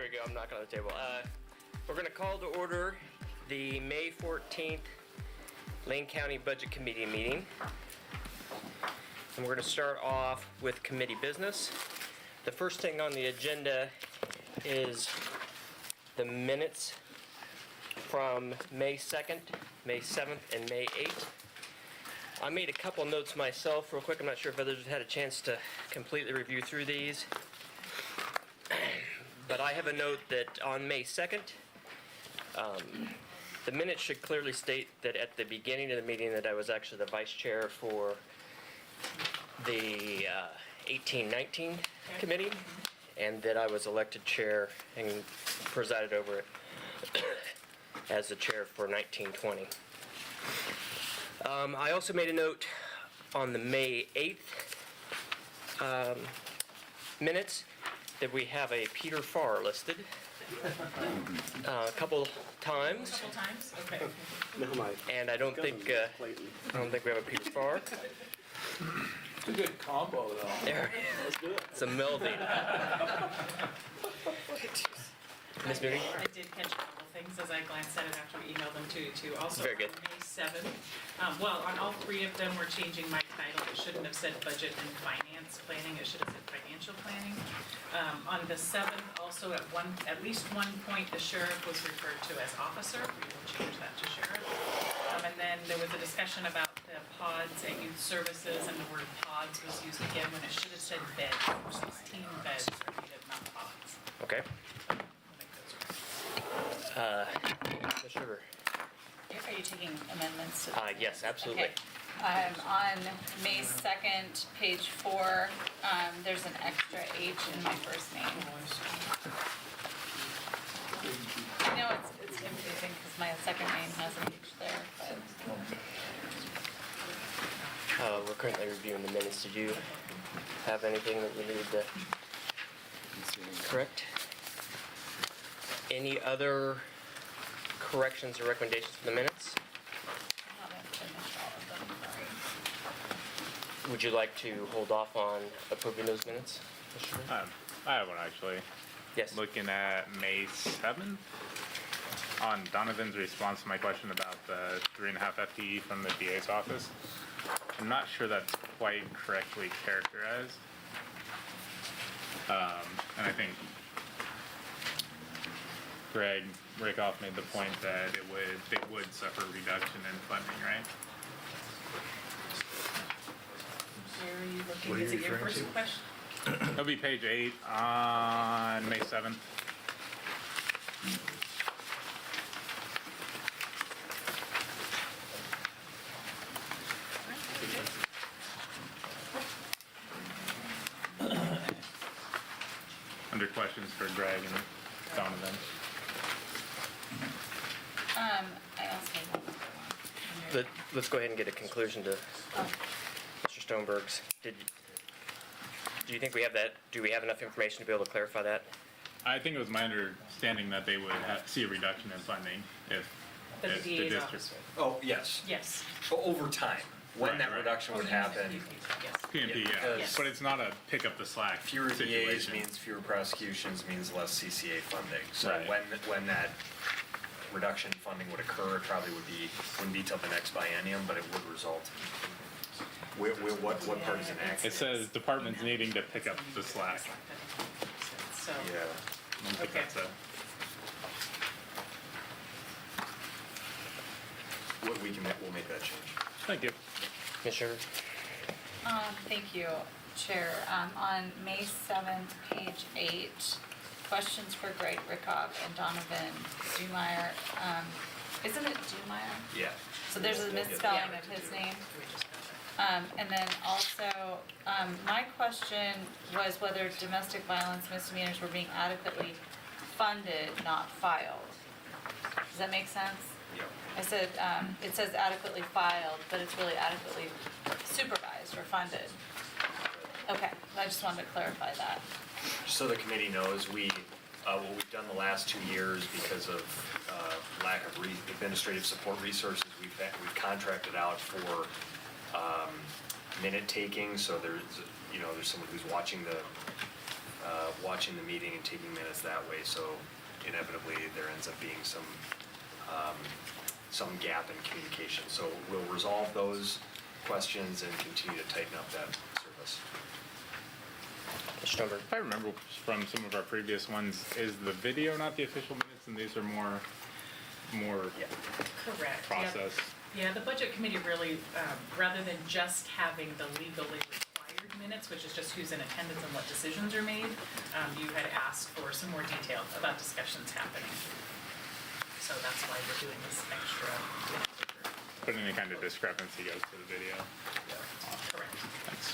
we go. I'm knocking on the table. We're going to call to order the May 14th Lane County Budget Committee meeting. And we're going to start off with committee business. The first thing on the agenda is the minutes from May 2nd, May 7th, and May 8th. I made a couple notes myself real quick. I'm not sure if others have had a chance to completely review through these. But I have a note that on May 2nd, the minutes should clearly state that at the beginning of the meeting that I was actually the vice chair for the 18-19 committee, and that I was elected chair and presided over it as the chair for 19-20. I also made a note on the May 8th minutes that we have a Peter Farr listed a couple times, Okay. and I don't think we have a Peter Farr. It's a good combo, though. There, it's a melding. Ms. Moody? I did catch a couple things as I glanced at it after we emailed them to you too. Also Very good. on May 7th, well, on all three of them, we're changing my title. It shouldn't have said budget and finance planning. It should have said financial planning. On the 7th, also at least one point, the sheriff was referred to as officer. We will change that to sheriff. And then there was a discussion about the pods at youth services, and the word pods was used again when it should have said beds. 16 beds are needed, not pods. Okay. I'll make those right. Ms. Sugar? Are you taking amendments to? Yes, absolutely. Okay. On May 2nd, page 4, there's an extra H in my first name. I know it's confusing because my second name has an H there, but We're currently reviewing the minutes. Did you have anything that you needed to correct? Any other corrections or recommendations for the minutes? I haven't finished all of them, sorry. Would you like to hold off on approving those minutes, Mr. Chairman? I have one actually. Yes. Looking at May 7th, on Donovan's response to my question about the 3.5 FTE from the DA's office, I'm not sure that's quite correctly characterized. And I think Greg Rickoff made the point that they would suffer reduction in funding, right? Where are you looking? What are Is you it your referring first to? question? That'll be page 8 on May 7th. Under questions for Greg and Donovan. I also have one other one. Let's go ahead and get a conclusion to Oh, Mr. Stoneberg's. Do you think we have that? Do we have enough information to be able to clarify that? I think it was my understanding that they would see a reduction in funding if The the DA's district. office. Oh, yes. Yes. Over time, when Right, that right. reduction would happen. Yes. PMP, Yeah, yeah, because- but it's not a pick up the slack Fewer DAs situation. means fewer prosecutions, means less CCA funding. So Right. when that reduction in funding would occur, it probably wouldn't be till the next biennium, but it would result. What part is an act? It says departments needing to pick up the slack. So, Yeah. I don't think Okay. that's a, We'll make that change. thank you. Ms. Sugar? Thank you, Chair. On May 7th, page 8, questions for Greg Rickoff and Donovan Dumeier. Isn't it Dumeier? Yeah. So there's a misspelling of his name. And then also, my question was whether domestic violence misdemeanors were being adequately funded, not filed. Does that make sense? Yep. I said, it says adequately filed, but it's really adequately supervised or funded. Okay, I just wanted to clarify that. Just so the committee knows, what we've done the last 2 years because of lack of administrative support resources, we've contracted out for minute taking. So there's someone who's watching the watching the meeting and taking minutes that way, so inevitably there ends up being some gap in communication. So we'll resolve those questions and continue to tighten up that service. Mr. Sternberg? If I remember from some of our previous ones, is the video not the official minutes and these are more Correct. process? Yeah, the budget committee really, rather than just having the legally required minutes, which is just who's in attendance and what decisions are made, you had asked for some more detail about discussions happening. So that's why we're doing this extra. But any kind of discrepancy goes to the video. Correct.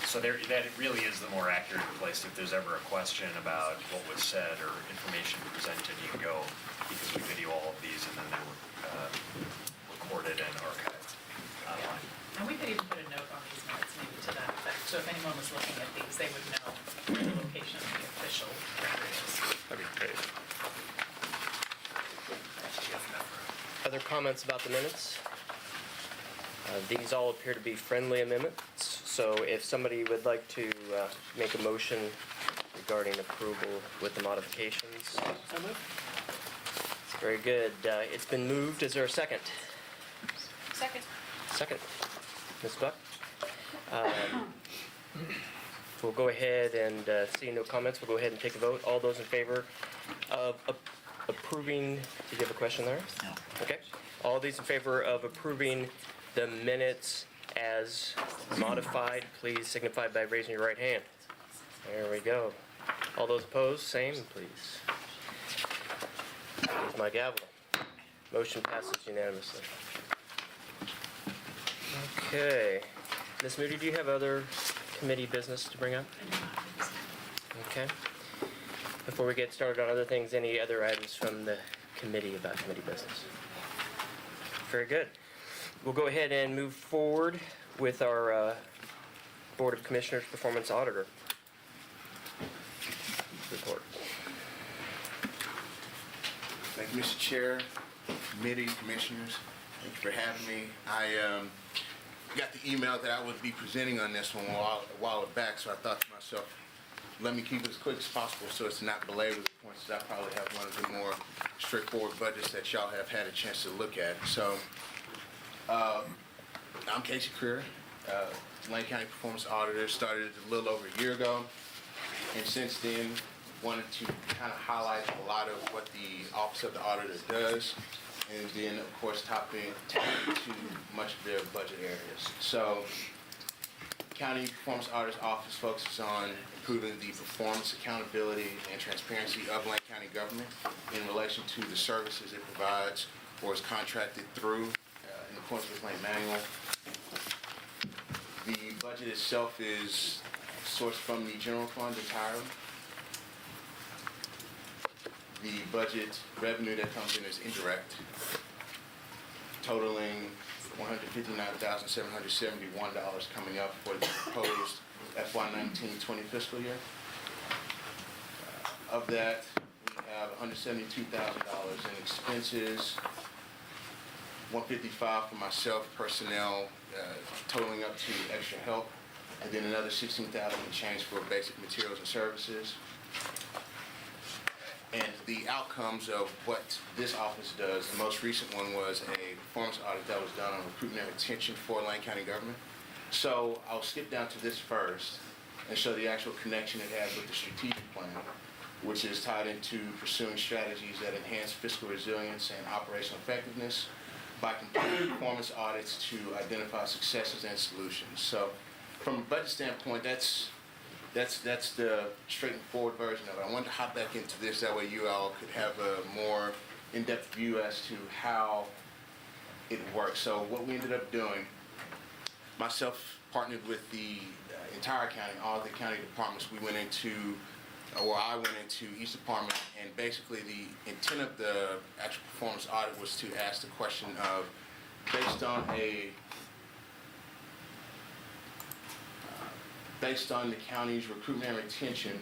So there, that really is the more accurate place. If there's ever a question about what was said or information presented, you can go, because we video all of these and then they're recorded and archived online. And we could even put a note on these minutes maybe to that effect. So if anyone was looking at these, they would know where the location of the official record is. That'd be great. Other comments about the minutes? These all appear to be friendly amendments, so if somebody would like to make a motion regarding approval with the modifications. Very good. It's been moved. Is there a second? Second. Second. Ms. Buck? We'll go ahead and, seeing no comments, we'll go ahead and take a vote. All those in favor of approving, did you have a question there? No. Okay. All these in favor of approving the minutes as modified, please signify by raising your right hand. There we go. All those opposed, same, please. Here's my gavel. Motion passes unanimously. Okay. Ms. Moody, do you have other committee business to bring up? Okay. Before we get started on other things, any other items from the committee about committee business? Very good. We'll go ahead and move forward with our Board of Commissioners Performance Auditor report. Thank you, Mr. Chair, committee, commissioners. Thank you for having me. I got the email that I would be presenting on this one a while back, so I thought to myself, let me keep it as quick as possible so as to not belabor the points, that I probably have one of the more straightforward budgets that y'all have had a chance to look at. So, I'm Casey Creer, Lane County Performance Auditor, started a little over a year ago, and since then, wanted to kind of highlight a lot of what the Office of the Auditor does, and then, of course, tap into much of their budget areas. So, County Performance Auditor's Office focuses on improving the performance, accountability, and transparency of Lane County government in relation to the services it provides or is contracted through in accordance with Lane Manual. The budget itself is sourced from the general fund entirely. The budget revenue that comes in is indirect, totaling $159,771 coming up for the proposed FY19-20 fiscal year. Of that, we have $172,000 in expenses, $155,000 for myself, personnel, totaling up to extra help, and then another $16,000 in change for basic materials and services. And the outcomes of what this office does, the most recent one was a performance audit that was done on recruitment and retention for Lane County government. So I'll skip down to this first and show the actual connection it has with the strategic plan, which is tied into pursuing strategies that enhance fiscal resilience and operational effectiveness by completing performance audits to identify successes and solutions. So from a budget standpoint, that's the straightforward version of it. I wanted to hop back into this, that way you all could have a more in-depth view as to how it works. So what we ended up doing, myself partnered with the entire county, all the county departments, I went into each department, and basically the intent of the actual performance audit was to ask the question of, based on the county's recruitment and retention,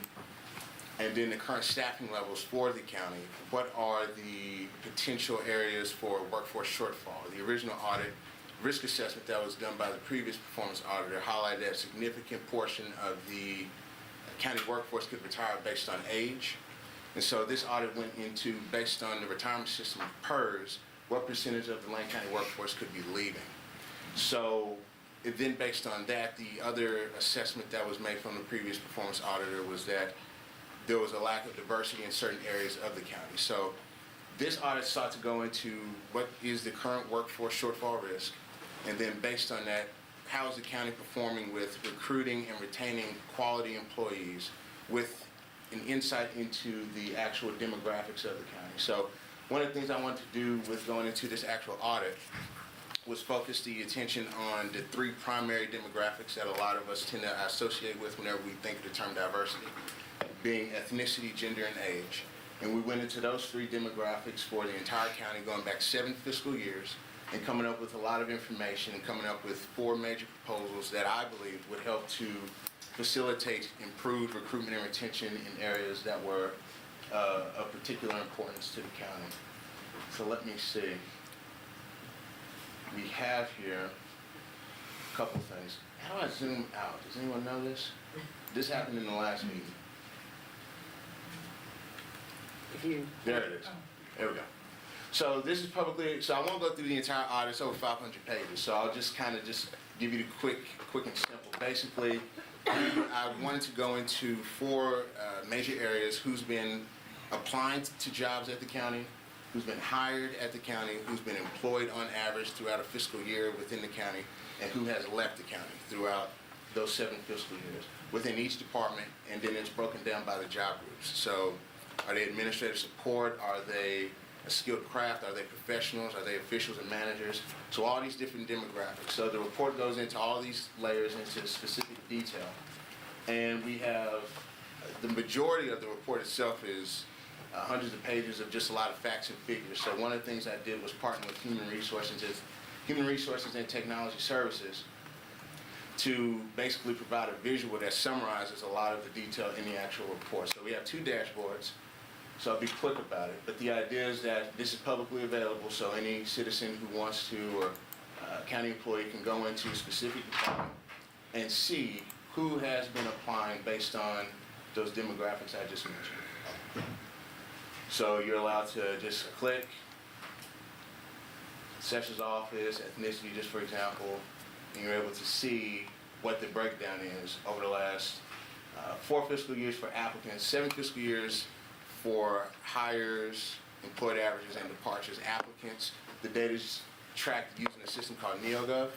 and then the current staffing levels for the county, what are the potential areas for workforce shortfall? The original audit risk assessment that was done by the previous performance auditor highlighted a significant portion of the county workforce could retire based on age. And so this audit went into, based on the retirement system of PERS, what percentage of the Lane County workforce could be leaving. So it then based on that, the other assessment that was made from the previous performance auditor was that there was a lack of diversity in certain areas of the county. So this audit sought to go into what is the current workforce shortfall risk, and then based on that, how is the county performing with recruiting and retaining quality employees with an insight into the actual demographics of the county. So one of the things I wanted to do with going into this actual audit was focus the attention on the three primary demographics that a lot of us tend to associate with whenever we think of the term diversity, being ethnicity, gender, and age. And we went into those three demographics for the entire county, going back 7 fiscal years, and coming up with a lot of information and coming up with 4 major proposals that I believe would help to facilitate improved recruitment and retention in areas that were of particular importance to the county. So let me see. We have here a couple things. How do I zoom out? Does anyone know this? This happened in the last meeting. There it is. There we go. So this is publicly, so I won't go through the entire audit, it's over 500 pages, so I'll just kind of just give you the quick and simple. Basically, I wanted to go into 4 major areas: who's been applying to jobs at the county, who's been hired at the county, who's been employed on average throughout a fiscal year within the county, and who has left the county throughout those 7 fiscal years within each department, and then it's broken down by the job groups. So are they administrative support? Are they a skilled craft? Are they professionals? Are they officials and managers? So all these different demographics. So the report goes into all these layers into specific detail. And we have, the majority of the report itself is hundreds of pages of just a lot of facts and figures. So one of the things I did was partner with Human Resources and Technology Services to basically provide a visual that summarizes a lot of the detail in the actual report. So we have 2 dashboards. So I'll be quick about it. But the idea is that this is publicly available, so any citizen who wants to or county employee can go into a specific department and see who has been applying based on those demographics I just mentioned. So you're allowed to just click Sessions Office, ethnicity, just for example, and you're able to see what the breakdown is over the last 4 fiscal years for applicants, 7 fiscal years for hires, employed averages, and departures applicants. The data is tracked using a system called NeoGov,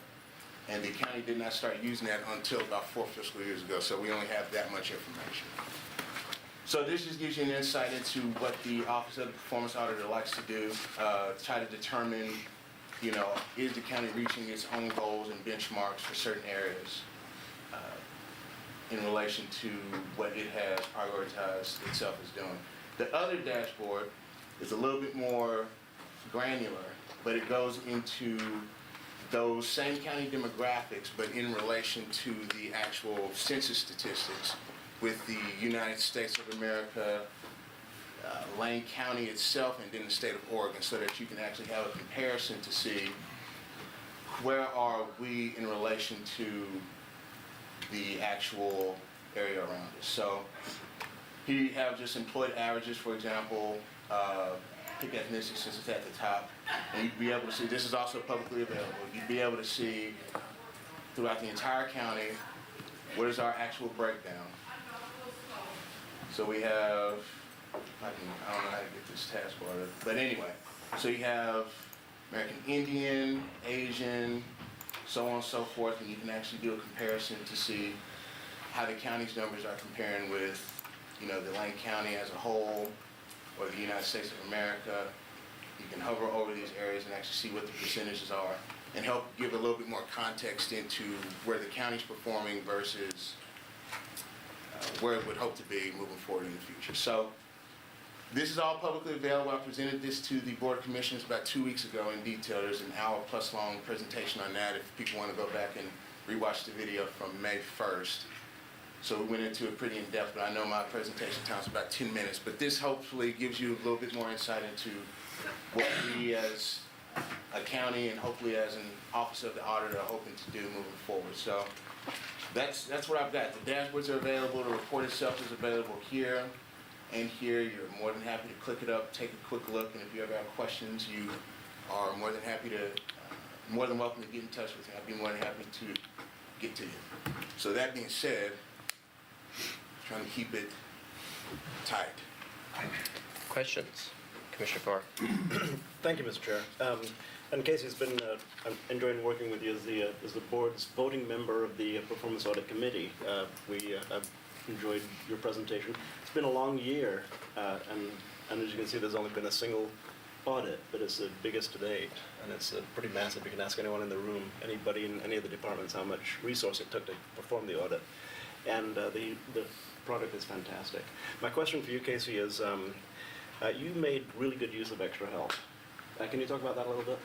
and the county did not start using that until about 4 fiscal years ago, so we only have that much information. So this just gives you an insight into what the Office of the Performance Auditor likes to do, try to determine, is the county reaching its own goals and benchmarks for certain areas in relation to what it has prioritized itself as doing. The other dashboard is a little bit more granular, but it goes into those same county demographics, but in relation to the actual census statistics with the United States of America, Lane County itself, and then the state of Oregon, so that you can actually have a comparison to see where are we in relation to the actual area around us. So here you have just employed averages, for example, pick ethnicity since it's at the top, and you'd be able to see, this is also publicly available, you'd be able to see throughout the entire county, what is our actual breakdown. So we have, I don't know how to get this taskbar, but anyway, so you have American Indian, Asian, so on and so forth, and you can actually do a comparison to see how the county's numbers are comparing with, the Lane County as a whole, or the United States of America. You can hover over these areas and actually see what the percentages are, and help give a little bit more context into where the county's performing versus where it would hope to be moving forward in the future. So this is all publicly available. I presented this to the Board of Commissioners about 2 weeks ago in detail. There's an hour-plus long presentation on that if people want to go back and rewatch the video from May 1st. So we went into it pretty in-depth, but I know my presentation time is about 10 minutes. But this hopefully gives you a little bit more insight into what we as a county and hopefully as an Office of the Auditor are hoping to do moving forward. So That's what I've got. The dashboards are available, the report itself is available here and here. You're more than happy to click it up, take a quick look, and if you ever have questions, you are more than happy to, more than welcome to get in touch with me. I'd be more than happy to get to you. So that being said, trying to keep it tight. Questions? Commissioner Farr? Thank you, Mr. Chair. And Casey, it's been, I'm enjoying working with you as the board's voting member of the Performance Audit Committee. I've enjoyed your presentation. It's been a long year, and as you can see, there's only been a single audit, but it's the biggest to date, and it's pretty massive. You can ask anyone in the room, anybody in any of the departments, how much resource it took to perform the audit. And the product is fantastic. My question for you, Casey, is you made really good use of extra help. Can you talk about that a little bit?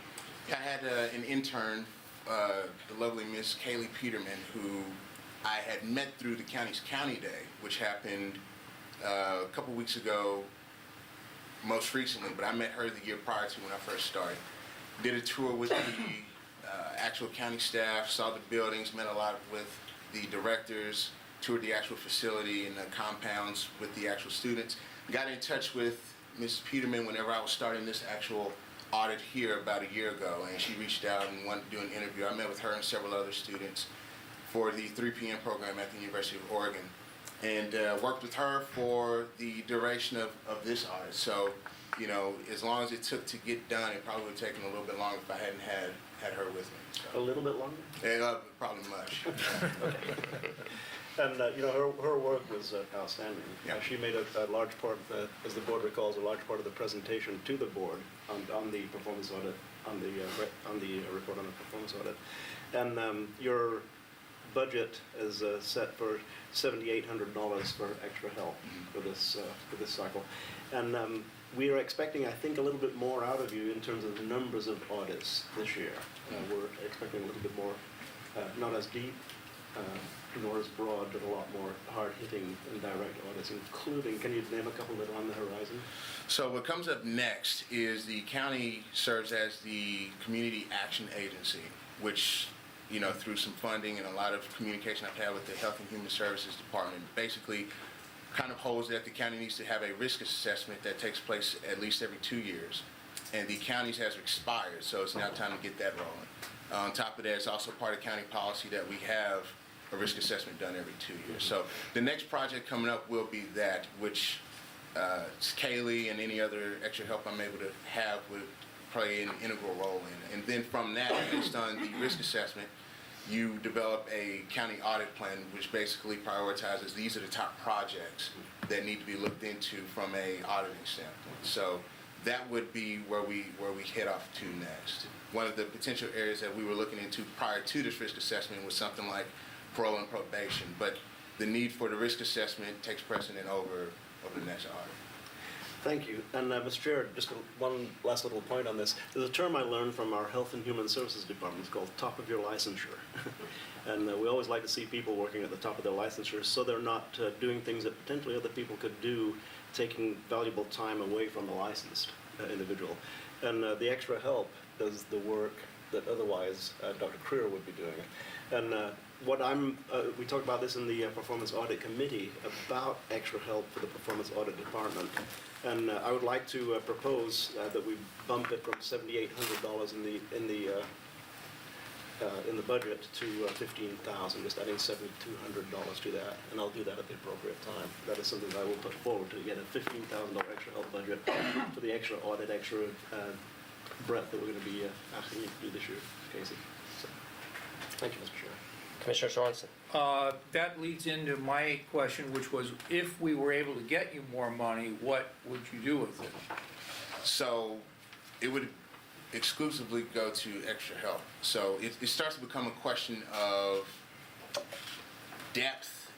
I had an intern, the lovely Miss Kaylee Peterman, who I had met through the county's County Day, which happened a couple weeks ago, most recently, but I met her the year prior to when I first started. Did a tour with the actual county staff, saw the buildings, met a lot with the directors, toured the actual facility and the compounds with the actual students. Got in touch with Mrs. Peterman whenever I was starting this actual audit here about a year ago, and she reached out and wanted to do an interview. I met with her and several other students for the 3 p.m. program at the University of Oregon, and worked with her for the duration of this audit. So, you know, as long as it took to get done, it probably would have taken a little bit longer if I hadn't had her with me. So. A little bit longer? Probably much. And, you know, her work was outstanding. Yeah. She made a large part, as the board recalls, a large part of the presentation to the board on the performance audit, on the report on the performance audit. And your budget is set for $7,800 for extra help for this cycle. And we are expecting, I think, a little bit more out of you in terms of the numbers of audits this year. We're expecting a little bit more, not as deep, nor as broad, but a lot more hard-hitting and direct audits, including, can you name a couple that are on the horizon? So what comes up next is the county serves as the community action agency, which, you know, through some funding and a lot of communication I've had with the Health and Human Services Department, basically kind of holds that the county needs to have a risk assessment that takes place at least every 2 years. And the county's has expired, so it's now time to get that rolling. On top of that, it's also part of county policy that we have a risk assessment done every 2 years. So the next project coming up will be that, which Kaylee and any other extra help I'm able to have would play an integral role in. And then from that, based on the risk assessment, you develop a county audit plan, which basically prioritizes these are the top projects that need to be looked into from a auditing standpoint. So that would be where we head off to next. One of the potential areas that we were looking into prior to this risk assessment was something like parole and probation, but the need for the risk assessment takes precedent over the next audit. Thank you. And Mr. Chair, just one last little point on this. There's a term I learned from our Health and Human Services Department. It's called top of your licensure. And we always like to see people working at the top of their licensure so they're not doing things that potentially other people could do, taking valuable time away from a licensed individual. And the extra help does the work that otherwise Dr. Creer would be doing. And we talked about this in the Performance Audit Committee about extra help for the Performance Audit Department. And I would like to propose that we bump it from $7,800 in the budget to $15,000, just adding $7,200 to that, and I'll do that at the appropriate time. That is something that I will put forward to get a $15,000 extra help budget for the extra audit, extra breadth that we're going to be asking you to do this year, Casey. So, thank you, Mr. Chair. Commissioner Swanson? That leads into my question, which was, if we were able to get you more money, what would you do with it? So it would exclusively go to extra help. So it starts to become a question of depth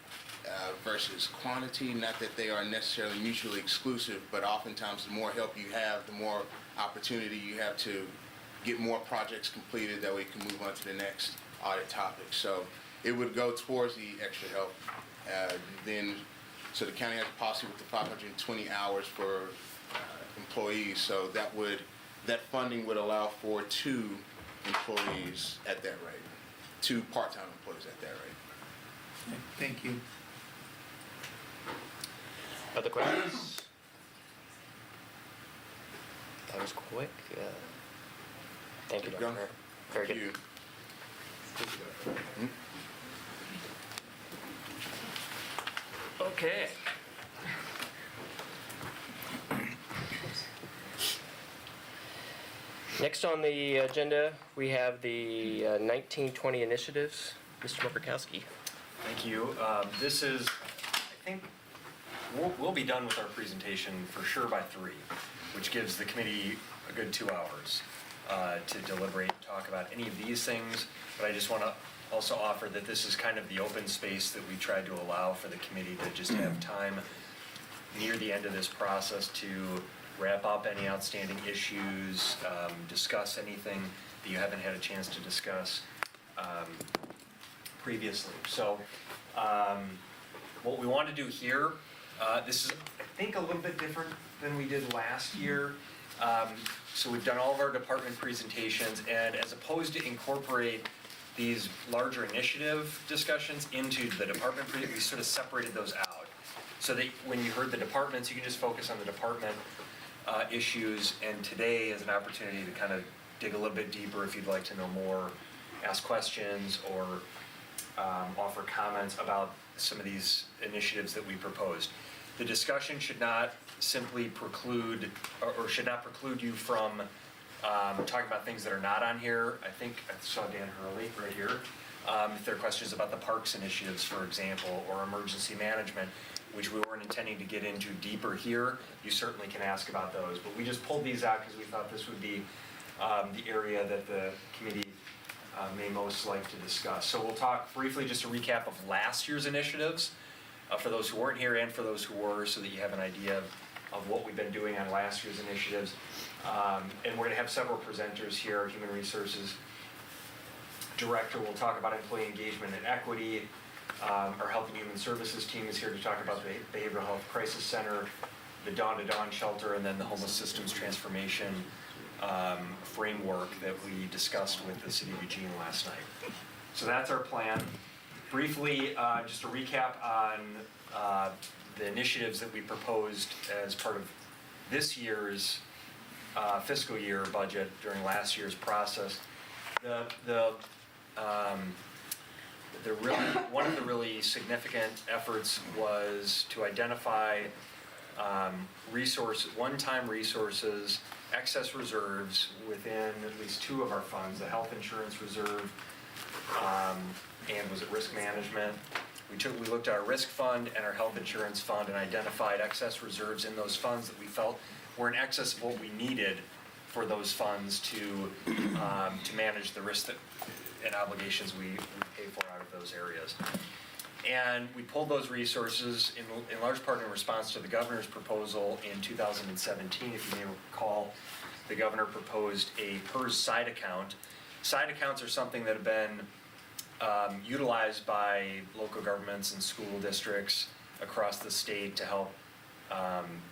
versus quantity. Not that they are necessarily mutually exclusive, but oftentimes the more help you have, the more opportunity you have to get more projects completed. That way you can move on to the next audit topic. So it would go towards the extra help. So the county has a policy with the 520 hours for employees. So that funding would allow for 2 employees at that rate, 2 part-time employees at that rate. Thank you. Other questions? That was quick. Thank you, Keep Dr. going. Very good. You. Okay. Next on the agenda, we have the 1920 initiatives. Mr. Mokrakowski. Thank you. This is, I think, we'll be done with our presentation for sure by 3, which gives the committee a good 2 hours to deliberate and talk about any of these things. But I just want to also offer that this is kind of the open space that we tried to allow for the committee to just have time near the end of this process to wrap up any outstanding issues, discuss anything that you haven't had a chance to discuss previously. So what we want to do here, this is, I think, a little bit different than we did last year. So we've done all of our department presentations, and as opposed to incorporate these larger initiative discussions into the department, we sort of separated those out. So that when you heard the departments, you can just focus on the department issues, and today is an opportunity to kind of dig a little bit deeper if you'd like to know more, ask questions, or offer comments about some of these initiatives that we proposed. The discussion should not simply preclude, or should not preclude you from talking about things that are not on here. I think I saw Dan Hurley right here. If there are questions about the parks initiatives, for example, or emergency management, which we weren't intending to get into deeper here, you certainly can ask about those. But we just pulled these out because we thought this would be the area that the committee may most like to discuss. So we'll talk briefly, just a recap of last year's initiatives for those who weren't here and for those who were, so that you have an idea of what we've been doing on last year's initiatives. And we're going to have several presenters here. Our Human Resources Director will talk about employee engagement and equity. Our Health and Human Services team is here to talk about the Behavioral Health Crisis Center, the Dawn to Dawn Shelter, and then the Homeless Systems Transformation framework that we discussed with the City of Eugene last night. So that's our plan. Briefly, just a recap on the initiatives that we proposed as part of this year's fiscal year budget during last year's process. One of the really significant efforts was to identify one-time resources, excess reserves within at least 2 of our funds, the health insurance reserve and was it risk management. We looked at our risk fund and our health insurance fund and identified excess reserves in those funds that we felt were in excess of what we needed for those funds to manage the risk and obligations we pay for out of those areas. And we pulled those resources in large part in response to the governor's proposal in 2017. If you may recall, the governor proposed a PERS side account. Side accounts are something that have been utilized by local governments and school districts across the state to help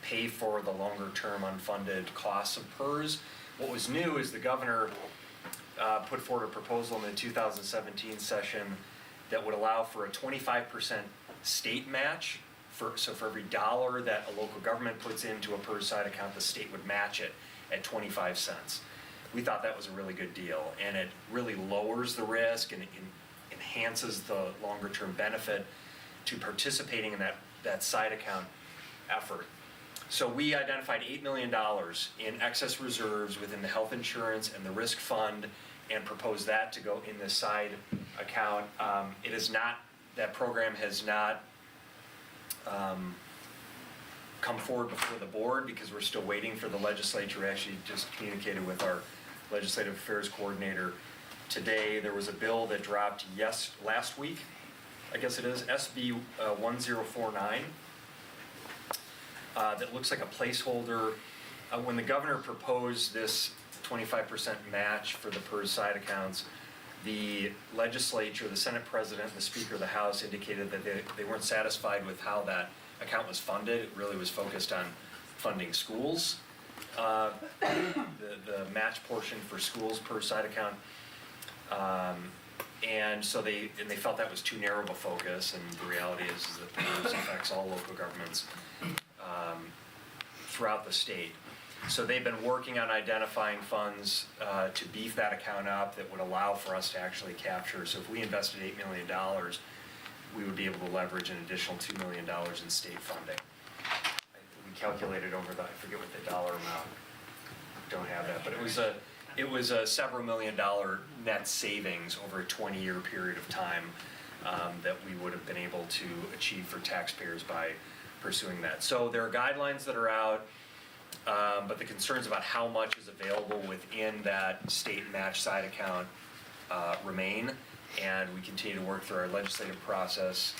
pay for the longer-term unfunded costs of PERS. What was new is the governor put forward a proposal in the 2017 session that would allow for a 25% state match. So for every dollar that a local government puts into a PERS side account, the state would match it at 25 cents. We thought that was a really good deal, and it really lowers the risk and enhances the longer-term benefit to participating in that side account effort. So we identified $8 million in excess reserves within the health insurance and the risk fund and proposed that to go in this side account. It is not, that program has not come forward before the board because we're still waiting for the legislature. We actually just communicated with our legislative affairs coordinator today. There was a bill that dropped last week, I guess it is, SB 1049, that looks like a placeholder. When the governor proposed this 25% match for the PERS side accounts, the legislature, the Senate President, and the Speaker of the House indicated that they weren't satisfied with how that account was funded. It really was focused on funding schools. The match portion for schools per side account And so they felt that was too narrow of a focus, and the reality is that this affects all local governments throughout the state. So they've been working on identifying funds to beef that account up that would allow for us to actually capture. So if we invested $8 million, we would be able to leverage an additional $2 million in state funding. We calculated over the, I forget what the dollar amount, don't have that, but it was a several $1,000,000 net savings over a 20-year period of time that we would have been able to achieve for taxpayers by pursuing that. So there are guidelines that are out, but the concerns about how much is available within that state match side account remain, and we continue to work through our legislative process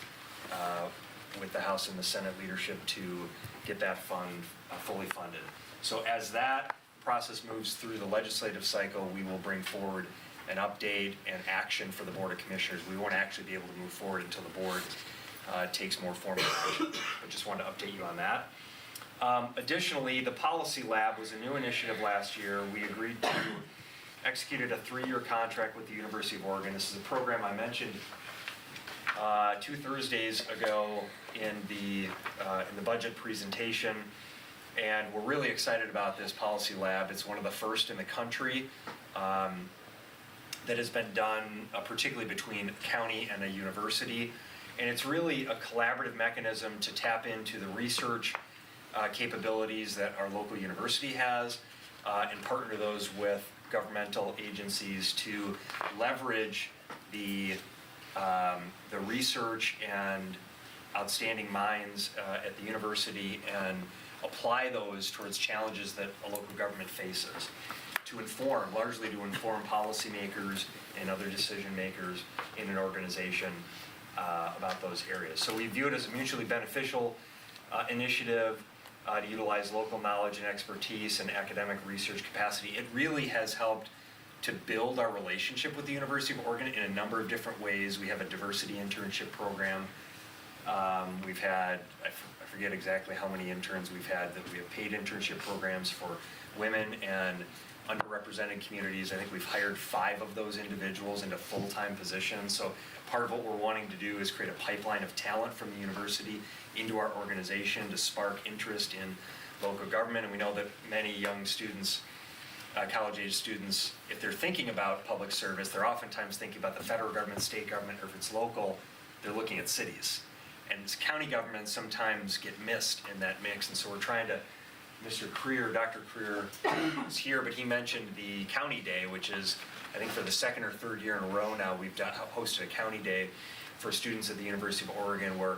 with the House and the Senate leadership to get that fund fully funded. So as that process moves through the legislative cycle, we will bring forward an update and action for the Board of Commissioners. We won't actually be able to move forward until the board takes more formal action, but just wanted to update you on that. Additionally, the Policy Lab was a new initiative last year. We agreed to executed a 3-year contract with the University of Oregon. This is a program I mentioned 2 Thursdays ago in the budget presentation, and we're really excited about this Policy Lab. It's one of the first in the country that has been done, particularly between a county and a university, and it's really a collaborative mechanism to tap into the research capabilities that our local university has and partner those with governmental agencies to leverage the research and outstanding minds at the university and apply those towards challenges that a local government faces, largely to inform policymakers and other decision makers in an organization about those areas. So we view it as a mutually beneficial initiative to utilize local knowledge and expertise and academic research capacity. It really has helped to build our relationship with the University of Oregon in a number of different ways. We have a diversity internship program. We've had, I forget exactly how many interns we've had, that we have paid internship programs for women and underrepresented communities. I think we've hired 5 of those individuals into full-time positions. So part of what we're wanting to do is create a pipeline of talent from the university into our organization to spark interest in local government. And we know that many young students, college-age students, if they're thinking about public service, they're oftentimes thinking about the federal government, state government, or if it's local, they're looking at cities. And county governments sometimes get missed in that mix, and so we're trying to, Mr. Creer, Dr. Creer is here, but he mentioned the County Day, which is, I think for the 2nd or 3rd year in a row now, we've hosted a County Day for students at the University of Oregon, where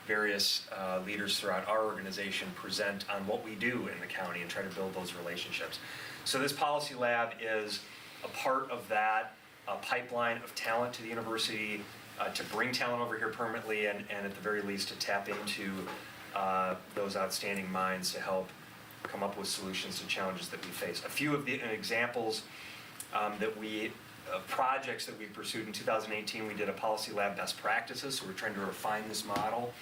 various leaders throughout our organization present on what we do in the county and try to build those relationships. So this Policy Lab is a part of that pipeline of talent to the university, to bring talent over here permanently, and at the very least to tap into those outstanding minds to help come up with solutions to challenges that we face. A few of the examples projects that we pursued in 2018, we did a Policy Lab best practices, so we're trying to refine this model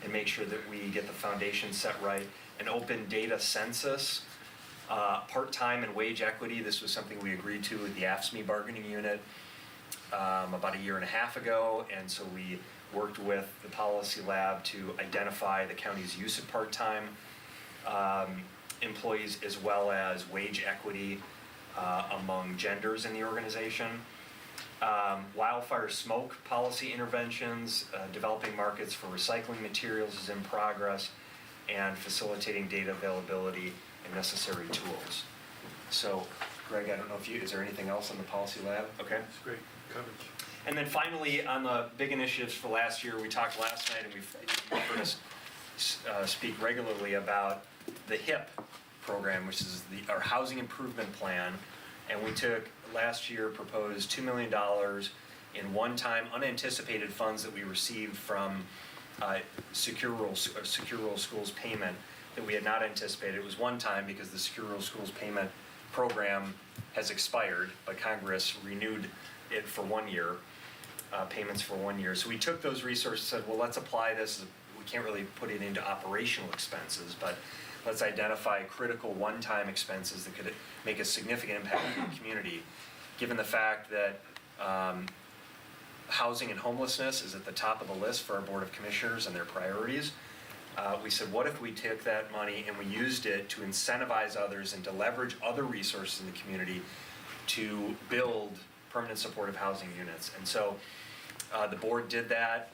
and make sure that we get the foundation set right. An open data census, part-time and wage equity. This was something we agreed to with the AFSCME bargaining unit about 1.5 years ago, and so we worked with the Policy Lab to identify the county's use of part-time employees, as well as wage equity among genders in the organization. Wildfire smoke policy interventions, developing markets for recycling materials is in progress, and facilitating data availability and necessary tools. So, Greg, I don't know if is there anything else on the Policy Lab? Okay. That's great coverage. And then finally, on the big initiatives for last year, we talked last night, and you've heard us speak regularly about the HIP program, which is our Housing Improvement Plan. And we took, last year, proposed $2 million in one-time unanticipated funds that we received from Secure Rural Schools payment that we had not anticipated. It was one time because the Secure Rural Schools payment program has expired, but Congress renewed it for 1 year, payments for 1 year. So we took those resources and said, well, let's apply this. We can't really put it into operational expenses, but let's identify critical one-time expenses that could make a significant impact on the community, given the fact that housing and homelessness is at the top of the list for our Board of Commissioners and their priorities. We said, what if we took that money and we used it to incentivize others and to leverage other resources in the community to build permanent supportive housing units? And so the board did that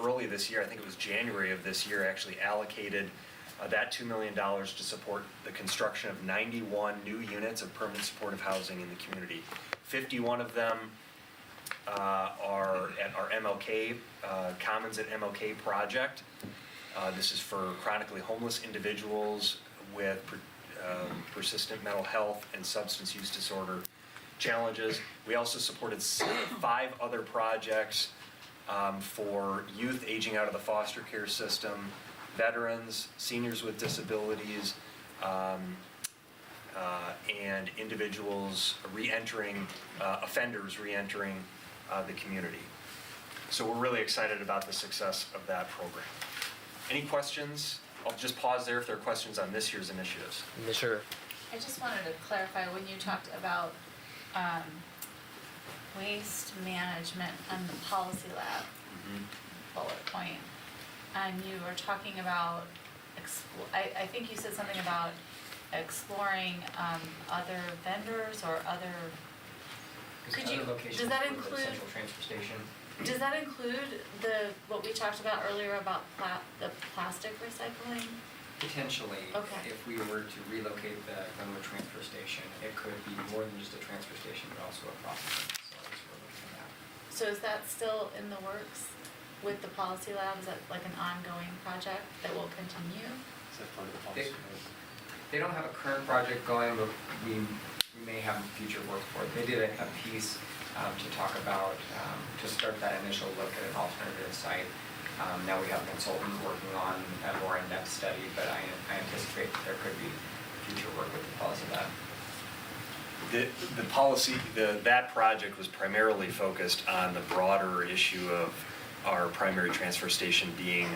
early this year. I think it was January of this year, actually allocated that $2 million to support the construction of 91 new units of permanent supportive housing in the community. 51 of them are at our MLK, Commons at MLK project. This is for chronically homeless individuals with persistent mental health and substance use disorder challenges. We also supported 5 other projects for youth aging out of the foster care system, veterans, seniors with disabilities, and individuals re-entering, offenders re-entering the community. So we're really excited about the success of that program. Any questions? I'll just pause there if there are questions on this year's initiatives. Sure. I just wanted to clarify, when you talked about waste management and the policy lab bullet point, and you were talking about, I think you said something about exploring other vendors or other, could you, does that include, Central transfer station. does that include what we talked about earlier about the plastic recycling? Potentially, Okay. if we were to relocate the Glenwood transfer station, it could be more than just a transfer station, but also a processing facility, so we're looking at that. So is that still in the works with the policy lab? Is that like an ongoing project that will continue? Is that part of the They- They don't have a current project going, but we may have future work for it. They did a piece to talk about, to start that initial look at an alternative site. Now we have a consultant working on a more in-depth study, but I anticipate that there could be future work with the policy lab. The policy, that project was primarily focused on the broader issue of our primary transfer station being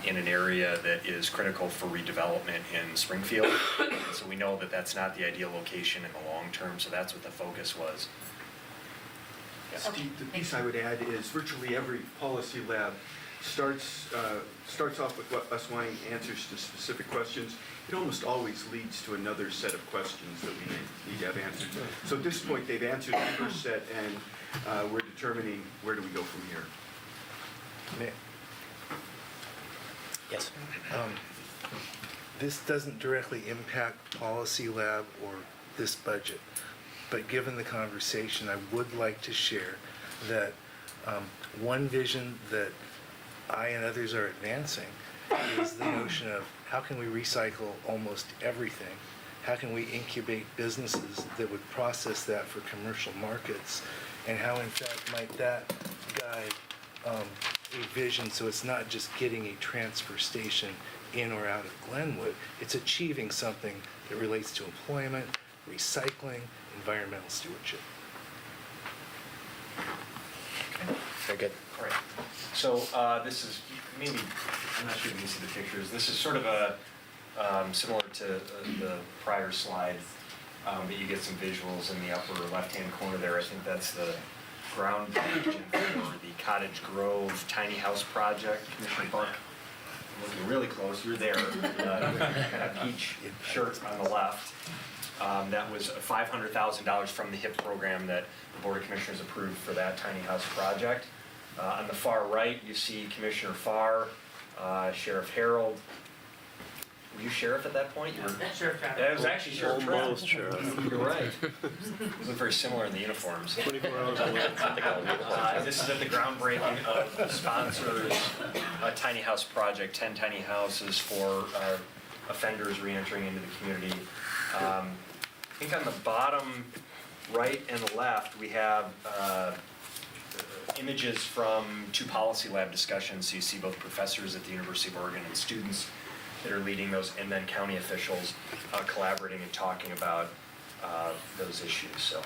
in an area that is critical for redevelopment in Springfield. So we know that that's not the ideal location in the long term, so that's what the focus was. Steve, the piece I would add is virtually every policy lab starts off with us wanting answers to specific questions. It almost always leads to another set of questions that we need to have answered. So at this point, they've answered the first set, and we're determining where do we go from here. Yes. This doesn't directly impact Policy Lab or this budget, but given the conversation, I would like to share that one vision that I and others are advancing is the notion of how can we recycle almost everything? How can we incubate businesses that would process that for commercial markets? And how in fact might that guide a vision so it's not just getting a transfer station in or out of Glenwood, it's achieving something that relates to employment, recycling, environmental stewardship. Very good. All right. So this is, maybe, I'm not sure if you can see the pictures. This is sort of a, similar to the prior slide, but you get some visuals in the upper left-hand corner there. I think that's the ground for the Cottage Grove tiny house project. Commissioner Buck, looking really close, you're there. Kind of peach shirt on the left. That was $500,000 from the HIP program that the Board of Commissioners approved for that tiny house project. On the far right, you see Commissioner Farr, Sheriff Harold. Were you sheriff at that point? You were, Sheriff Travis. yeah, it was actually Sheriff Travis. Almost, Sheriff. You're right. They look very similar in the uniforms. 24 hours a week. This is at the groundbreaking of the sponsors' tiny house project, 10 tiny houses for offenders re-entering into the community. I think on the bottom right and left, we have images from 2 policy lab discussions. So you see both professors at the University of Oregon and students that are leading those, and then county officials collaborating and talking about those issues. So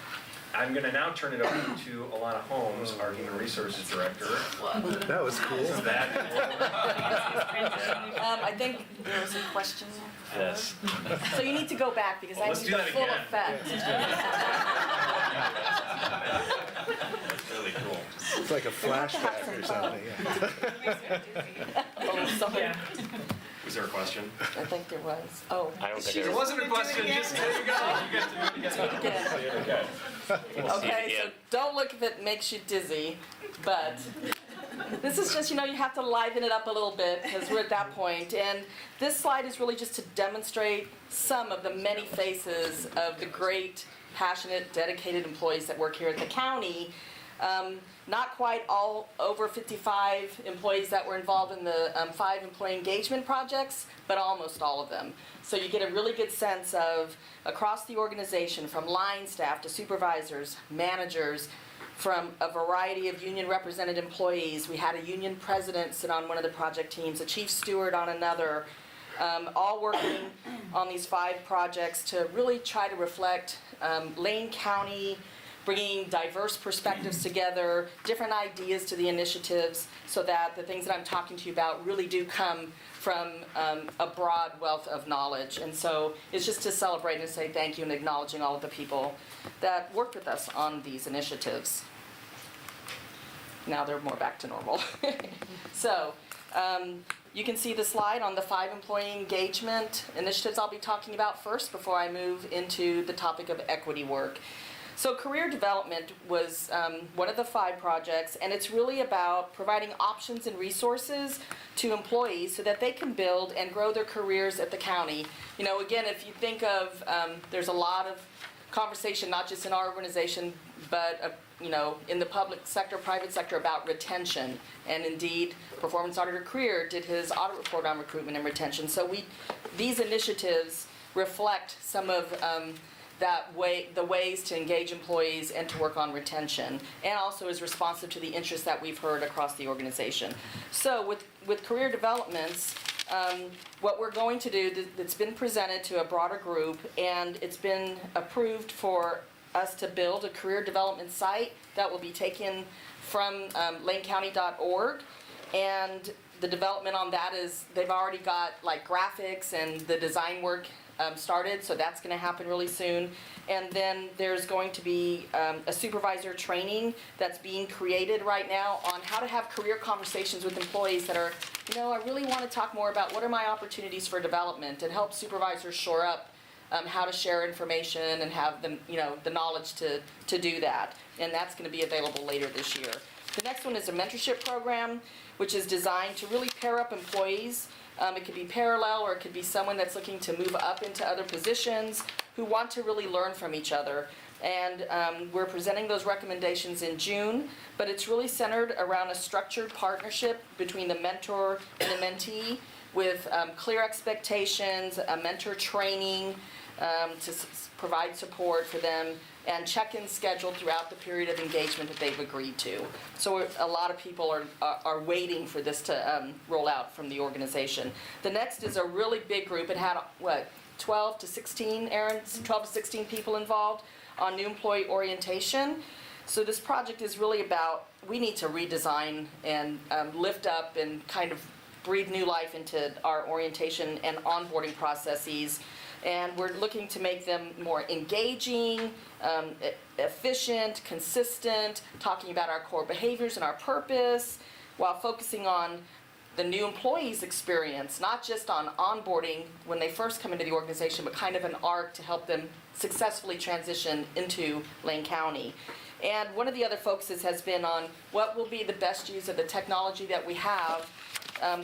I'm going to now turn it over to Alana Holmes, our Human Resources Director. That was cool. I think there was a question. Yes. So you need to go back because I Let's need do the that full again. effect. That's really cool. It's like a flashback or something, yeah. Oh, sorry. Yeah. Was there a question? I think there was. Oh. I don't think She there just- wasn't a question, just there you go. You get to do it again. Again. We'll see it Okay, so again. don't look if it makes you dizzy, but this is just, you have to liven it up a little bit because we're at that point. And this slide is really just to demonstrate some of the many faces of the great, passionate, dedicated employees that work here at the county. Not quite all over 55 employees that were involved in the 5 employee engagement projects, but almost all of them. So you get a really good sense of across the organization, from line staff to supervisors, managers, from a variety of union represented employees. We had a union president sit on one of the project teams, a chief steward on another, all working on these 5 projects to really try to reflect Lane County, bringing diverse perspectives together, different ideas to the initiatives, so that the things that I'm talking to you about really do come from a broad wealth of knowledge. And so it's just to celebrate and say thank you and acknowledging all of the people that worked with us on these initiatives. Now they're more back to normal. So you can see the slide on the 5 employee engagement initiatives I'll be talking about first before I move into the topic of equity work. So career development was one of the 5 projects, and it's really about providing options and resources to employees so that they can build and grow their careers at the county. Again, if you think of, there's a lot of conversation, not just in our organization, but in the public sector, private sector, about retention. And indeed, Performance Auditor Creer did his audit report on recruitment and retention. So these initiatives reflect some of the ways to engage employees and to work on retention, and also is responsive to the interests that we've heard across the organization. So with career developments, what we're going to do, that's been presented to a broader group, and it's been approved for us to build a career development site that will be taken from lanecounty.org, and the development on that is they've already got like graphics and the design work started, so that's going to happen really soon. And then there's going to be a supervisor training that's being created right now on how to have career conversations with employees that are, I really want to talk more about what are my opportunities for development, and help supervisors shore up how to share information and have them, the knowledge to do that. And that's going to be available later this year. The next one is a mentorship program, which is designed to really pair up employees. It could be parallel, or it could be someone that's looking to move up into other positions who want to really learn from each other. And we're presenting those recommendations in June, but it's really centered around a structured partnership between the mentor and the mentee, with clear expectations, a mentor training to provide support for them, and check-ins scheduled throughout the period of engagement that they've agreed to. So a lot of people are waiting for this to roll out from the organization. The next is a really big group. It had, 12 to 16, Aaron? 12 to 16 people involved on new employee orientation. So this project is really about, we need to redesign and lift up and kind of breathe new life into our orientation and onboarding processes. And we're looking to make them more engaging, efficient, consistent, talking about our core behaviors and our purpose, while focusing on the new employee's experience, not just on onboarding when they first come into the organization, but kind of an arc to help them successfully transition into Lane County. And one of the other focuses has been on what will be the best use of the technology that we have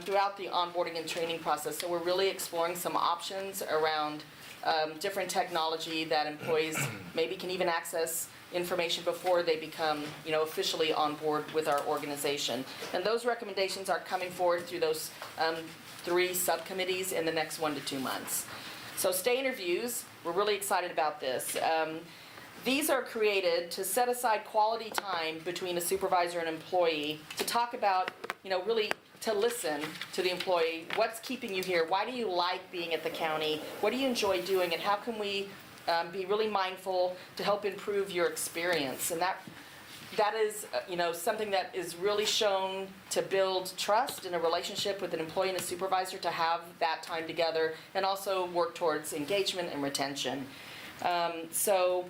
throughout the onboarding and training process. So we're really exploring some options around different technology that employees maybe can even access information before they become, officially on board with our organization. And those recommendations are coming forward through those 3 subcommittees in the next 1 to 2 months. So stay interviews, we're really excited about this. These are created to set aside quality time between a supervisor and employee to talk about, really to listen to the employee. What's keeping you here? Why do you like being at the county? What do you enjoy doing? And how can we be really mindful to help improve your experience? And that is, something that is really shown to build trust in a relationship with an employee and a supervisor, to have that time together, and also work towards engagement and retention. So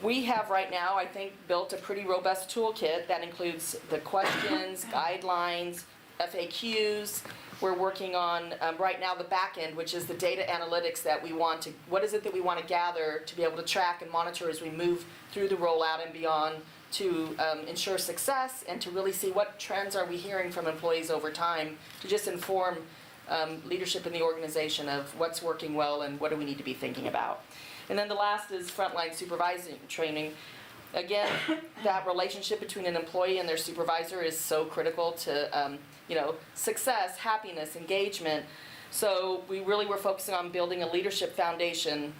We have right now, I think, built a pretty robust toolkit that includes the questions, guidelines, FAQs. We're working on, right now, the back end, which is the data analytics that we want to, what is it that we want to gather to be able to track and monitor as we move through the rollout and beyond to ensure success and to really see what trends are we hearing from employees over time to just inform leadership in the organization of what's working well and what do we need to be thinking about. And then the last is frontline supervising training. Again, that relationship between an employee and their supervisor is so critical to success, happiness, engagement. So we really were focusing on building a leadership foundation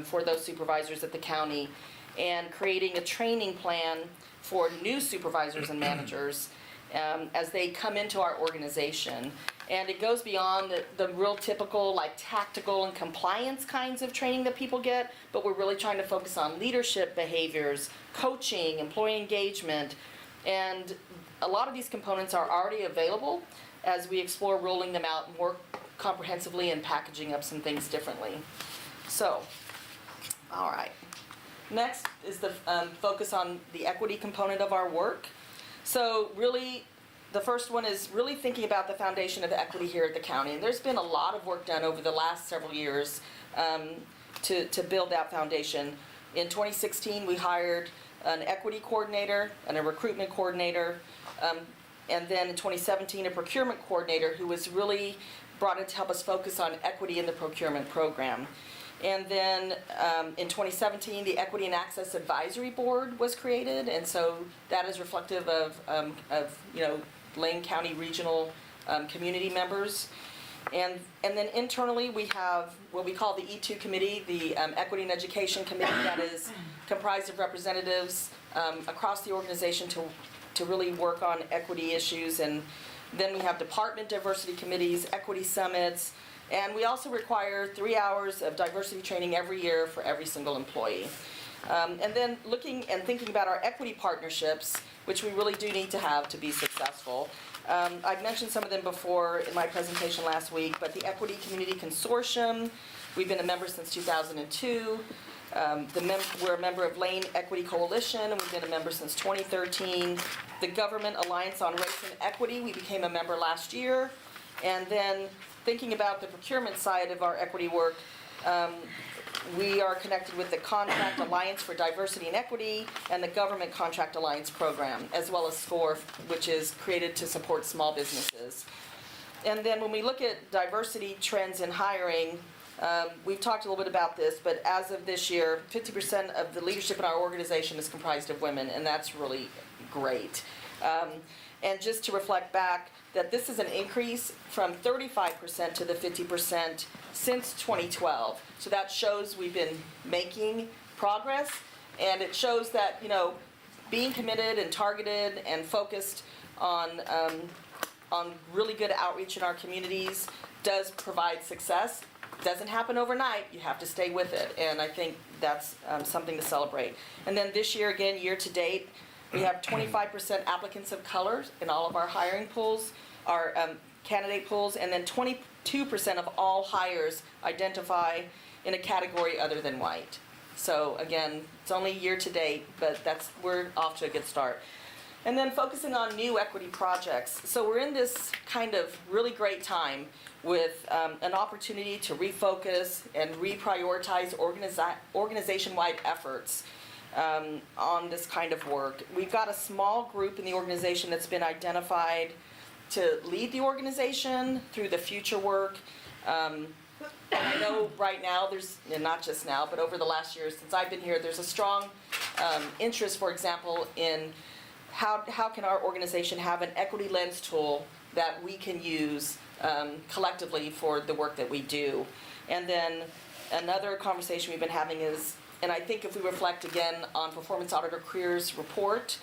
for those supervisors at the county and creating a training plan for new supervisors and managers as they come into our organization. And it goes beyond the real typical, like, tactical and compliance kinds of training that people get, but we're really trying to focus on leadership behaviors, coaching, employee engagement, and a lot of these components are already available as we explore rolling them out more comprehensively and packaging up some things differently. So, all right. Next is the focus on the equity component of our work. So really, the first one is really thinking about the foundation of equity here at the county. And there's been a lot of work done over the last several years to build that foundation. In 2016, we hired an equity coordinator and a recruitment coordinator. And then in 2017, a procurement coordinator who was really brought in to help us focus on equity in the procurement program. And then in 2017, the Equity and Access Advisory Board was created, and so that is reflective of Lane County regional community members. And then internally, we have what we call the E2 Committee, the Equity and Education Committee, that is comprised of representatives across the organization to really work on equity issues. And then we have department diversity committees, equity summits, and we also require 3 hours of diversity training every year for every single employee. And then looking and thinking about our equity partnerships, which we really do need to have to be successful. I've mentioned some of them before in my presentation last week, but the Equity Community Consortium, we've been a member since 2002. We're a member of Lane Equity Coalition, and we've been a member since 2013. The Government Alliance on Race and Equity, we became a member last year. And then thinking about the procurement side of our equity work, we are connected with the Contract Alliance for Diversity and Equity and the Government Contract Alliance Program, as well as SCORE, which is created to support small businesses. And then when we look at diversity trends in hiring, we've talked a little bit about this, but as of this year, 50% of the leadership in our organization is comprised of women, and that's really great. And just to reflect back, that this is an increase from 35% to the 50% since 2012. So that shows we've been making progress, and it shows that, being committed and targeted and focused on really good outreach in our communities does provide success. Doesn't happen overnight, you have to stay with it, and I think that's something to celebrate. And then this year, again, year to date, we have 25% applicants of color in all of our hiring pools, our candidate pools, and then 22% of all hires identify in a category other than white. So again, it's only year to date, but we're off to a good start. And then focusing on new equity projects. So we're in this kind of really great time with an opportunity to refocus and reprioritize organization-wide efforts on this kind of work. We've got a small group in the organization that's been identified to lead the organization through the future work. I know right now and not just now, but over the last year since I've been here, there's a strong interest, for example, in how can our organization have an equity lens tool that we can use collectively for the work that we do. And then another conversation we've been having is, and I think if we reflect again on Performance Auditor Careers report,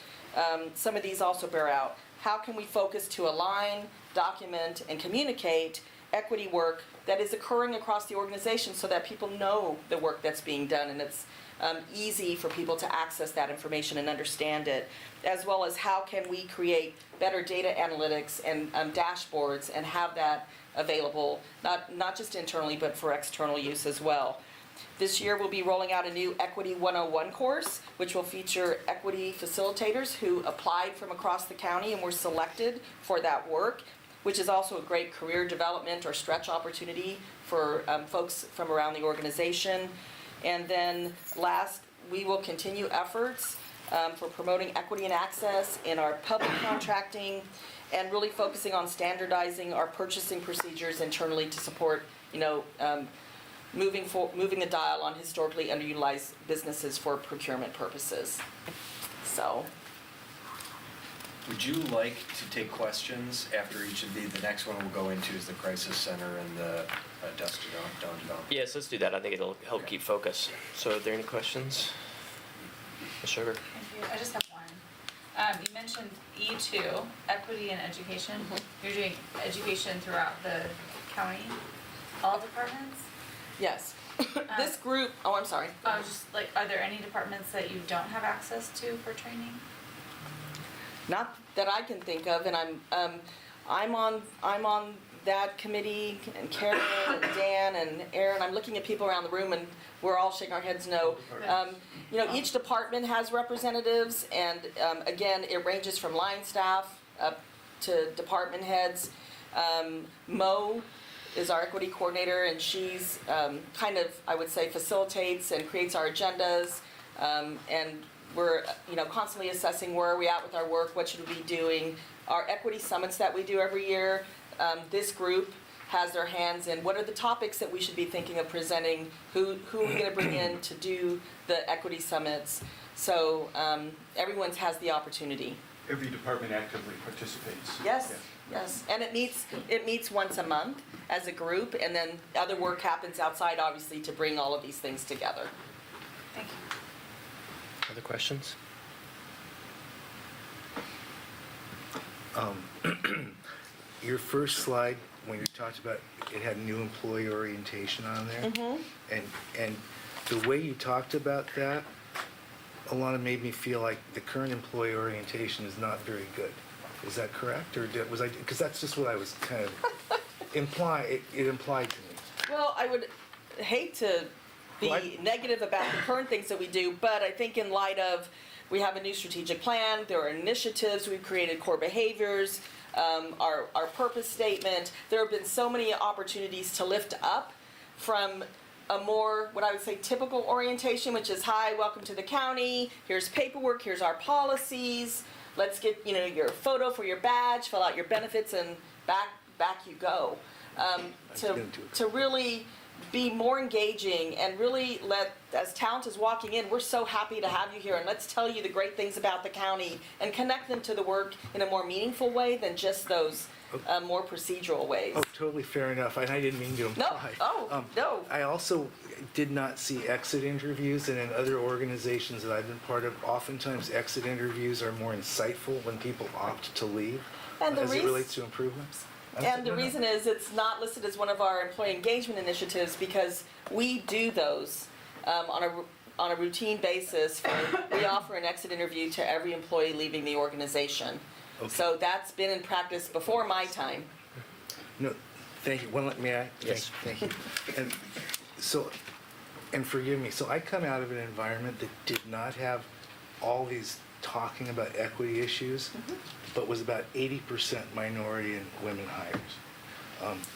some of these also bear out. How can we focus to align, document, and communicate equity work that is occurring across the organization so that people know the work that's being done and it's easy for people to access that information and understand it, as well as how can we create better data analytics and dashboards and have that available, not just internally, but for external use as well. This year, we'll be rolling out a new Equity 101 course, which will feature equity facilitators who applied from across the county and were selected for that work, which is also a great career development or stretch opportunity for folks from around the organization. And then last, we will continue efforts for promoting equity and access in our public contracting and really focusing on standardizing our purchasing procedures internally to support, moving the dial on historically underutilized businesses for procurement purposes. So, Would you like to take questions after each of the next one we'll go into is the crisis center and the dusk to dawn to dawn? Yes, let's do that. I think it'll help keep focus. So are there any questions? Ms. Sugar? Thank you. I just have one. You mentioned E2, equity and education. You're doing education throughout the county, all departments? yes. This group, oh, I'm sorry. Just like, are there any departments that you don't have access to for training? Not that I can think of, and I'm on that committee, and Karen and Dan and Aaron. I'm looking at people around the room, and we're all shaking our heads no. Each department has representatives, and again, it ranges from line staff up to department heads. Mo is our equity coordinator, and she's kind of, I would say, facilitates and creates our agendas, and we're constantly assessing where are we at with our work, what should we be doing. Our equity summits that we do every year, this group has their hands in what are the topics that we should be thinking of presenting, who are we going to bring in to do the equity summits. So everyone has the opportunity. Every department actively participates. Yes, yes, and it meets once a month as a group, and then other work happens outside, obviously, to bring all of these things together. Thank you. Other questions? Your first slide, when you talked about, it had new employee orientation on there. And the way you talked about that, Alana, made me feel like the current employee orientation is not very good. Is that correct? Or was I, because that's just what I was kind of it implied to me. Well, I would hate to be Well, negative about the current things that we do, but I think in light of, we have a new strategic plan, there are initiatives, we've created core behaviors, our purpose statement. There have been so many opportunities to lift up from a more, what I would say, typical orientation, which is, hi, welcome to the county, here's paperwork, here's our policies, let's get, your photo for your badge, fill out your benefits, and back you go. To really be more engaging and really as talent is walking in, we're so happy to have you here, and let's tell you the great things about the county and connect them to the work in a more meaningful way than just those more procedural ways. Oh, totally fair enough. And I didn't mean to imply. No. I also did not see exit interviews, and in other organizations that I've been part of, oftentimes exit interviews are more insightful when people opt to leave And the as it reason- relates to improvements. And the reason is it's not listed as one of our employee engagement initiatives because we do those on a routine basis. We offer an exit interview to every employee leaving the organization. Okay. So that's been in practice before my time. No, thank you. May I? Yes. Thank you. And so, and forgive me, so I come out of an environment that did not have all these talking about equity issues, but was about 80% minority and women hires.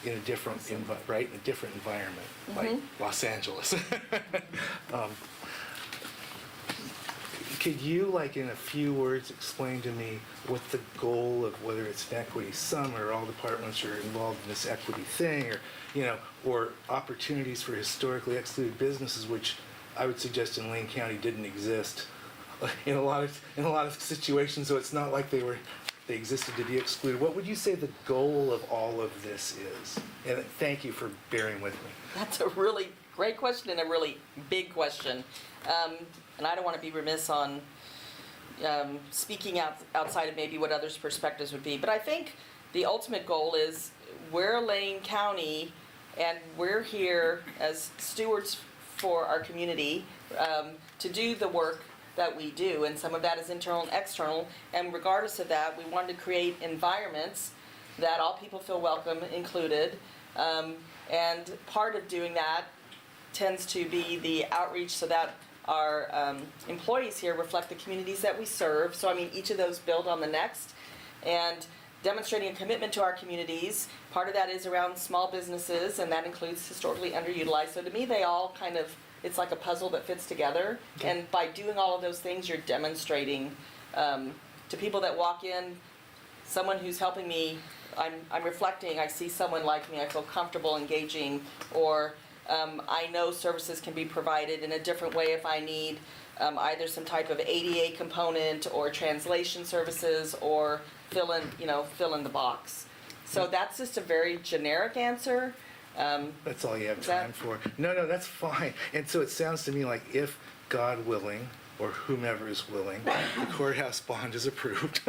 In a different, in a different environment, like Los Angeles. Could you, in a few words, explain to me what the goal of whether it's an equity summit or all departments are involved in this equity thing, or opportunities for historically excluded businesses, which I would suggest in Lane County didn't exist in a lot of situations. So it's not like they existed to be excluded. What would you say the goal of all of this is? And thank you for bearing with me. That's a really great question and a really big question. And I don't want to be remiss on speaking outside of maybe what others' perspectives would be. But I think the ultimate goal is we're Lane County, and we're here as stewards for our community to do the work that we do, and some of that is internal and external. And regardless of that, we wanted to create environments that all people feel welcome, included. And part of doing that tends to be the outreach so that our employees here reflect the communities that we serve. So I mean, each of those build on the next. And demonstrating a commitment to our communities, part of that is around small businesses, and that includes historically underutilized. So to me, they all kind of, it's like a puzzle that fits together. And by doing all of those things, you're demonstrating to people that walk in, someone who's helping me, I'm reflecting, I see someone like me, I feel comfortable engaging, or I know services can be provided in a different way if I need either some type of ADA component or translation services or fill in the box. So that's just a very generic answer. That's all you have Is that- time for. No, that's fine. And so it sounds to me like if, God willing, or whomever is willing, the courthouse bond is approved,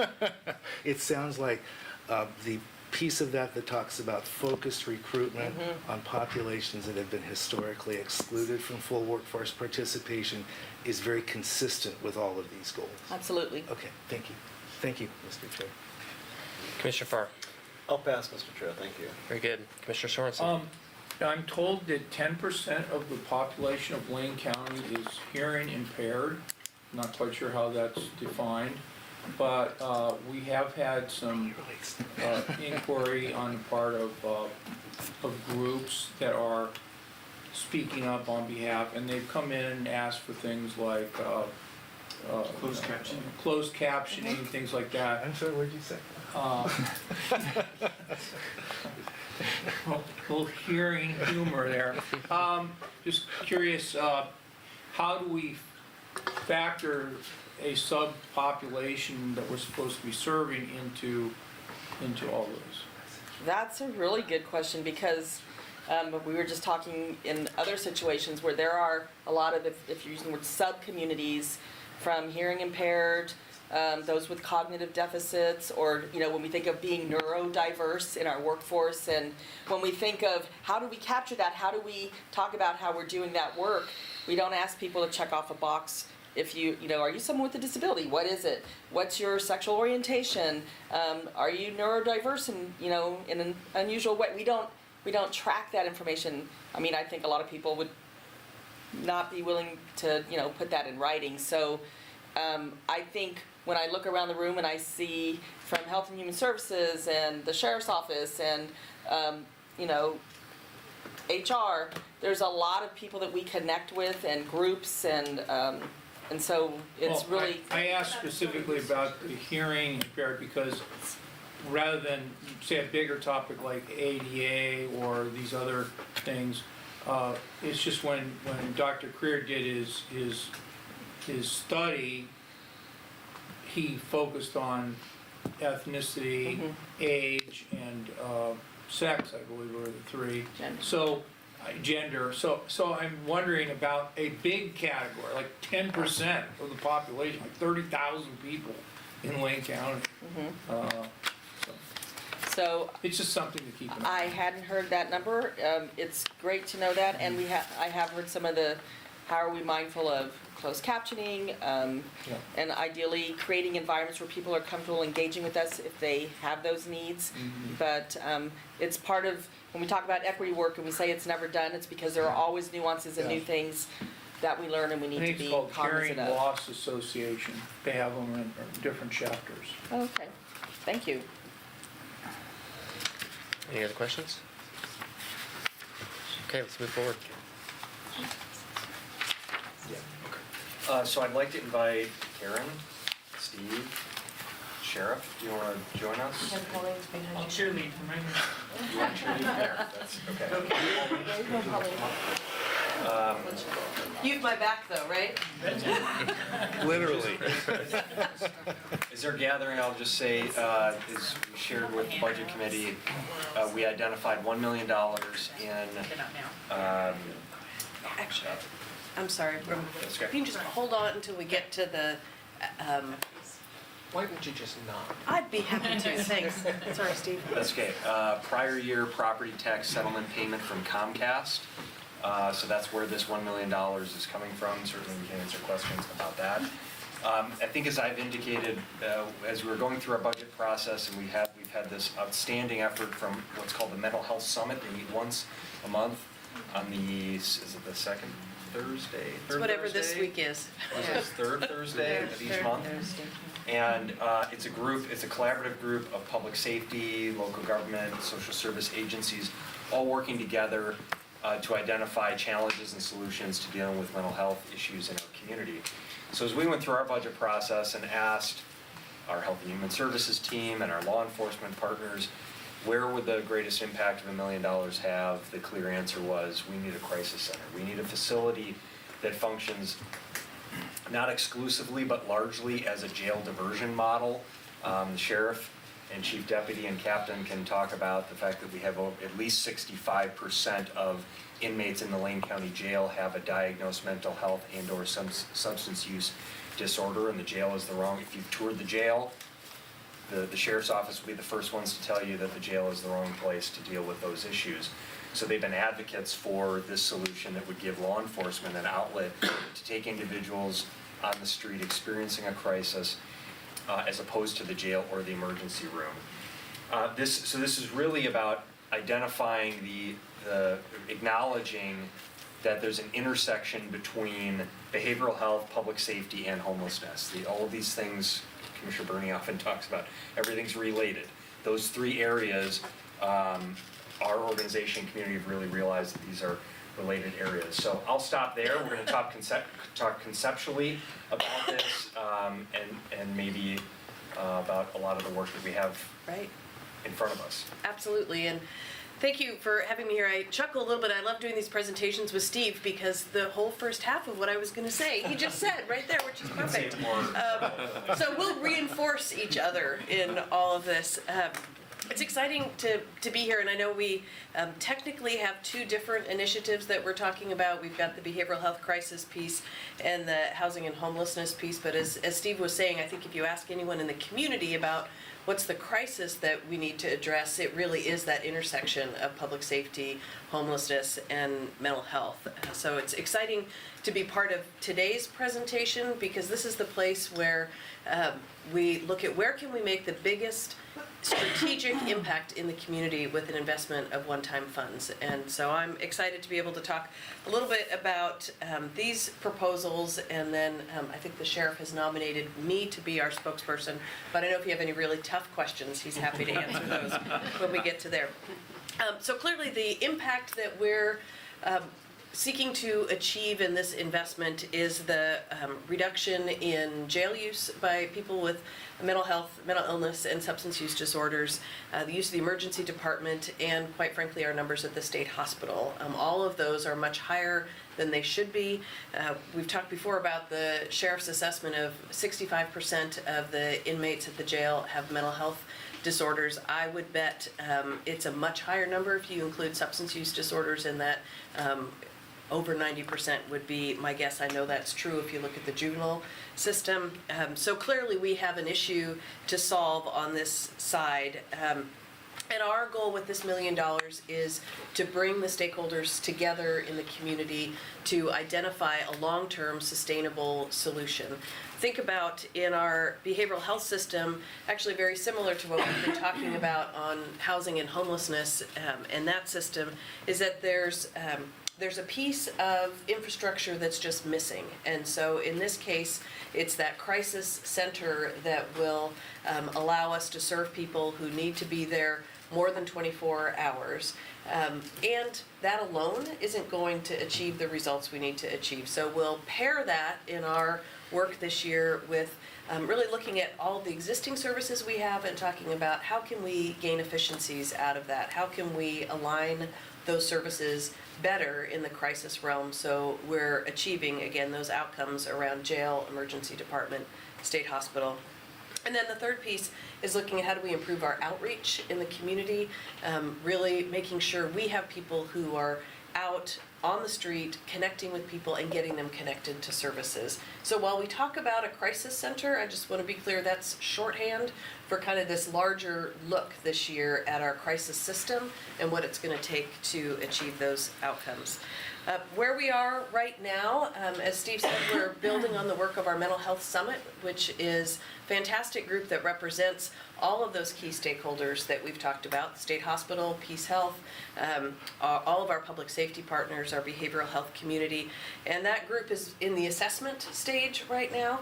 it sounds like the piece of that talks about focused recruitment on populations that have been historically excluded from full workforce participation is very consistent with all of these goals. Absolutely. Okay, thank you. Thank you, Mr. Chair. Commissioner Farr. I'll pass, Mr. Chair, thank you. Very good. Commissioner Sorensen. I'm told that 10% of the population of Lane County is hearing impaired. Not quite sure how that's defined, but we have had some inquiry on the part of groups that are speaking up on behalf, and they've come in and asked for things like closed captioning, things like that. I'm sorry, what did you say? Little hearing humor there. Just curious, how do we factor a subpopulation that we're supposed to be serving into all this? That's a really good question because we were just talking in other situations where there are a lot of, if you're using the word sub-communities, from hearing impaired, those with cognitive deficits, or when we think of being neurodiverse in our workforce, and when we think of how do we capture that, how do we talk about how we're doing that work, we don't ask people to check off a box. If are you someone with a disability? What is it? What's your sexual orientation? Are you neurodiverse in an unusual way? We don't track that information. I mean, I think a lot of people would not be willing to put that in writing. So I think when I look around the room and I see from Health and Human Services and the Sheriff's Office and HR, there's a lot of people that we connect with and groups and so it's Well, really. I asked specifically about the hearing impaired because rather than say a bigger topic like ADA or these other things, it's just when Dr. Creer did his study, he focused on ethnicity, age, and sex, I believe were the three. Gender. So, gender. So I'm wondering about a big category, like 10% of the population, like 30,000 people in Lane County. So It's just something to keep in mind. I hadn't heard that number. It's great to know that, and I have heard some of the, how are we mindful of closed captioning, and ideally creating environments where people are comfortable engaging with us if they have those needs. But it's part of, when we talk about equity work and we say it's never done, it's because there are always nuances and new things that we learn and we I need think to it's be called cognizant Hearing of. Loss Association. They have them in different chapters. Okay, thank you. Any other questions? Okay, let's move forward. So I'd like to invite Karen, Steve, Sheriff, do you want to join us? I'll cheerlead from right here. You want to leave there? That's okay. You've my back though, right? Literally. As they're gathering, I'll just say, as we shared with the Budget Committee, we identified $1 million in, Get out now. Actually, I'm sorry, That's okay. you can just hold on until we get to the, Why would you just not? I'd be happy to, thanks. Sorry, Steve. That's okay. Prior year property tax settlement payment from Comcast. So that's where this $1 million is coming from. Certainly we can answer questions about that. I think as I've indicated, as we were going through our budget process, and we've had this outstanding effort from what's called the Mental Health Summit. They meet once a month. on the, is it the second Thursday? It's Third whatever this Thursday? week is. Was it third Thursday of each month? And it's a group, it's a collaborative group of public safety, local government, social service agencies, all working together to identify challenges and solutions to dealing with mental health issues in our community. So as we went through our budget process and asked our Health and Human Services team and our law enforcement partners, where would the greatest impact of $1 million have? The clear answer was, we need a crisis center. We need a facility that functions not exclusively, but largely as a jail diversion model. The sheriff and chief deputy and captain can talk about the fact that we have at least 65% of inmates in the Lane County Jail have a diagnosed mental health and/or some substance use disorder, and the jail is the wrong. If you've toured the jail, the sheriff's office will be the first ones to tell you that the jail is the wrong place to deal with those issues. So they've been advocates for this solution that would give law enforcement an outlet to take individuals on the street experiencing a crisis as opposed to the jail or the emergency room. So this is really about identifying acknowledging that there's an intersection between behavioral health, public safety, and homelessness. All of these things, Commissioner Burney often talks about, everything's related. Those three areas, our organization and community have really realized that these are related areas. So I'll stop there. We're going to talk conceptually about this and maybe about a lot of the work that we have Right. in front of us. Absolutely, and thank you for having me here. I chuckle a little bit. I love doing these presentations with Steve because the whole first half of what I was going to say, he just said right there, which is perfect. So we'll reinforce each other in all of this. It's exciting to be here, and I know we technically have two different initiatives that we're talking about. We've got the behavioral health crisis piece and the housing and homelessness piece, but as Steve was saying, I think if you ask anyone in the community about what's the crisis that we need to address, it really is that intersection of public safety, homelessness, and mental health. So it's exciting to be part of today's presentation because this is the place where we look at where can we make the biggest strategic impact in the community with an investment of one-time funds. And so I'm excited to be able to talk a little bit about these proposals, and then I think the sheriff has nominated me to be our spokesperson, but I know if you have any really tough questions, he's happy to answer those when we get to there. So clearly the impact that we're seeking to achieve in this investment is the reduction in jail use by people with mental health, mental illness, and substance use disorders, the use of the emergency department, and quite frankly, our numbers at the state hospital. All of those are much higher than they should be. We've talked before about the sheriff's assessment of 65% of the inmates at the jail have mental health disorders. I would bet it's a much higher number if you include substance use disorders in that. Over 90% would be my guess. I know that's true if you look at the juvenile system. So clearly we have an issue to solve on this side. And our goal with this $1 million is to bring the stakeholders together in the community to identify a long-term sustainable solution. Think about in our behavioral health system, actually very similar to what we've been talking about on housing and homelessness, and that system is that there's a piece of infrastructure that's just missing. And so in this case, it's that crisis center that will allow us to serve people who need to be there more than 24 hours. And that alone isn't going to achieve the results we need to achieve. So we'll pair that in our work this year with really looking at all of the existing services we have and talking about how can we gain efficiencies out of that? How can we align those services better in the crisis realm so we're achieving, again, those outcomes around jail, emergency department, state hospital. And then the third piece is looking at how do we improve our outreach in the community, really making sure we have people who are out on the street, connecting with people and getting them connected to services. So while we talk about a crisis center, I just want to be clear that's shorthand for kind of this larger look this year at our crisis system and what it's going to take to achieve those outcomes. Where we are right now, as Steve said, we're building on the work of our Mental Health Summit, which is a fantastic group that represents all of those key stakeholders that we've talked about: State Hospital, Peace Health, all of our public safety partners, our behavioral health community, and that group is in the assessment stage right now.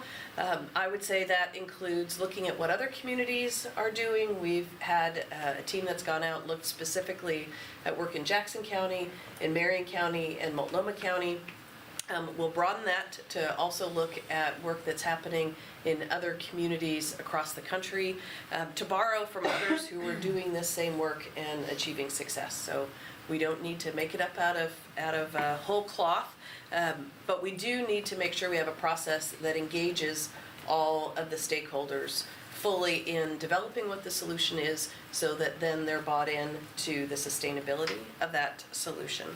I would say that includes looking at what other communities are doing. We've had a team that's gone out and looked specifically at work in Jackson County, in Marion County, and Multnomah County. We'll broaden that to also look at work that's happening in other communities across the country, to borrow from others who are doing this same work and achieving success. So we don't need to make it up out of whole cloth, but we do need to make sure we have a process that engages all of the stakeholders fully in developing what the solution is, so that then they're bought in to the sustainability of that solution.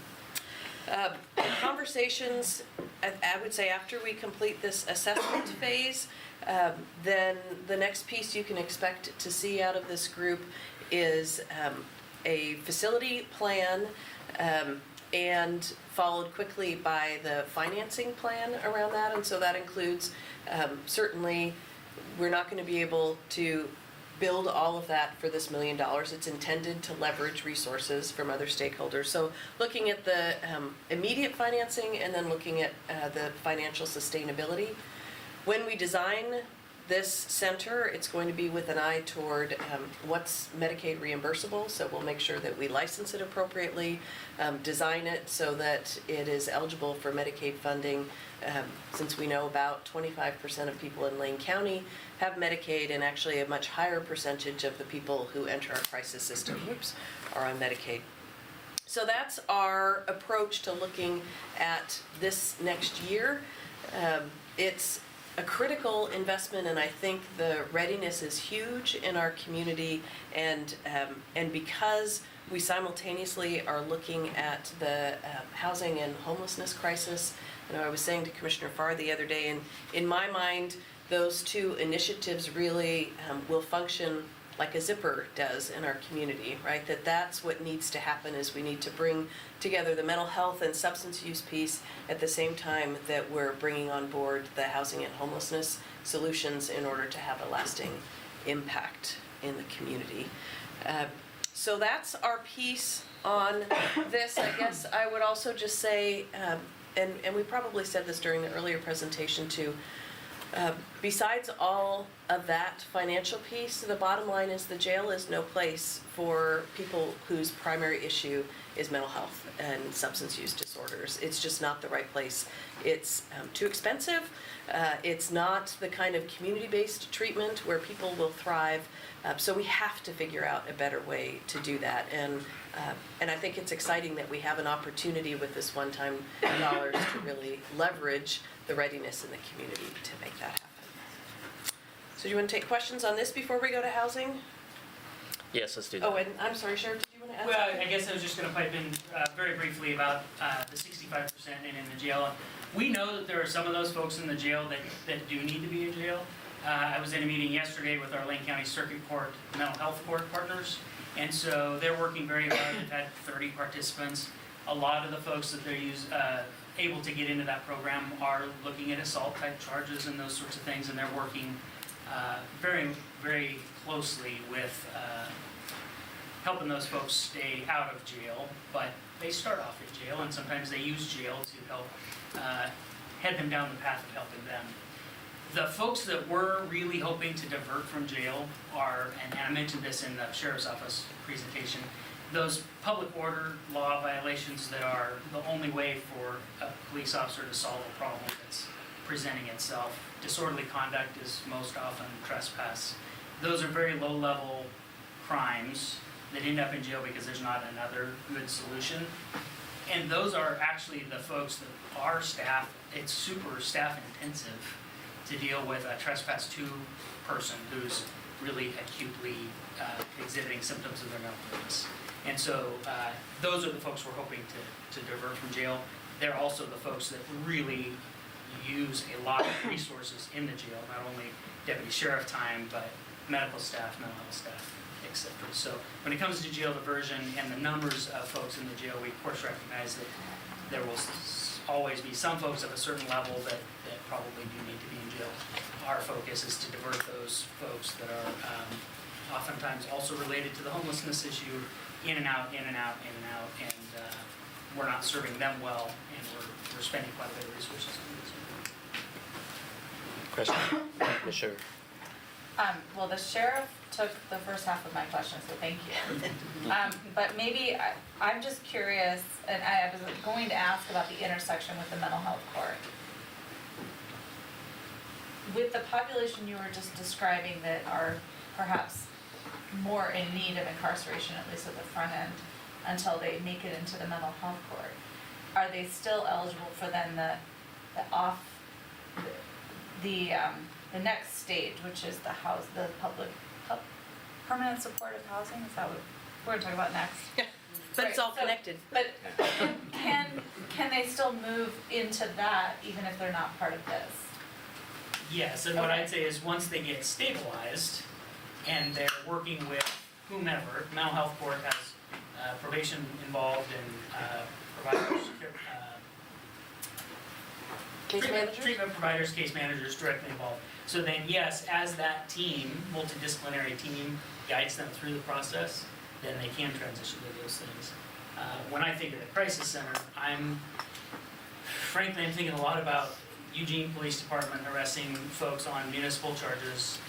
Conversations, I would say, after we complete this assessment phase, then the next piece you can expect to see out of this group is a facility plan, and followed quickly by the financing plan around that. And so that includes, certainly, we're not going to be able to build all of that for this $1 million. It's intended to leverage resources from other stakeholders. So looking at the immediate financing and then looking at the financial sustainability. When we design this center, it's going to be with an eye toward what's Medicaid reimbursable. So we'll make sure that we license it appropriately, design it so that it is eligible for Medicaid funding, since we know about 25% of people in Lane County have Medicaid, and actually a much higher percentage of the people who enter our crisis system are on Medicaid. So that's our approach to looking at this next year. It's a critical investment, and I think the readiness is huge in our community, and because we simultaneously are looking at the housing and homelessness crisis. You know, I was saying to Commissioner Farr the other day, and in my mind, those two initiatives really will function like a zipper does in our community, right? That's what needs to happen, is we need to bring together the mental health and substance use piece at the same time that we're bringing on board the housing and homelessness solutions in order to have a lasting impact in the community. So that's our piece on this. I guess I would also just say, and we probably said this during the earlier presentation too, besides all of that financial piece, the bottom line is the jail is no place for people whose primary issue is mental health and substance use disorders. It's just not the right place. It's too expensive. It's not the kind of community-based treatment where people will thrive. So we have to figure out a better way to do that. And I think it's exciting that we have an opportunity with this one-time dollars to really leverage the readiness in the community to make that happen. So do you want to take questions on this before we go to housing? Yes, let's do that. Oh, and I'm sorry, Sheriff, did you want to add Well, something? I guess I was just gonna pipe in very briefly about the 65% and in the jail. We know that there are some of those folks in the jail that do need to be in jail. I was in a meeting yesterday with our Lane County Circuit Court Mental Health Court partners, and so they're working very hard. They've had 30 participants. A lot of the folks that they're able to get into that program are looking at assault type charges and those sorts of things, and they're working very, very closely with helping those folks stay out of jail, but they start off in jail, and sometimes they use jail to help head them down the path of helping them. The folks that we're really hoping to divert from jail are, and I mentioned this in the Sheriff's Office presentation, those public order law violations that are the only way for a police officer to solve a problem that's presenting itself. Disorderly conduct is most often trespass. Those are very low-level crimes that end up in jail because there's not another good solution. And those are actually the folks that our staff, it's super staff intensive to deal with a trespass 2 person who's really acutely exhibiting symptoms of their mental illness. And so those are the folks we're hoping to divert from jail. They're also the folks that really use a lot of resources in the jail, not only deputy sheriff time, but medical staff, mental health staff, et cetera. So when it comes to jail diversion and the numbers of folks in the jail, we of course recognize that there will always be some folks at a certain level that probably do need to be in jail. Our focus is to divert those folks that are oftentimes also related to the homelessness issue, in and out, in and out, in and out, and we're not serving them well, and we're spending quite a bit of resources on this. Question, Ms. Sugar? Well, the sheriff took the first half of my question, so thank you. But maybe, I'm just curious, and I was going to ask about the intersection with the mental health court. With the population you were just describing that are perhaps more in need of incarceration, at least at the front end, until they make it into the mental health court, are they still eligible for then the next stage, which is the public permanent supportive housing? Is that what we're gonna talk about next? Yeah, but it's Right, all so- connected. But can they still move into that even if they're not part of this? Yes, and what I'd say is once they get stabilized and they're working with whomever, mental health court has probation involved and providers, Case managers? treatment providers, case managers directly involved. So then, yes, as that team, multidisciplinary team, guides them through the process, then they can transition to those things. When I think of the crisis center, I'm thinking a lot about Eugene Police Department arresting folks on municipal charges.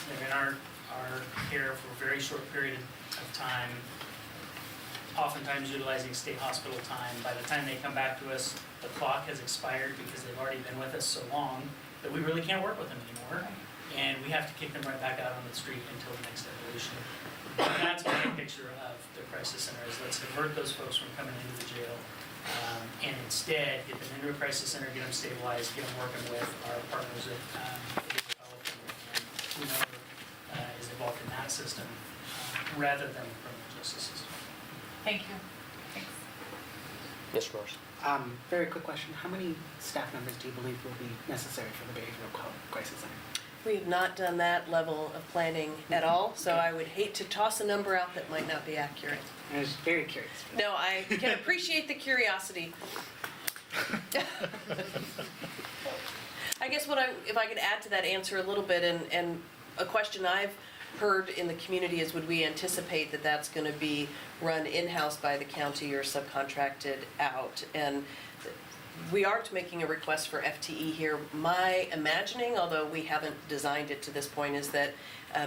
They're in our care for a very short period of time, oftentimes utilizing state hospital time. By the time they come back to us, the clock has expired because they've already been with us so long that we really can't work with them anymore. And we have to kick them right back out on the street until the next evolution. That's my picture of the crisis center, is let's divert those folks from coming into the jail, and instead get them into a crisis center, get them stabilized, get them working with our partners at Behavioral Health and whomever is involved in that system, rather than the criminal justice system. Thank you. Thanks. Mr. Morris? Very quick question. How many staff members do you believe will be necessary for the Behavioral Health Crisis Center? We have not done that level of planning at all, so I would hate to toss a number out that might not be accurate. I was very curious. No, I can appreciate the curiosity. I guess if I could add to that answer a little bit, and a question I've heard in the community is, would we anticipate that that's going to be run in-house by the county or subcontracted out? And we aren't making a request for FTE here. My imagining, although we haven't designed it to this point, is that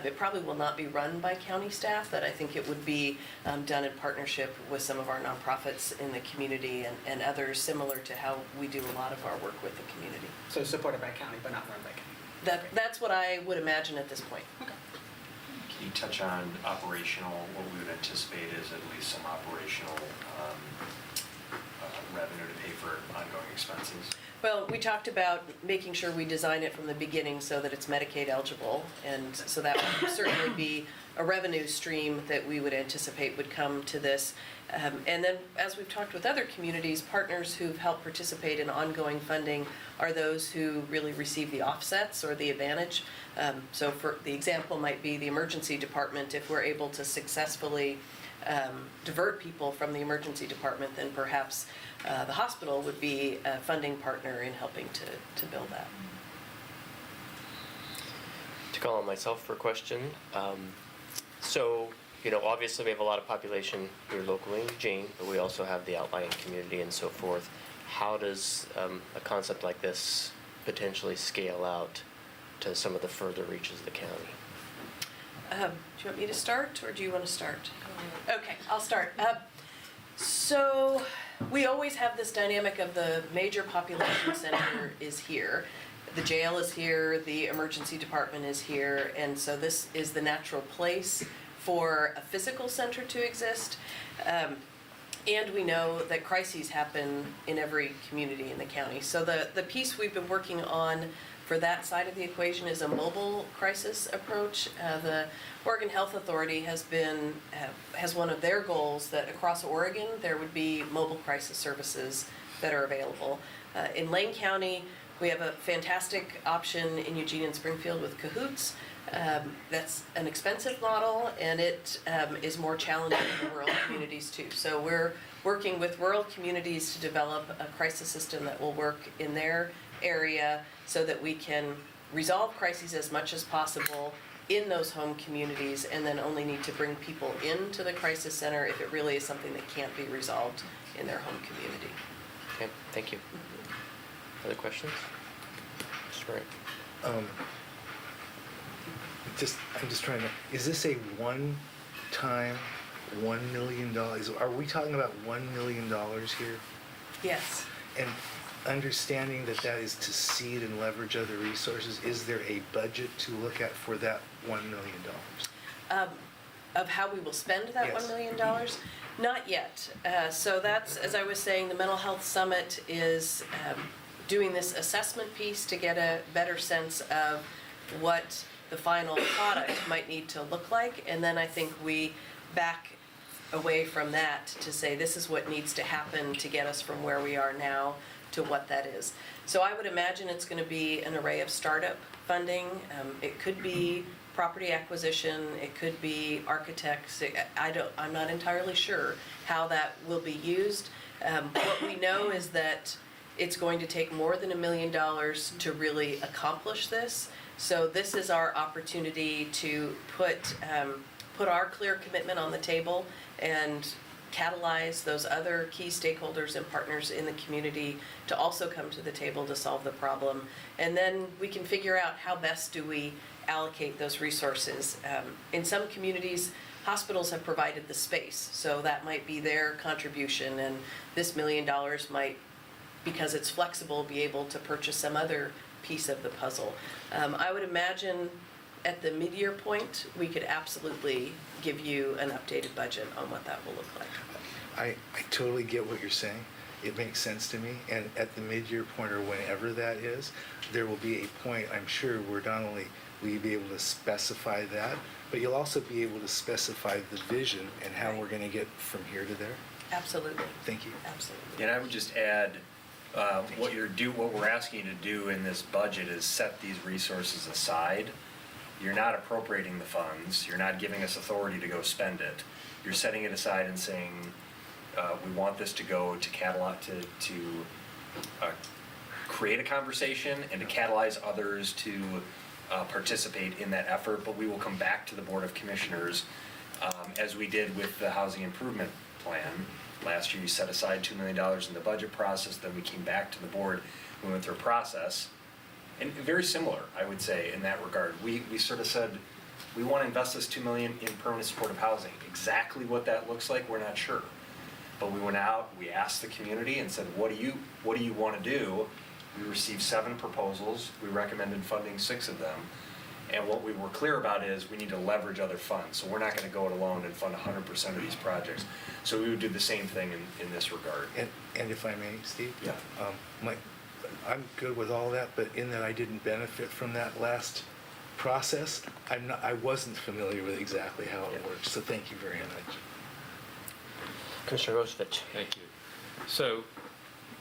it probably will not be run by county staff, that I think it would be done in partnership with some of our nonprofits in the community and others, similar to how we do a lot of our work with the community. So supported by county, but not run by county. That's what I would imagine at this point. Can you touch on operational, what we would anticipate is at least some operational revenue to pay for ongoing expenses? Well, we talked about making sure we design it from the beginning so that it's Medicaid eligible, and so that would certainly be a revenue stream that we would anticipate would come to this. And then, as we've talked with other communities, partners who've helped participate in ongoing funding are those who really receive the offsets or the advantage. So for the example might be the emergency department. If we're able to successfully divert people from the emergency department, then perhaps the hospital would be a funding partner in helping to build that. To call on myself for a question. So, obviously we have a lot of population here locally in Eugene, but we also have the outlying community and so forth. How does a concept like this potentially scale out to some of the further reaches of the county? Do you want me to start, or do you want to start? Okay, I'll start. So we always have this dynamic of the major population center is here. The jail is here, the emergency department is here, and so this is the natural place for a physical center to exist. And we know that crises happen in every community in the county. So the piece we've been working on for that side of the equation is a mobile crisis approach. The Oregon Health Authority has one of their goals that across Oregon, there would be mobile crisis services that are available. In Lane County, we have a fantastic option in Eugene and Springfield with Cahoots. That's an expensive model, and it is more challenging in the rural communities too. So we're working with rural communities to develop a crisis system that will work in their area so that we can resolve crises as much as possible in those home communities, and then only need to bring people into the crisis center if it really is something that can't be resolved in their home community. Okay, thank you. Other questions? Mr. Murray? I'm just trying to, is this a one-time $1 million? Are we talking about $1 million here? Yes. And understanding that that is to seed and leverage other resources, is there a budget to look at for that $1 million? Of how we will spend that Yes. $1 million? Not yet. So that's, as I was saying, the Mental Health Summit is doing this assessment piece to get a better sense of what the final product might need to look like. And then I think we back away from that to say this is what needs to happen to get us from where we are now to what that is. So I would imagine it's going to be an array of startup funding. It could be property acquisition, it could be architects. I'm not entirely sure how that will be used. What we know is that it's going to take more than $1 million to really accomplish this. So this is our opportunity to put our clear commitment on the table and catalyze those other key stakeholders and partners in the community to also come to the table to solve the problem. And then we can figure out how best do we allocate those resources. In some communities, hospitals have provided the space, so that might be their contribution, and this $1 million might, because it's flexible, be able to purchase some other piece of the puzzle. I would imagine at the mid-year point, we could absolutely give you an updated budget on what that will look like. I totally get what you're saying. It makes sense to me. And at the mid-year point, or whenever that is, there will be a point, I'm sure, where not only will you be able to specify that, but you'll also be able to specify the vision and how we're going to get from here to there. Absolutely. Thank you. Absolutely. And I would just add, what we're asking you to do in this budget is set these resources aside. You're not appropriating the funds, you're not giving us authority to go spend it. You're setting it aside and saying, we want this to go to create a conversation and to catalyze others to participate in that effort, but we will come back to the Board of Commissioners, as we did with the Housing Improvement Plan. Last year, you set aside $2 million in the budget process, then we came back to the board, we went through a process. And very similar, I would say, in that regard. We sort of said, we want to invest this $2 million in permanent supportive housing. Exactly what that looks like, we're not sure. But we went out, we asked the community and said, what do you want to do? We received 7 proposals, we recommended funding 6 of them. And what we were clear about is we need to leverage other funds. So we're not going to go it alone and fund 100% of these projects. So we would do the same thing in this regard. And if I may, Steve? Yeah. I'm good with all that, but in that I didn't benefit from that last process, I wasn't familiar with exactly how it works, so thank you very much. Commissioner Rosevich. Thank you. So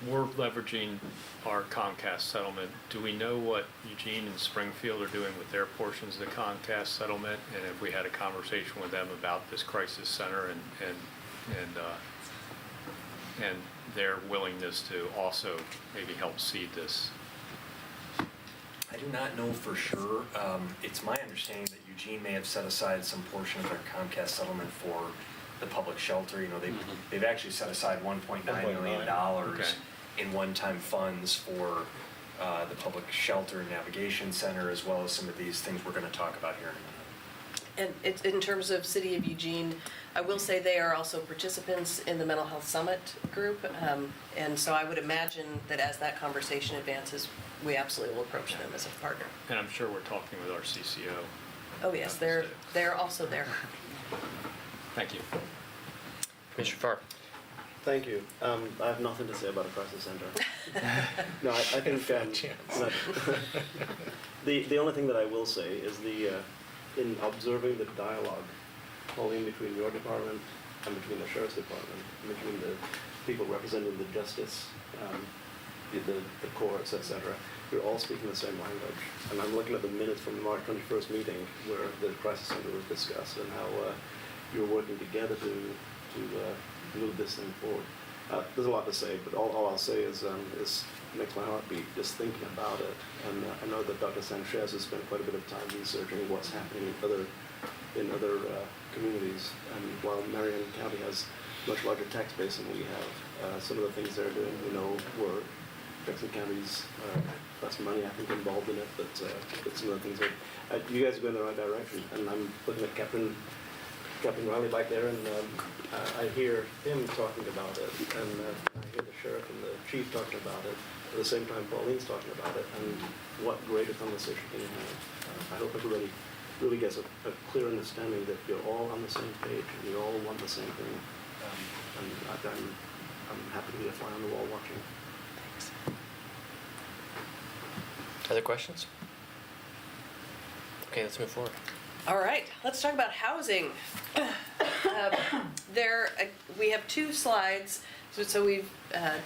we're leveraging our Comcast settlement. Do we know what Eugene and Springfield are doing with their portions of the Comcast settlement? And if we had a conversation with them about this crisis center and their willingness to also maybe help seed this? I do not know for sure. It's my understanding that Eugene may have set aside some portion of their Comcast settlement for the public shelter. You know, they've actually set aside $1.9 million in one-time funds for the public shelter and navigation center, as well as some of these things we're going to talk about here in a minute. And in terms of City of Eugene, I will say they are also participants in the Mental Health Summit group. And so I would imagine that as that conversation advances, we absolutely will approach them as a partner. And I'm sure we're talking with our CCO. Oh, yes, they're also there. Thank you. Commissioner Farr. Thank you. I have nothing to say about a crisis center. No, I think no. The only thing that I will say is in observing the dialogue, Pauline, between your department and between the sheriff's department, and between the people representing the justice, the courts, etc. You're all speaking the same language. And I'm looking at the minutes from the March 21st meeting where the crisis center was discussed and how you're working together to move this thing forward. There's a lot to say, but all I'll say is makes my heart beat just thinking about it. And I know that Dr. Sanchez has spent quite a bit of time researching what's happening in other communities. And while Marion County has much larger tax base than we have, some of the things they're doing, were Jackson County's less money, I think, involved in it, but some of the things that you guys are going in the right direction. And I'm looking at Captain Riley back there, and I hear him talking about it, and I hear the sheriff and the chief talking about it. At the same time, Pauline's talking about it, and what greater conversation can you have? I hope everybody really gets a clear understanding that you're all on the same page and you all want the same thing. And I'm happy to be a fly on the wall watching. Thanks. Other questions? Okay, let's move forward. All right, let's talk about housing. We have two slides, so we've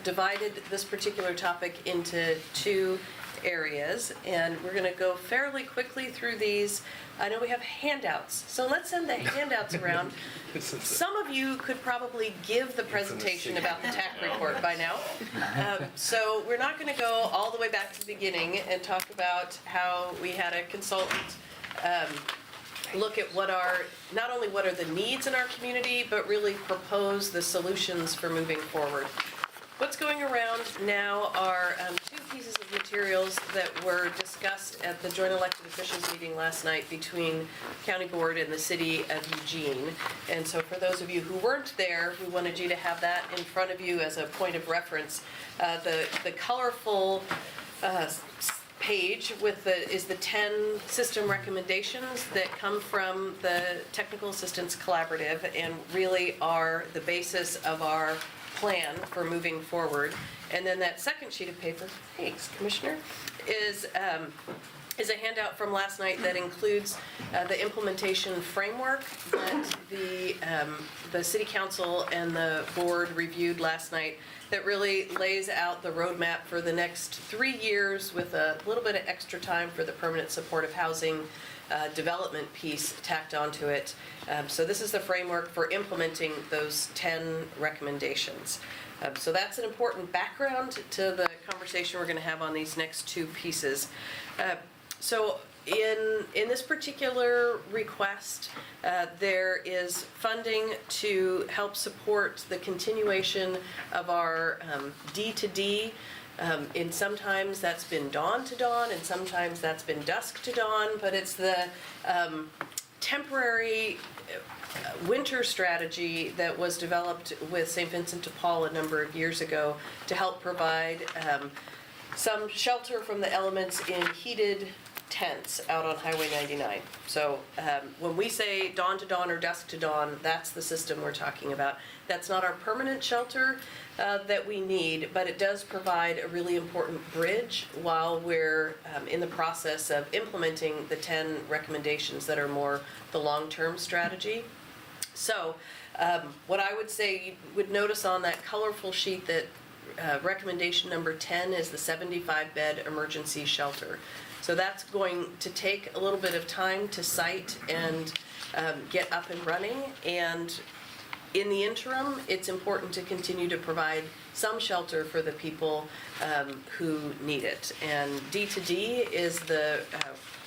divided this particular topic into two areas, and we're going to go fairly quickly through these. I know we have handouts, so let's send the handouts around. Some of you could probably give the presentation about the TAC report by now. So we're not going to go all the way back to the beginning and talk about how we had a consultant look at not only what are the needs in our community, but really propose the solutions for moving forward. What's going around now are two pieces of materials that were discussed at the joint elected officials meeting last night between County Board and the City of Eugene. And so for those of you who weren't there, we wanted you to have that in front of you as a point of reference. The colorful page is the 10 system recommendations that come from the Technical Assistance Collaborative and really are the basis of our plan for moving forward. And then that second sheet of paper, thanks, Commissioner, is a handout from last night that includes the implementation framework that the City Council and the Board reviewed last night that really lays out the roadmap for the next 3 years with a little bit of extra time for the permanent supportive housing development piece tacked onto it. So this is the framework for implementing those 10 recommendations. So that's an important background to the conversation we're going to have on these next two pieces. So in this particular request, there is funding to help support the continuation of our D2D. And sometimes that's been dawn to dawn, and sometimes that's been dusk to dawn, but it's the temporary winter strategy that was developed with St. Vincent de Paul a number of years ago to help provide some shelter from the elements in heated tents out on Highway 99. So when we say dawn to dawn or dusk to dawn, that's the system we're talking about. That's not our permanent shelter that we need, but it does provide a really important bridge while we're in the process of implementing the 10 recommendations that are more the long-term strategy. So what I would say you would notice on that colorful sheet that recommendation number 10 is the 75-bed emergency shelter. So that's going to take a little bit of time to site and get up and running. And in the interim, it's important to continue to provide some shelter for the people who need it. And D2D is the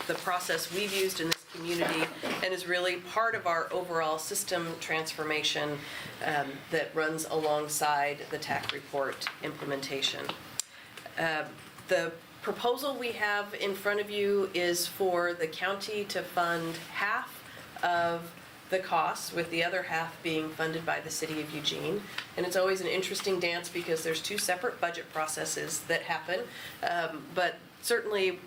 process we've used in this community and is really part of our overall system transformation that runs alongside the TAC report implementation. The proposal we have in front of you is for the county to fund half of the costs, with the other half being funded by the City of Eugene. And it's always an interesting dance because there's two separate budget processes that happen. But certainly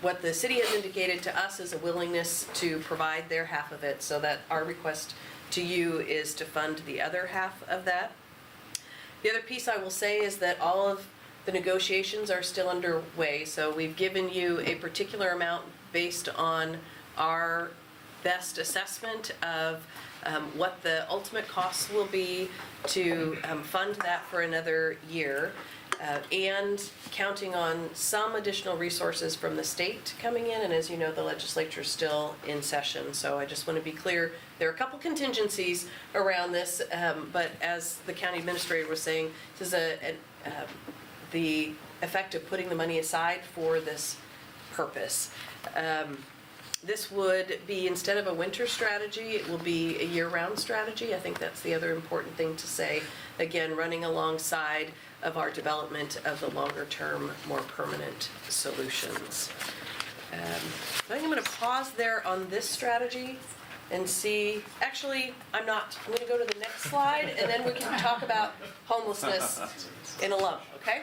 what the city has indicated to us is a willingness to provide their half of it, so that our request to you is to fund the other half of that. The other piece I will say is that all of the negotiations are still underway, so we've given you a particular amount based on our best assessment of what the ultimate costs will be to fund that for another year, and counting on some additional resources from the state coming in, and as you know, the legislature's still in session, so I just want to be clear, there are a couple contingencies around this, but as the county administrator was saying, this is the effect of putting the money aside for this purpose. This would be, instead of a winter strategy, it will be a year-round strategy. I think that's the other important thing to say. Again, running alongside of our development of the longer-term, more permanent solutions. I think I'm going to pause there on this strategy and see, actually, I'm not. I'm going to go to the next slide, and then we can talk about homelessness in a lump, okay?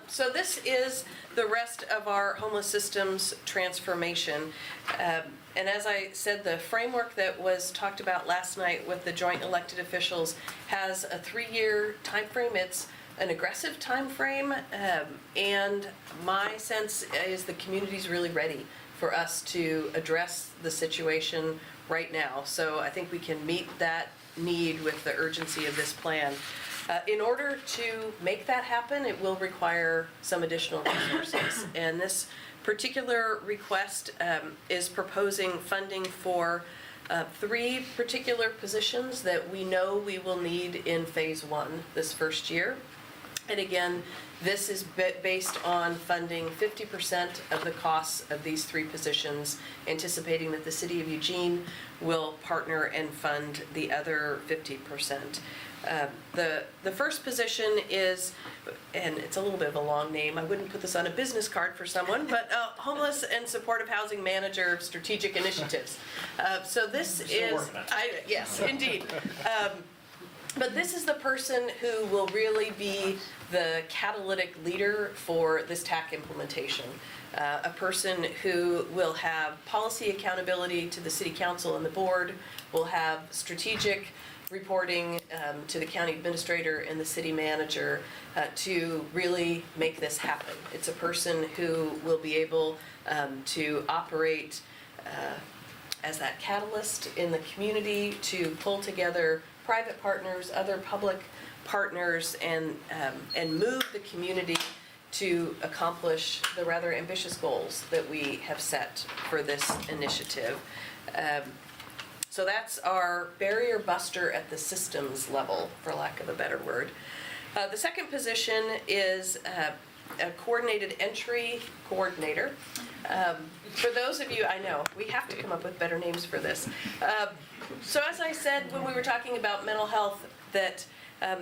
So this is the rest of our homeless systems transformation. And as I said, the framework that was talked about last night with the joint elected officials has a 3-year timeframe. It's an aggressive timeframe, and my sense is the community's really ready for us to address the situation right now. So I think we can meet that need with the urgency of this plan. In order to make that happen, it will require some additional resources. And this particular request is proposing funding for 3 particular positions that we know we will need in phase 1 this first year. And again, this is based on funding 50% of the costs of these 3 positions, anticipating that the City of Eugene will partner and fund the other 50%. The first position is, and it's a little bit of a long name, I wouldn't put this on a business card for someone, but Homeless and Supportive Housing Manager of Strategic Initiatives. So this is, yes, indeed. But this is the person who will really be the catalytic leader for this TAC implementation. A person who will have policy accountability to the City Council and the board, will have strategic reporting to the county administrator and the city manager to really make this happen. It's a person who will be able to operate as that catalyst in the community to pull together private partners, other public partners, and move the community to accomplish the rather ambitious goals that we have set for this initiative. So that's our barrier buster at the systems level, for lack of a better word. The second position is a coordinated entry coordinator. For those of you, I know, we have to come up with better names for this. So as I said when we were talking about mental health, that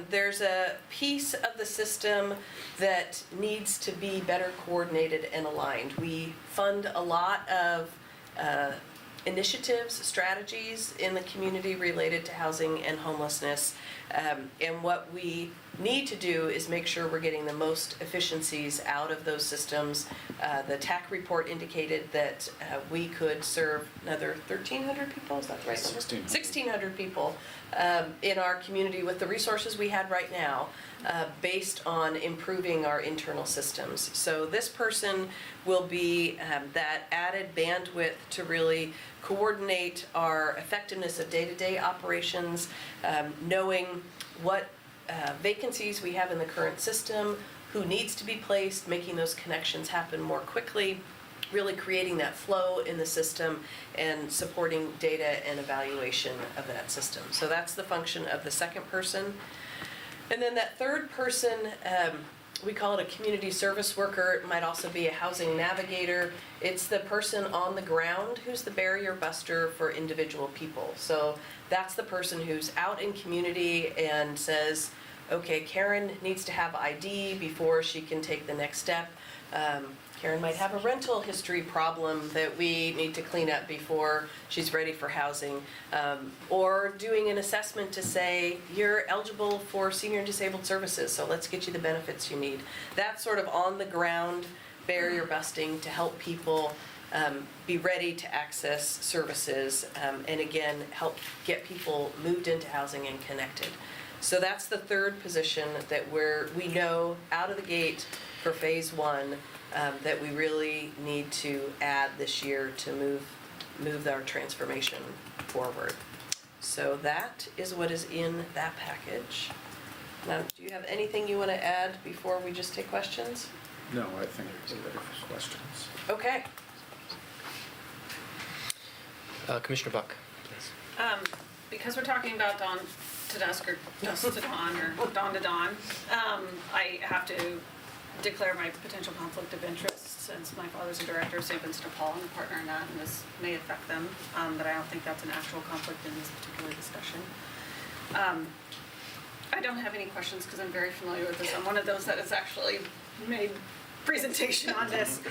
there's a piece of the system that needs to be better coordinated and aligned. We fund a lot of initiatives, strategies in the community related to housing and homelessness. And what we need to do is make sure we're getting the most efficiencies out of those systems. The TAC report indicated that we could serve another 1,300 people, is that right? 1,600 people in our community with the resources we had right now, based on improving our internal systems. So this person will be that added bandwidth to really coordinate our effectiveness of day-to-day operations, knowing what vacancies we have in the current system, who needs to be placed, making those connections happen more quickly, really creating that flow in the system and supporting data and evaluation of that system. So that's the function of the second person. And then that third person, we call it a community service worker. It might also be a housing navigator. It's the person on the ground who's the barrier buster for individual people. So that's the person who's out in community and says, okay, Karen needs to have ID before she can take the next step. Karen might have a rental history problem that we need to clean up before she's ready for housing. Or doing an assessment to say, you're eligible for senior and disabled services, so let's get you the benefits you need. That's sort of on the ground barrier busting to help people be ready to access services, and again, help get people moved into housing and connected. So that's the third position that we know out of the gate for phase one, that we really need to add this year to move our transformation forward. So that is what is in that package. Now, do you have anything you want to add before we just take questions? No, I think it's ready for questions. Okay. Commissioner Buck, please. Because we're talking about dawn to dusk or dusk to dawn or dawn to dawn, I have to declare my potential conflict of interest since my father's a director of St. Vincent de Paul and a partner in that, and this may affect them, but I don't think that's an actual conflict in this particular discussion. I don't have any questions because I'm very familiar with this. I'm one of those that has actually made presentation on this,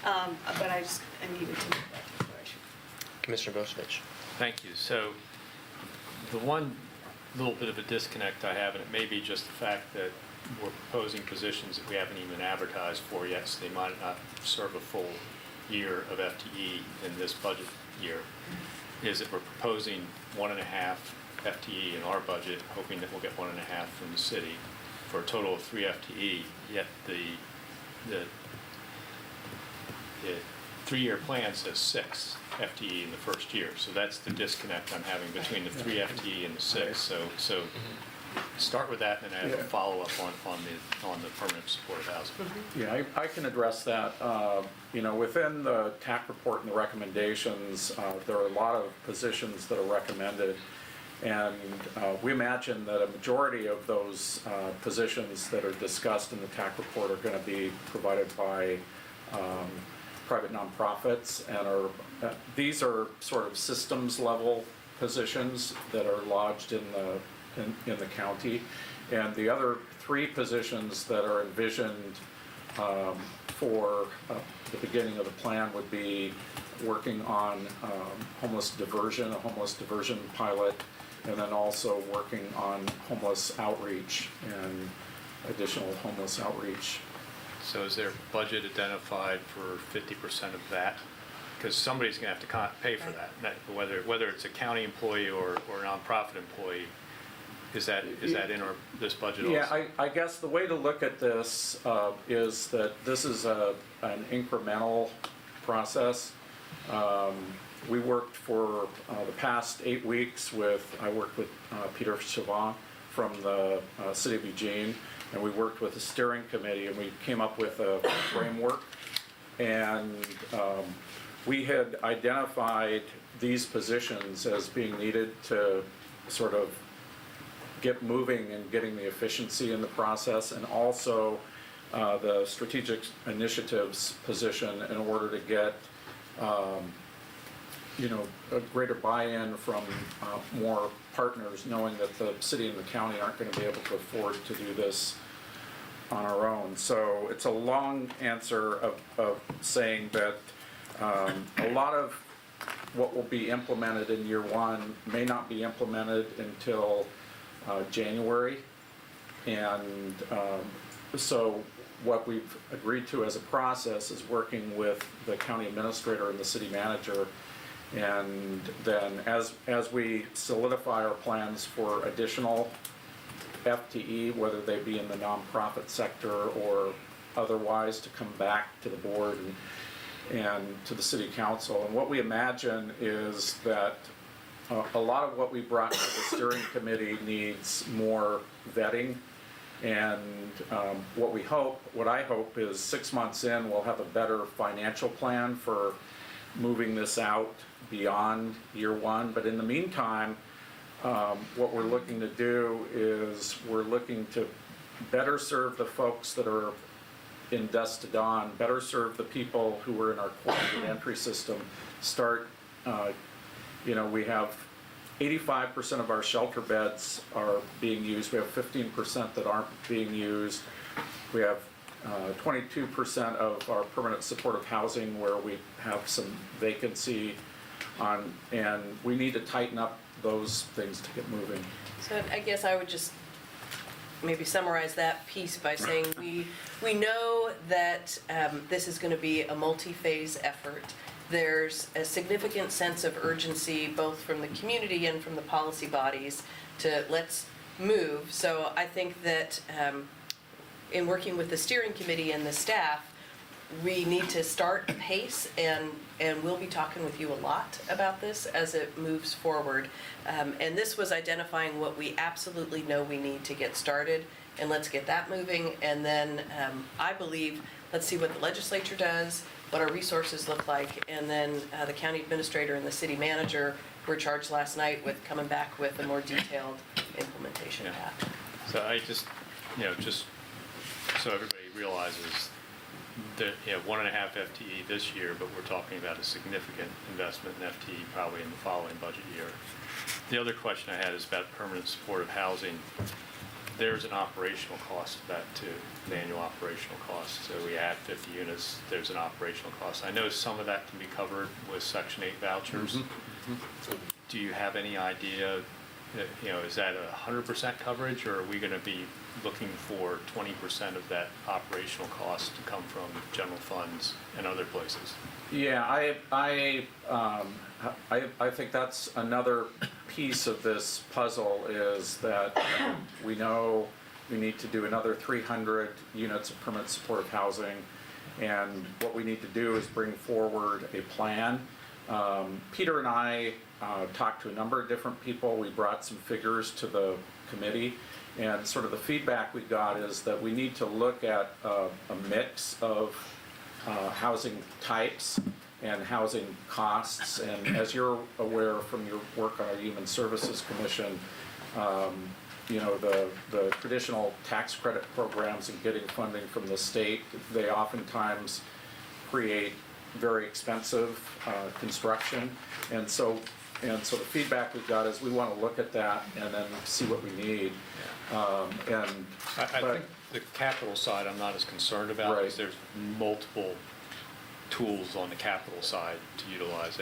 but I needed to make that declaration. Commissioner Boschevich. Thank you. So the one little bit of a disconnect I have, and it may be just the fact that we're proposing positions that we haven't even advertised for yet, so they might not serve a full year of FTE in this budget year, is that we're proposing 1.5 FTE in our budget, hoping that we'll get 1.5 from the city for a total of 3 FTE, yet the 3-year plan says 6 FTE in the first year. So that's the disconnect I'm having between the 3 FTE and the 6. So start with that, and then I have a follow-up on the permanent supportive housing. Yeah, I can address that. Within the TAC report and the recommendations, there are a lot of positions that are recommended. And we imagine that a majority of those positions that are discussed in the TAC report are going to be provided by private nonprofits, and these are sort of systems level positions that are lodged in the county. And the other 3 positions that are envisioned for the beginning of the plan would be working on homeless diversion, a homeless diversion pilot, and then also working on homeless outreach and additional homeless outreach. So is there budget identified for 50% of that? Because somebody's going to have to pay for that, whether it's a county employee or a nonprofit employee. Is that in this budget also? Yeah, I guess the way to look at this is that this is an incremental process. We worked for the past 8 weeks I worked with Peter Chauvin from the City of Eugene, and we worked with a steering committee, and we came up with a framework. And we had identified these positions as being needed to sort of get moving and getting the efficiency in the process, and also the strategic initiatives position in order to get a greater buy-in from more partners, knowing that the city and the county aren't going to be able to afford to do this on our own. So it's a long answer of saying that a lot of what will be implemented in year 1 may not be implemented until January. And so what we've agreed to as a process is working with the county administrator and the city manager. And then as we solidify our plans for additional FTE, whether they be in the nonprofit sector or otherwise, to come back to the board and to the city council. And what we imagine is that a lot of what we brought to the steering committee needs more vetting. And what I hope is 6 months in, we'll have a better financial plan for moving this out beyond year 1. But in the meantime, what we're looking to do is we're looking to better serve the folks that are in dusk to dawn, better serve the people who are in our coordinated entry system. We have 85% of our shelter beds are being used. We have 15% that aren't being used. We have 22% of our permanent supportive housing where we have some vacancy on, and we need to tighten up those things to get moving. So I guess I would just maybe summarize that piece by saying we know that this is going to be a multi-phase effort. There's a significant sense of urgency both from the community and from the policy bodies to let's move. So I think that in working with the steering committee and the staff, we need to start a pace, and we'll be talking with you a lot about this as it moves forward. And this was identifying what we absolutely know we need to get started, and let's get that moving. And then I believe, let's see what the legislature does, what our resources look like, and then the county administrator and the city manager were charged last night with coming back with a more detailed implementation path. So I just, just so everybody realizes that, 1.5 FTE this year, but we're talking about a significant investment in FTE probably in the following budget year. The other question I had is about permanent supportive housing. There's an operational cost to that too, an annual operational cost. So we add 50 units, there's an operational cost. I know some of that can be covered with Section 8 vouchers. Do you have any idea, is that 100% coverage, or are we going to be looking for 20% of that operational cost to come from general funds and other places? Yeah, I think that's another piece of this puzzle, is that we know we need to do another 300 units of permanent supportive housing, and what we need to do is bring forward a plan. Peter and I talked to a number of different people. We brought some figures to the committee, and sort of the feedback we got is that we need to look at a mix of housing types and housing costs. And as you're aware from your work on our Human Services Commission, the traditional tax credit programs and getting funding from the state, they oftentimes create very expensive construction. And so the feedback we've got is we want to look at that and then see what we need. I think the capital side I'm not as concerned about, because there's multiple tools on the capital side to utilize.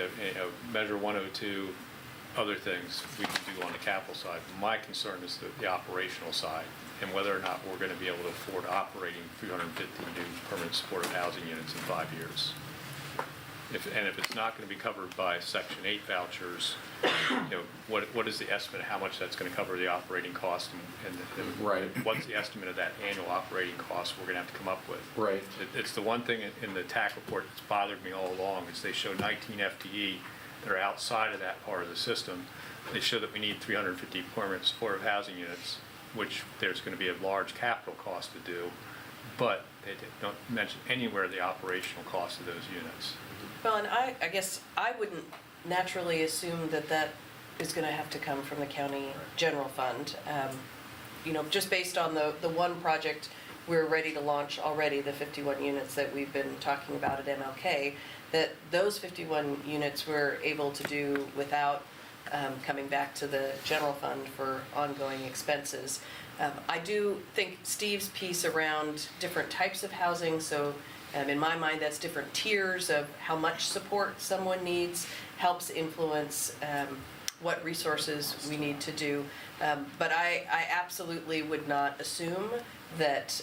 Measure 102, other things we can do on the capital side. My concern is the operational side, and whether or not we're going to be able to afford operating 350 new permanent supportive housing units in 5 years. If it's not going to be covered by Section 8 vouchers, what is the estimate of how much that's going to cover the operating cost, and what's the estimate of that annual operating cost we're going to have to come up with? Right. It's the one thing in the TAC report that's bothered me all along, is they show 19 FTE that are outside of that part of the system. They show that we need 350 permanent supportive housing units, which there's going to be a large capital cost to do, but they don't mention anywhere the operational cost of those units. Well, and I guess I wouldn't naturally assume that is going to have to come from the county general fund. Just based on the one project we're ready to launch already, the 51 units that we've been talking about at MLK, that those 51 units we're able to do without coming back to the general fund for ongoing expenses. I do think Steve's piece around different types of housing, so in my mind, that's different tiers of how much support someone needs, helps influence what resources we need to do. But I absolutely would not assume that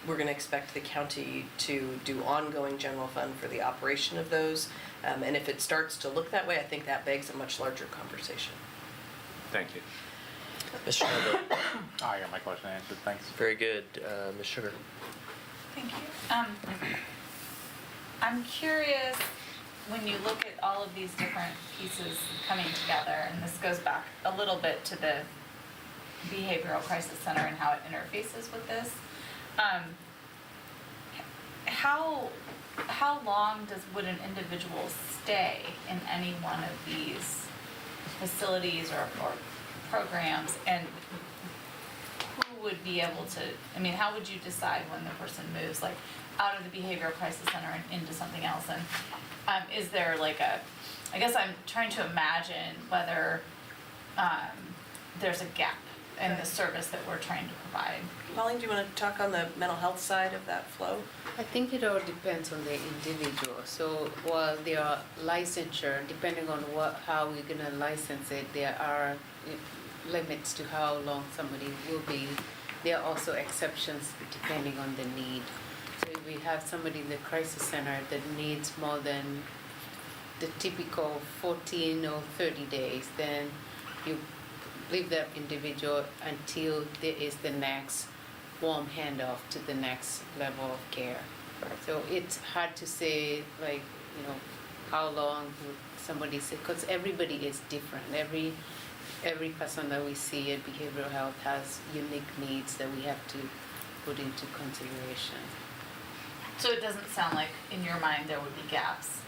we're going to expect the county to do ongoing general fund for the operation of those. And if it starts to look that way, I think that begs a much larger conversation. Thank you. Ms. Schneider. I got my question answered, thanks. Very good. Ms. Sugar. Thank you. I'm curious, when you look at all of these different pieces coming together, and this goes back a little bit to the Behavioral Crisis Center and how it interfaces with this, how long would an individual stay in any one of these facilities or programs, and who would be able to, how would you decide when the person moves, like, out of the Behavioral Crisis Center and into something else? And is there I guess I'm trying to imagine whether there's a gap in the service that we're trying to provide. Pauline, do you want to talk on the mental health side of that flow? I think it all depends on the individual. So while there are licensure, depending on how we're going to license it, there are limits to how long somebody will be. There are also exceptions depending on the need. So if we have somebody in the crisis center that needs more than the typical 14 or 30 days, then leave that individual until there is the next warm handoff to the next level of care. So it's hard to say, like, you know, how long would somebody say, because everybody is different. Every person that we see at behavioral health has unique needs that we have to put into consideration. So it doesn't sound like, in your mind, there would be gaps.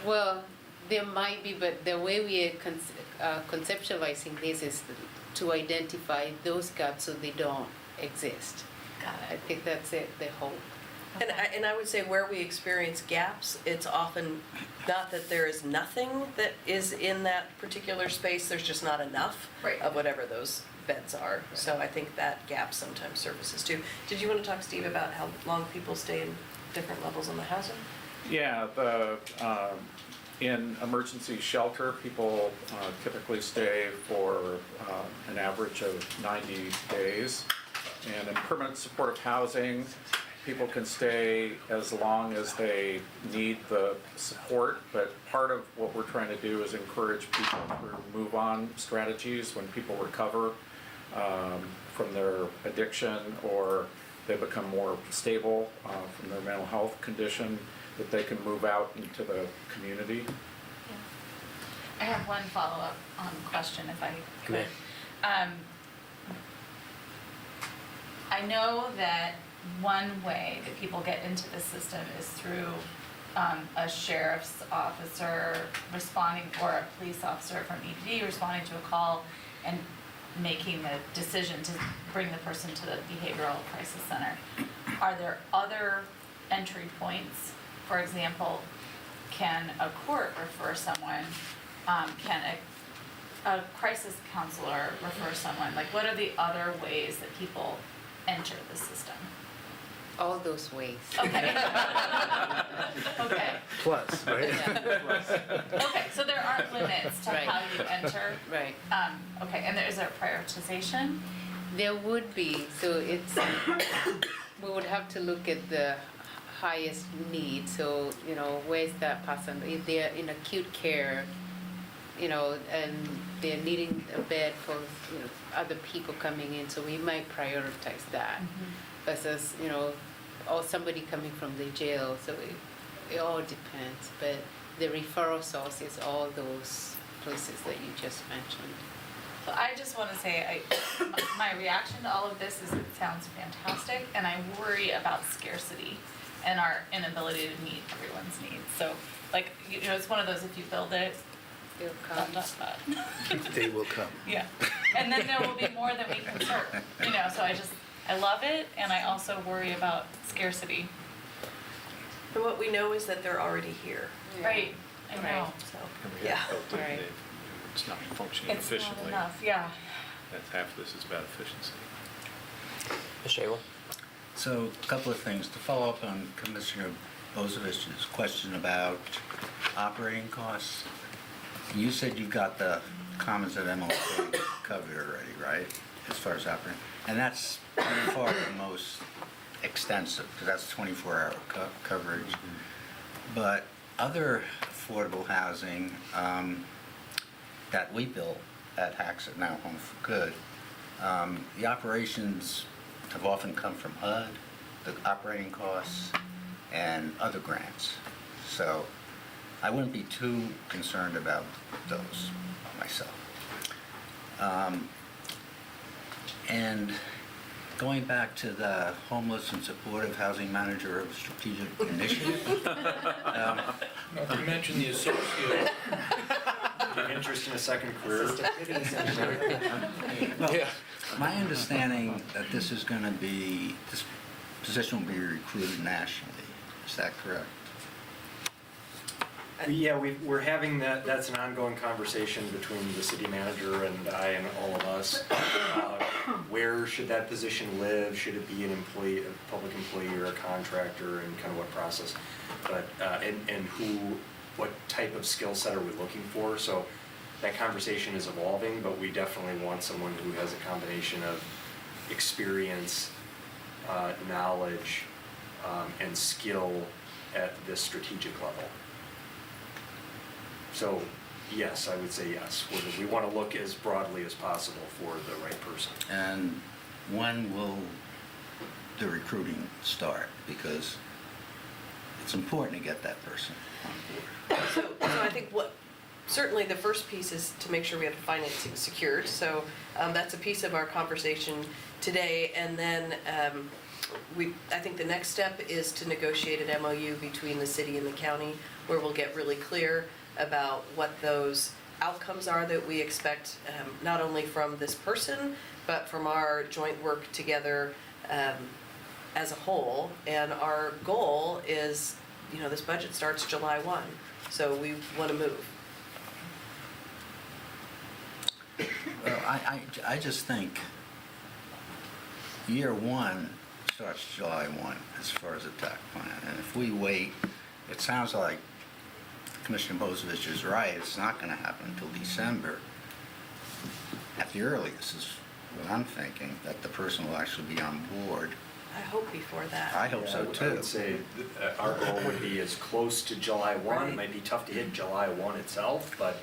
Well, there might be, but the way we are conceptualizing this is to identify those gaps so they don't exist. Got I think that's it, the hope. And I would say where we experience gaps, it's often not that there is nothing that is in that particular space, there's just not enough Right. of whatever those beds are. So I think that gap sometimes surfaces too. Did you want to talk, Steve, about how long people stay in different levels in the housing? Yeah, in emergency shelter, people typically stay for an average of 90 days. And in permanent supportive housing, people can stay as long as they need the support, but part of what we're trying to do is encourage people through move-on strategies when people recover from their addiction or they become more stable from their mental health condition, that they can move out into the community. I have one follow-up question, if I could. I know that one way that people get into the system is through a sheriff's officer responding, or a police officer from ED responding to a call and making the decision to bring the person to the behavioral crisis center. Are there other entry points? For example, can a court refer someone? Can a crisis counselor refer someone? Like, what are the other ways that people enter the system? All those ways. Okay. Okay. Plus, right? Okay, so there aren't limits to Right. how you enter? Right. Okay, and is there prioritization? There would be, so it's, we would have to look at the highest need, so, you know, where's that person? If they're in acute care, you know, and they're needing a bed for, you know, other people coming in, so we might prioritize that. Versus, you know, or somebody coming from the jail, so it all depends, but the referral source is all those places that you just mentioned. So I just want to say, my reaction to all of this is it sounds fantastic, and I worry about scarcity and our inability to meet everyone's needs. So, like, you know, it's one of those, if you build it, It'll come. They will come. Yeah, and then there will be more than we can serve, you know, so I love it, and I also worry about scarcity. And what we know is that they're already here. Right, I know, so, yeah. Right. It's not functioning It's not efficiently. enough, yeah. That's half of this is about efficiency. Ms. Shayla? So, a couple of things. To follow up on Commissioner Bozovich's question about operating costs. You said you got the comments of MLK covered already, right? As far as operating. And that's by far the most extensive, because that's 24-hour coverage. But other affordable housing that we built at Haxett, now Home for Good, the operations have often come from HUD, the operating costs, and other grants. So I wouldn't be too concerned about those myself. And going back to the homeless and supportive housing manager of strategic initiative. Not to mention the associate. Interest in a second career? Well, my understanding that this is going to be, this position will be recruited nationally. Is that correct? Yeah, we're having that, that's an ongoing conversation between the city manager and I and all of us. Where should that position live? Should it be an employee, a public employee or a contractor, and kind of what process? But, and who, what type of skill set are we looking for? So that conversation is evolving, but we definitely want someone who has a combination of experience, knowledge, and skill at this strategic level. So yes, I would say yes. We want to look as broadly as possible for the right person. And when will the recruiting start? Because it's important to get that person on board. So I think certainly the first piece is to make sure we have the financing secured. So that's a piece of our conversation today. And then I think the next step is to negotiate an MOU between the city and the county, where we'll get really clear about what those outcomes are that we expect, not only from this person, but from our joint work together as a whole. And our goal is, this budget starts July 1, so we want to move. Well, I just think year one starts July 1 as far as the TAC plan. And if we wait, it sounds like Commissioner Bozovich is right. It's not going to happen until December at the earliest is what I'm thinking, that the person will actually be on board. I hope before that. I hope so I too. would say our goal would be as close to July 1. Right. It might be tough to hit July 1 itself, but,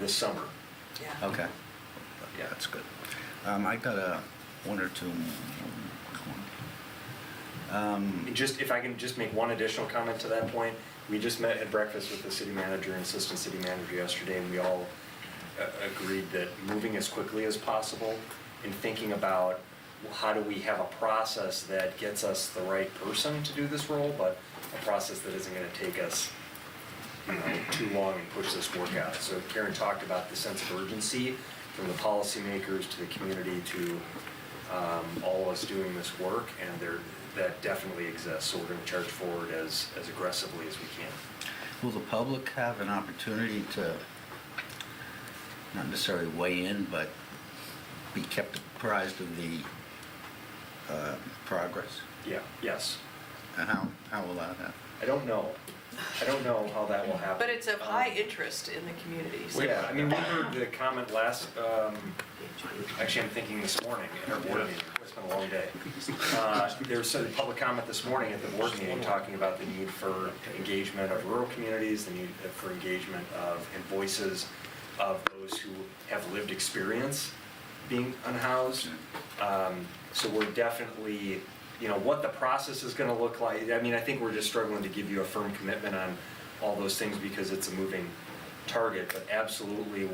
this summer. Yeah. Okay. Yeah, that's good. I got one or two. If I can just make one additional comment to that point, we just met at breakfast with the city manager and assistant city manager yesterday, and we all agreed that moving as quickly as possible and thinking about how do we have a process that gets us the right person to do this role, but a process that isn't going to take us too long and push this work out. So Karen talked about the sense of urgency from the policymakers to the community to all of us doing this work, and that definitely exists. So we're going to charge forward as aggressively as we can. Will the public have an opportunity to not necessarily weigh in, but be kept apprised of the progress? Yeah, yes. And how will that happen? I don't know how that will happen. But it's of high interest in the community. So. Yeah, I mean, we heard the comment actually I'm thinking this morning in our board meeting, it's been a long day. There was some public comment this morning at the board meeting talking about the need for engagement of rural communities, the need for engagement and voices of those who have lived experience being unhoused. So we're definitely, what the process is going to look like. I mean, I think we're just struggling to give you a firm commitment on all those things because it's a moving target, but absolutely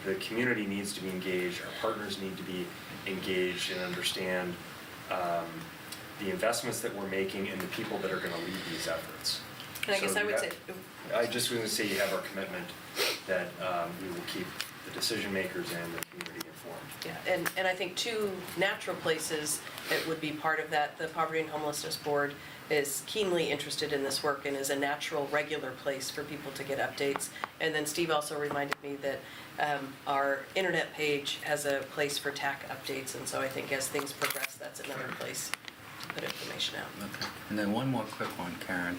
the community needs to be engaged, our partners need to be engaged and understand the investments that we're making and the people that are going to lead these efforts. And I guess I would say, I just want to say you have our commitment that we will keep the decision makers and the community informed. yeah, and I think two natural places that would be part of that, the Poverty and Homelessness Board is keenly interested in this work and is a natural, regular place for people to get updates. And then Steve also reminded me that our internet page has a place for TAC updates, and so I think as things progress, that's another place to put information out. Okay. And then one more quick one, Karen.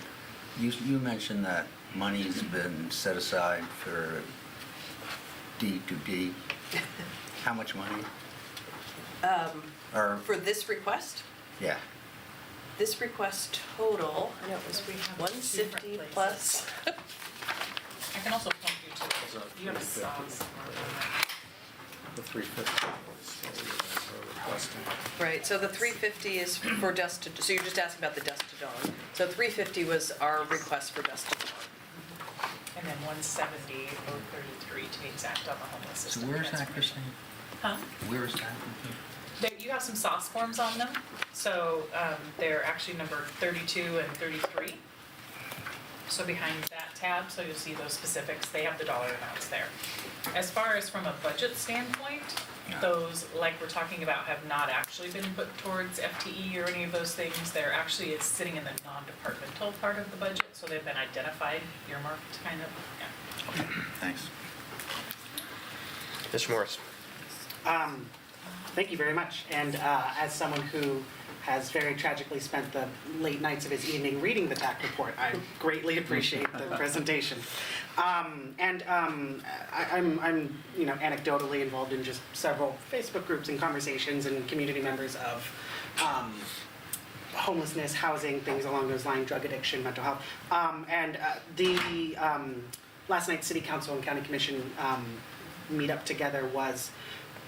You mentioned that money's been set aside for D2D. How much money? For this request? Yeah. This request total, I know it was We have 150 plus. I can also point you to, you have a sauce. The 350 is what we were requesting. Right, so the 350 is for dusk to, so you're just asking about the dusk to dawn. So 350 was our request for dusk to dawn. And then 170, 033 to be exact on the homeless So system. where's that, Christine? Huh? Where is that? You have some sauce forms on them, so they're actually number 32 and 33. So behind that tab, so you'll see those specifics, they have the dollar amounts there. As far as from a budget standpoint, those, like we're talking about, have not actually been put towards FTE or any of those things. They're actually, it's sitting in the non-departmental part of the budget, so they've been identified, earmarked, kind of, yeah. Okay, thanks. Mr. Morris. Thank you very much. And as someone who has very tragically spent the late nights of his evening reading the TAC report, I greatly appreciate the presentation. I'm anecdotally involved in just several Facebook groups and conversations and community members of homelessness, housing, things along those lines, drug addiction, mental health. last night's city council and county commission meet up together was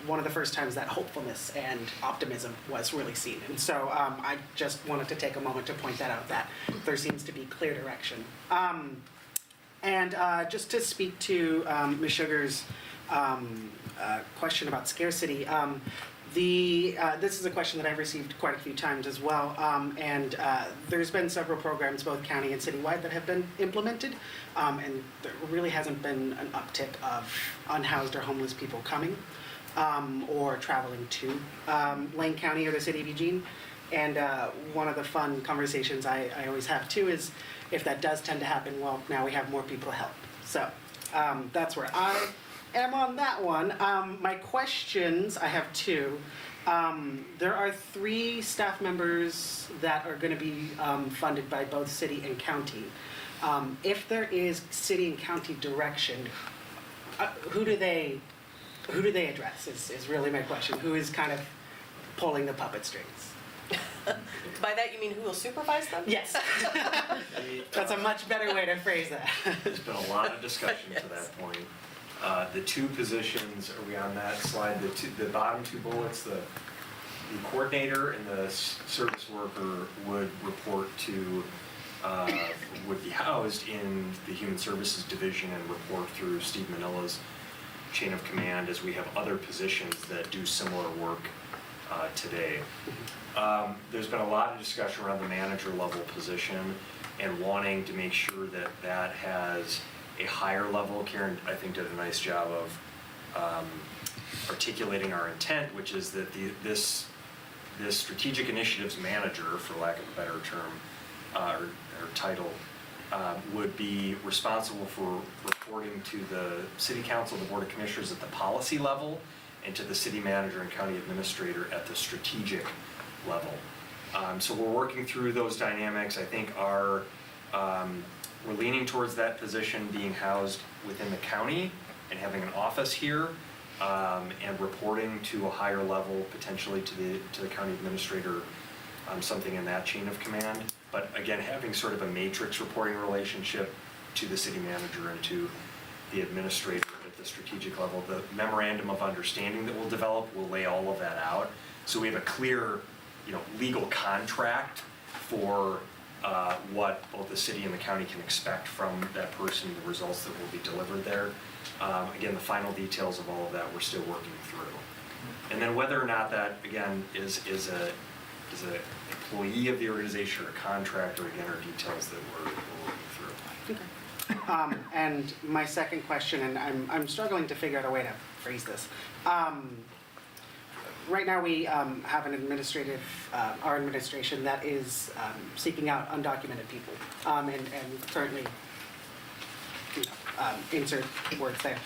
one of the first times that hopefulness and optimism was really seen. And so I just wanted to take a moment to point that out, that there seems to be clear direction. And just to speak to Ms. Sugar's question about scarcity, this is a question that I've received quite a few times as well, and there's been several programs, both county and citywide, that have been implemented, and there really hasn't been an uptick of unhoused or homeless people coming or traveling to Lane County or the city of Eugene. And one of the fun conversations I always have too is, if that does tend to happen, well, now we have more people to help. So that's where I am on that one. My questions, I have two. There are 3 staff members that are going to be funded by both city and county. If there is city and county direction, who do they address is really my question. Who is kind of pulling the puppet strings? By that you mean who will supervise them? Yes. That's a much better way to phrase that. There's been a lot of discussion to that point. The 2 positions, are we on that slide? The bottom 2 bullets, the coordinator and the service worker would report to, would be housed in the Human Services Division and report through Steve Manila's chain of command, as we have other positions that do similar work today. There's been a lot of discussion around the manager level position and wanting to make sure that that has a higher level. Karen, I think, did a nice job of articulating our intent, which is that this strategic initiatives manager, for lack of a better term or title, would be responsible for reporting to the city council, the board of commissioners at the policy level, and to the city manager and county administrator at the strategic level. So we're working through those dynamics. I think we're leaning towards that position being housed within the county and having an office here, and reporting to a higher level, potentially to the county administrator, something in that chain of command. But again, having sort of a matrix reporting relationship to the city manager and to the administrator at the strategic level. The memorandum of understanding that we'll develop will lay all of that out. So we have a clear, legal contract for what both the city and the county can expect from that person, the results that will be delivered there. Again, the final details of all of that we're still working through. And then whether or not that, again, is a employee of the organization or a contractor, again, are details that we're working through. And my second question, and I'm struggling to figure out a way to phrase this. Right now we have an administrative, our administration that is seeking out undocumented people, and currently, insert words there.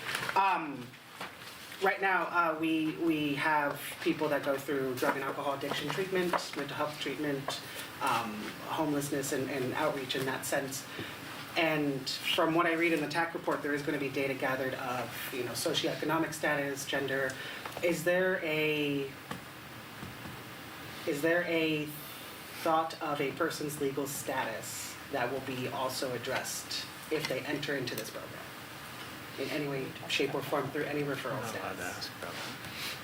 Right now, we have people that go through drug and alcohol addiction treatment, mental health treatment, homelessness and outreach in that sense. And from what I read in the TAC report, there is going to be data gathered of, socioeconomic status, gender. Is there a thought of a person's legal status that will be also addressed if they enter into this program? In any way, shape, or form, through any referral status?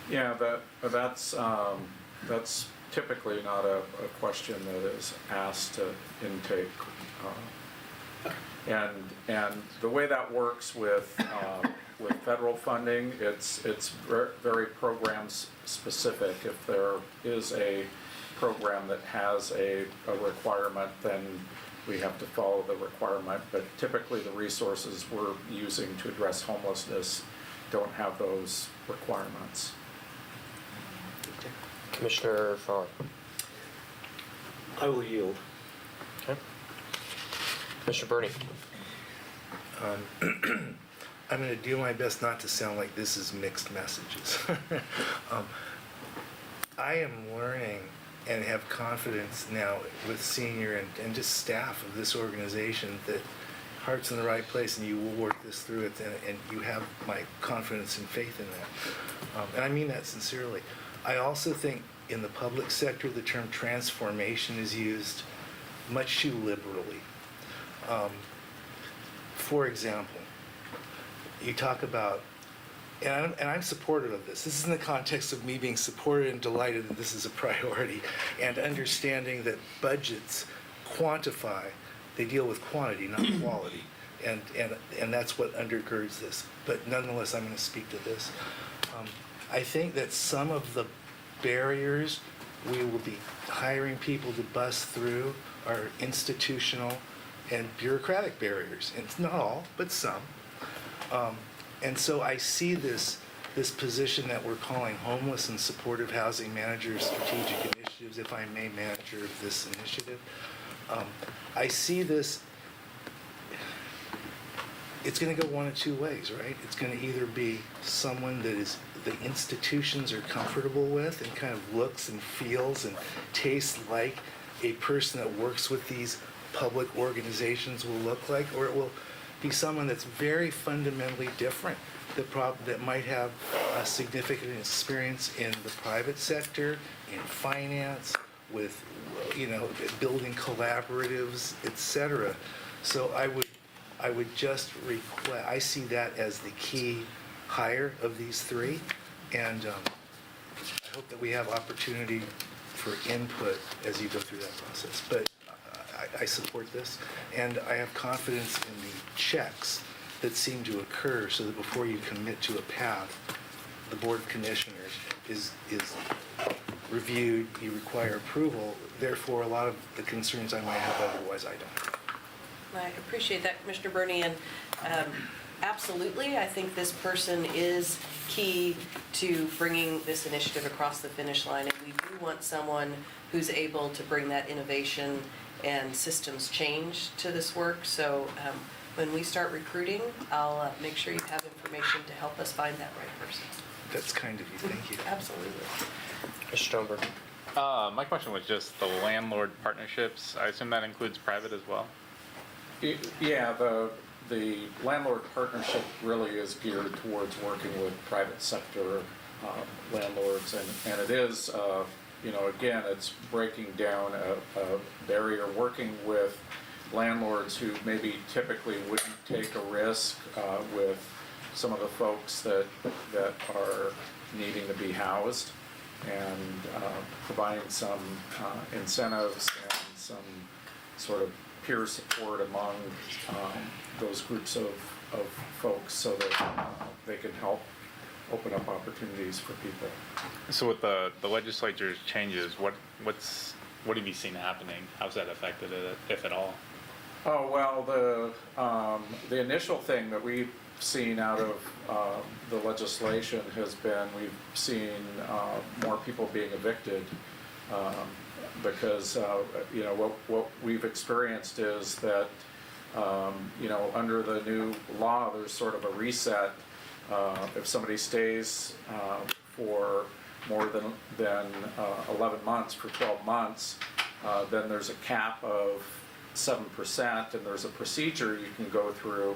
Yeah, that's typically not a question that is asked to intake. And the way that works with federal funding, it's very program specific. If there is a program that has a requirement, then we have to follow the requirement. But typically the resources we're using to address homelessness don't have those requirements. Commissioner Frawley. I will yield. Okay. Mr. Bernie. I'm going to do my best not to sound like this is mixed messages. I am learning and have confidence now with senior and just staff of this organization that heart's in the right place and you will work this through it, and you have my confidence and faith in that. And I mean that sincerely. I also think in the public sector the term transformation is used much too liberally. For example, you talk about, and I'm supportive of this. This is in the context of me being supported and delighted that this is a priority, and understanding that budgets quantify, they deal with quantity, not quality. And that's what undergirds this. But nonetheless, I'm going to speak to this. I think that some of the barriers we will be hiring people to bust through are institutional and bureaucratic barriers. And it's not all, but some. And so I see this position that we're calling homeless and supportive housing manager strategic initiatives, if I may, manager of this initiative. I see this, it's going to go one of two ways, right? It's going to either be someone that is the institutions are comfortable with and kind of looks and feels and tastes like a person that works with these public organizations will look like, or it will be someone that's very fundamentally different, that might have a significant experience in the private sector, in finance, with, building collaboratives, etc. So I would just request, I see that as the key hire of these three, and I hope that we have opportunity for input as you go through that process. But I support this, and I have confidence in the checks that seem to occur, so that before you commit to a path, the Board of Commissioners is reviewed, you require approval. Therefore, a lot of the concerns I might have otherwise, I don't. I appreciate that, Commissioner Burney, and absolutely, I think this person is key to bringing this initiative across the finish line, and we do want someone who's able to bring that innovation and systems change to this work. So when we start recruiting, I'll make sure you have information to help us find that right person. That's kind of you, thank you. Absolutely. Mr. Stoneberg. My question was just the landlord partnerships. I assume that includes private as well? Yeah, the landlord partnership really is geared towards working with private sector landlords, and it is, again, it's breaking down a barrier, working with landlords who maybe typically wouldn't take a risk with some of the folks that are needing to be housed, and providing some incentives and some sort of peer support among those groups of folks, so that they can help open up opportunities for people. So with the legislature's changes, what have you seen happening? How's that affected it, if at all? Oh, well, the initial thing that we've seen out of the legislation has been, we've seen more people being evicted, because what we've experienced is that under the new law, there's sort of a reset. If somebody stays for more than 11 months, for 12 months, then there's a cap of 7%, and there's a procedure you can go through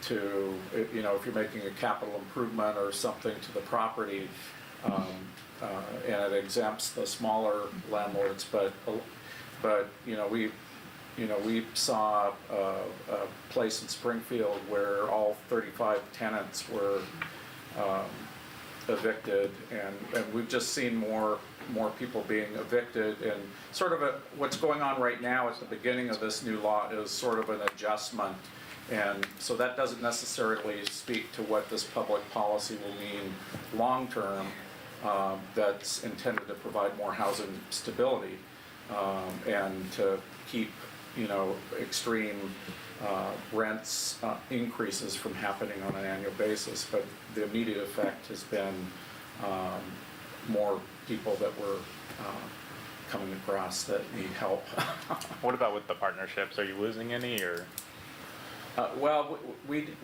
to, if you're making a capital improvement or something to the property, and it exempts the smaller landlords, but we saw a place in Springfield where all 35 tenants were evicted, and we've just seen more people being evicted, and sort of what's going on right now at the beginning of this new law is sort of an adjustment, and so that doesn't necessarily speak to what this public policy will mean long-term, that's intended to provide more housing stability, and to keep extreme rents increases from happening on an annual basis. But the immediate effect has been more people that we're coming across that need help. What about with the partnerships? Are you losing any, or? Well, we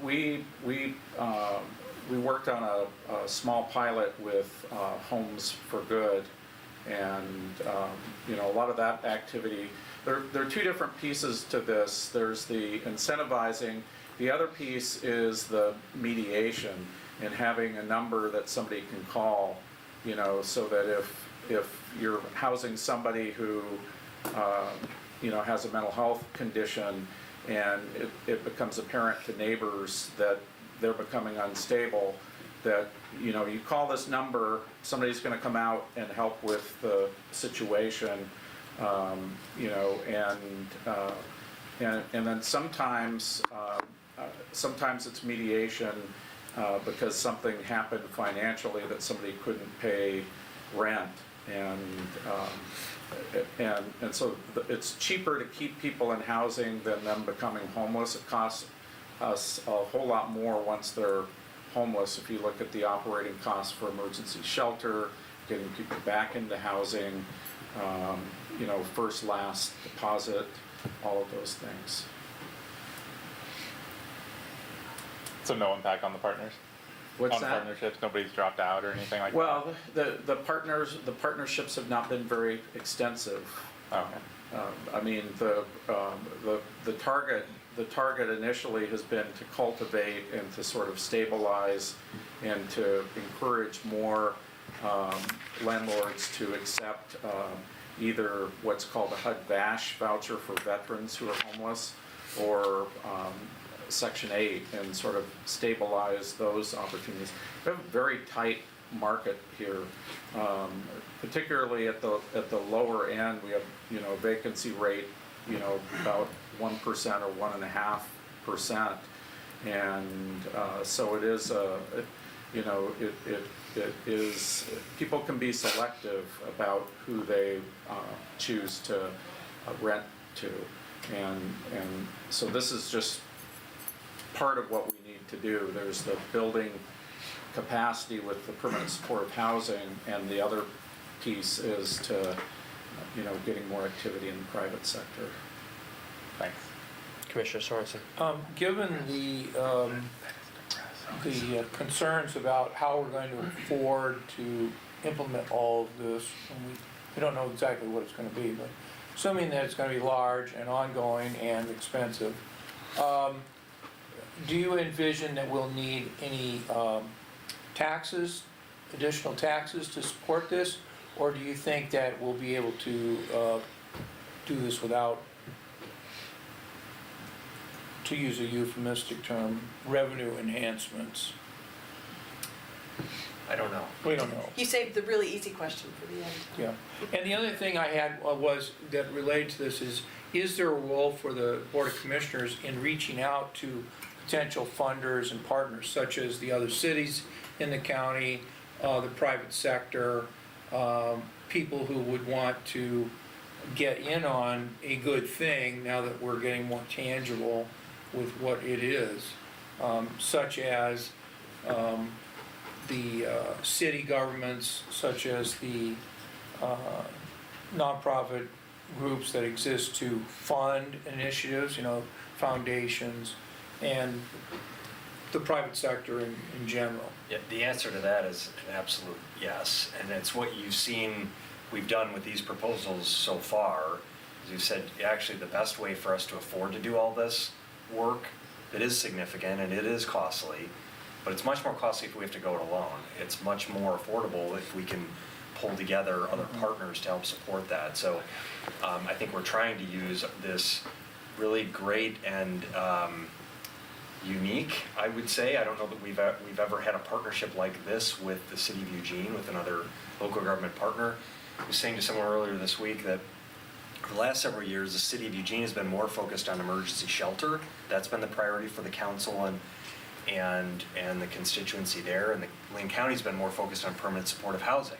worked on a small pilot with Homes for Good, and a lot of that activity. There are two different pieces to this. There's the incentivizing. The other piece is the mediation, and having a number that somebody can call, so that if you're housing somebody who has a mental health condition, and it becomes apparent to neighbors that they're becoming unstable, that, you know, you call this number, somebody's gonna come out and help with the situation, you know, and then sometimes, sometimes it's mediation, because something happened financially that somebody couldn't pay rent, and so it's cheaper to keep people in housing than them becoming homeless. It costs us a whole lot more once they're homeless. If you look at the operating costs for emergency shelter, getting people back into housing, you know, first, last deposit, all of those things. So no impact on the partners? What's on that? Partnerships, nobody's dropped out or anything like Well, the partnerships have not been very extensive. that? Okay. I mean, the target initially has been to cultivate and to sort of stabilize and to encourage more landlords to accept either what's called a HUD-VASH voucher for veterans who are homeless, or Section 8, and sort of stabilize those opportunities. We have a very tight market here, particularly at the lower end. We have, you know, vacancy rate, you know, about 1% or 1.5%, and so it is you know, it is, people can be selective about who they choose to rent to, and so this is just part of what we need to do. There's the building capacity with the permanent supportive housing, and the other piece is to, you know, getting more activity in the private sector. Thanks. Commissioner Sorensen. Given the concerns about how we're going to afford to implement all of this, and we don't know exactly what it's going to be, but assuming that it's going to be large and ongoing and expensive, do you envision that we'll need any taxes, additional taxes to support this? Or do you think that we'll be able to do this without, to use a euphemistic term, revenue enhancements? I don't know. We don't know. You saved the really easy question for the end. Yeah. And the other thing I had was, that related to this is there a role for the Board of Commissioners in reaching out to potential funders and partners, such as the other cities in the county, the private sector, people who would want to get in on a good thing now that we're getting more tangible with what it is, such as the city governments, such as the nonprofit groups that exist to fund initiatives, you know, foundations, and the private sector in general. Yeah, the answer to that is an absolute yes, and it's what you've seen we've done with these proposals so far. As you said, actually the best way for us to afford to do all this work, it is significant and it is costly, but it's much more costly if we have to go it alone. It's much more affordable if we can pull together other partners to help support that. So I think we're trying to use this really great and unique, I would say. I don't know that we've ever had a partnership like this with the city of Eugene, with another local government partner. I was saying to someone earlier this week that for the last several years, the city of Eugene has been more focused on emergency shelter. That's been the priority for the council and the constituency there. And the Lane County's been more focused on permanent supportive housing.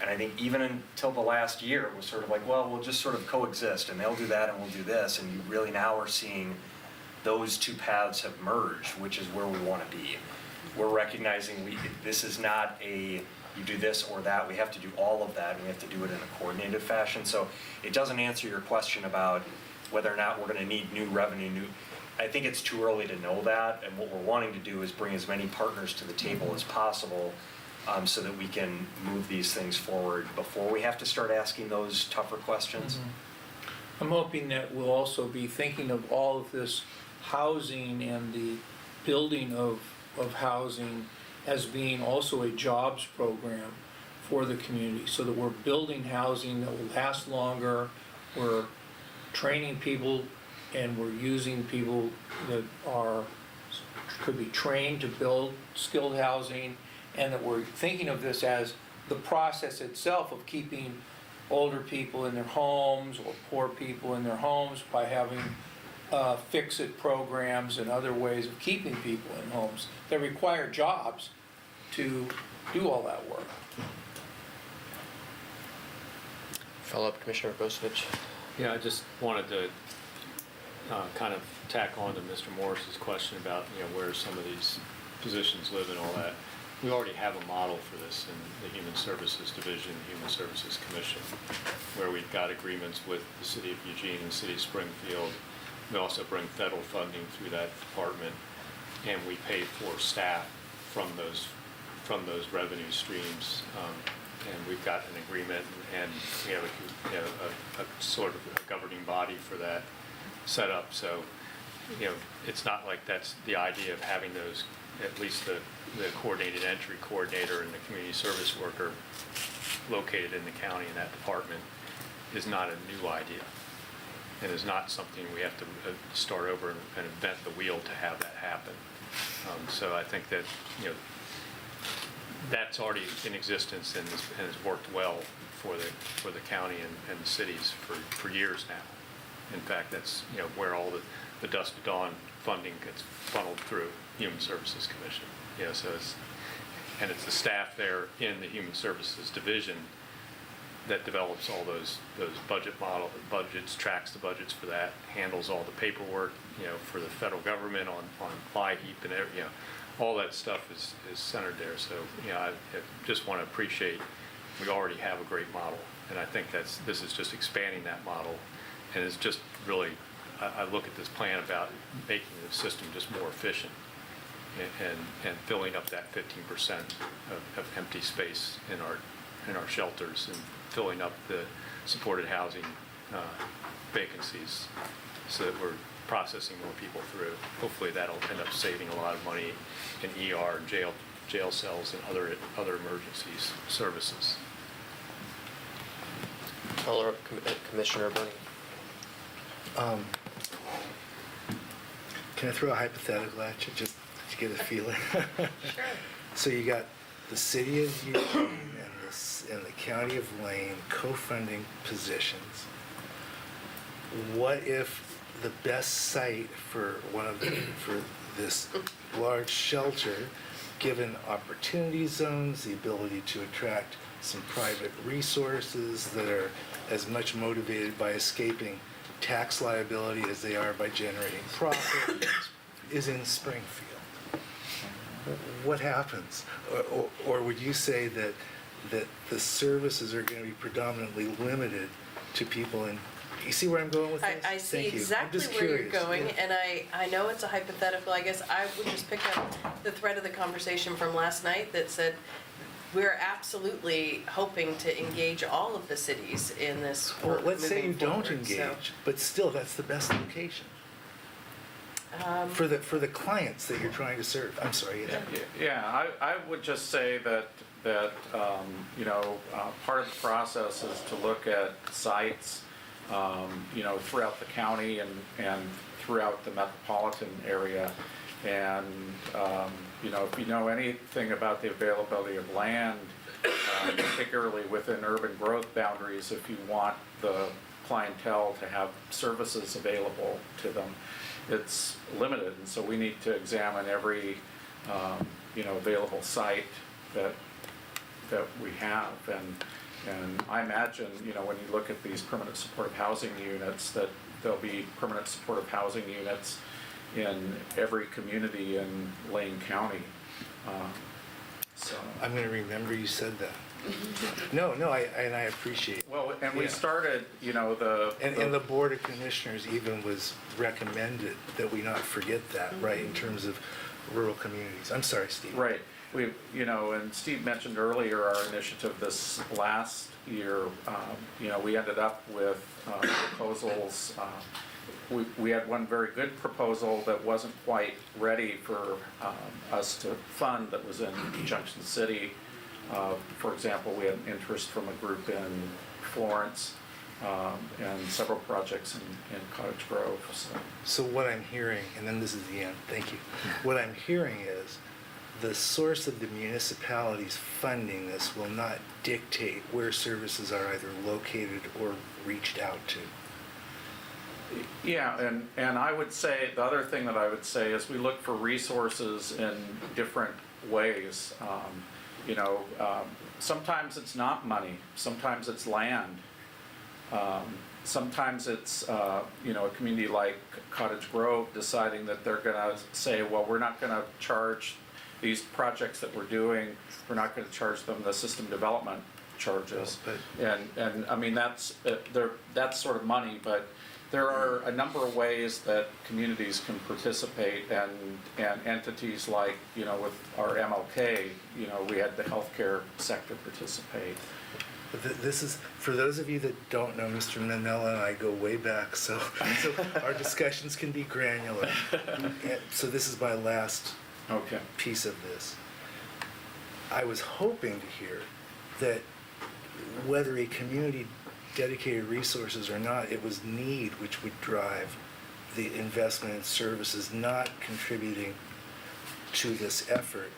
And I think even until the last year, it was sort of like, well, we'll just sort of coexist, and they'll do that and we'll do this. And you really now are seeing those two paths have merged, which is where we want to be. We're recognizing this is not a you do this or that. We have to do all of that, and we have to do it in a coordinated fashion. So it doesn't answer your question about whether or not we're going to need new revenue. I think it's too early to know that, and what we're wanting to do is bring as many partners to the table as possible, so that we can move these things forward before we have to start asking those tougher questions. I'm hoping that we'll also be thinking of all of this housing and the building of housing as being also a jobs program for the community, so that we're building housing that will last longer, we're training people, and we're using people that are could be trained to build skilled housing, and that we're thinking of this as the process itself of keeping older people in their homes or poor people in their homes by having fix-it programs and other ways of keeping people in homes that require jobs to do all that work. Follow-up, Commissioner Bozievich. Yeah, I just wanted to kind of tack on to Mr. Morris's question about, where some of these positions live and all that. We already have a model for this in the Human Services Division, Human Services Commission, where we've got agreements with the City of Eugene and City of Springfield. We also bring federal funding through that department, and we pay for staff from those revenue streams. And we've got an agreement, and we have a sort of a governing body for that set up. So, it's not like that's the idea of having those, at least the coordinated entry coordinator and the community service worker located in the county in that department is not a new idea. And is not something we have to start over and invent the wheel to have that happen. So I think that, that's already in existence and has worked well for the county and the cities for years now. In fact, that's where all the dusk to dawn funding gets funneled through Human Services Commission. So it's the staff there in the Human Services Division that develops all those budgets, tracks the budgets for that, handles all the paperwork, for the federal government on LIHEAP and all that stuff is centered there. So, I just want to appreciate, we already have a great model, and I think this is just expanding that model, and it's just really, I look at this plan about making the system just more efficient and filling up that 15% of empty space in our shelters and filling up the supported housing vacancies so that we're processing more people through. Hopefully that'll end up saving a lot of money in ER and jail cells and other emergencies services. Follow-up, Commissioner Burney. Can I throw a hypothetical at you just to get a feeling? Sure. So you got the city of Eugene and the county of Lane co-funding positions. What if the best site for for this large shelter, given opportunity zones, the ability to attract some private resources that are as much motivated by escaping tax liability as they are by generating profit, is in Springfield? What happens? Or would you say that the services are going to be predominantly limited to people in, you see where I'm going with this? I see Thank you. I'm exactly just where you're curious. going, Yeah. and I know it's a hypothetical. I guess I would just pick up the thread of the conversation from last night that said, we're absolutely hoping to engage all of the cities in this Well, work let's say you moving don't forward, so, engage, but still, that's the best location for the clients that you're trying to serve. I'm sorry. Yeah, I would just say that part of the process is to look at sites, throughout the county and throughout the metropolitan area. And, if you know anything about the availability of land, particularly within urban growth boundaries, if you want the clientele to have services available to them, it's limited. And so we need to examine every, available site that we have. And I imagine, when you look at these permanent supportive housing units, that there'll be permanent supportive housing units in every community in Lane County. So I'm going to remember you said that. No, I appreciate it. Well, and we started, And the Board of Commissioners even was recommended that we not forget that, right, in terms of rural communities. I'm sorry, Steve. Right. We, and Steve mentioned earlier our initiative this last year. We ended up with proposals. We had one very good proposal that wasn't quite ready for us to fund, that was in Junction City. For example, we had interest from a group in Florence and several projects in Cottage Grove, so. So what I'm hearing, and then this is the end, thank you. What I'm hearing is the source of the municipalities funding this will not dictate where services are either located or reached out to. Yeah, and I would say, the other thing that I would say is we look for resources in different ways. Sometimes it's not money, sometimes it's land. Sometimes it's, a community like Cottage Grove deciding that they're gonna say, well, we're not gonna charge these projects that we're doing, we're not gonna charge them the system development charges. And I mean, that's sort of money, but there are a number of ways that communities can participate, and entities like, with our MLK, we had the healthcare sector participate. But this is, for those of you that don't know, Mr. Manella and I go way back, so our discussions can be granular. And so this is my last piece of this. I was hoping to hear that whether a community dedicated resources or not, it was need which would drive the investment in services, not contributing to this effort.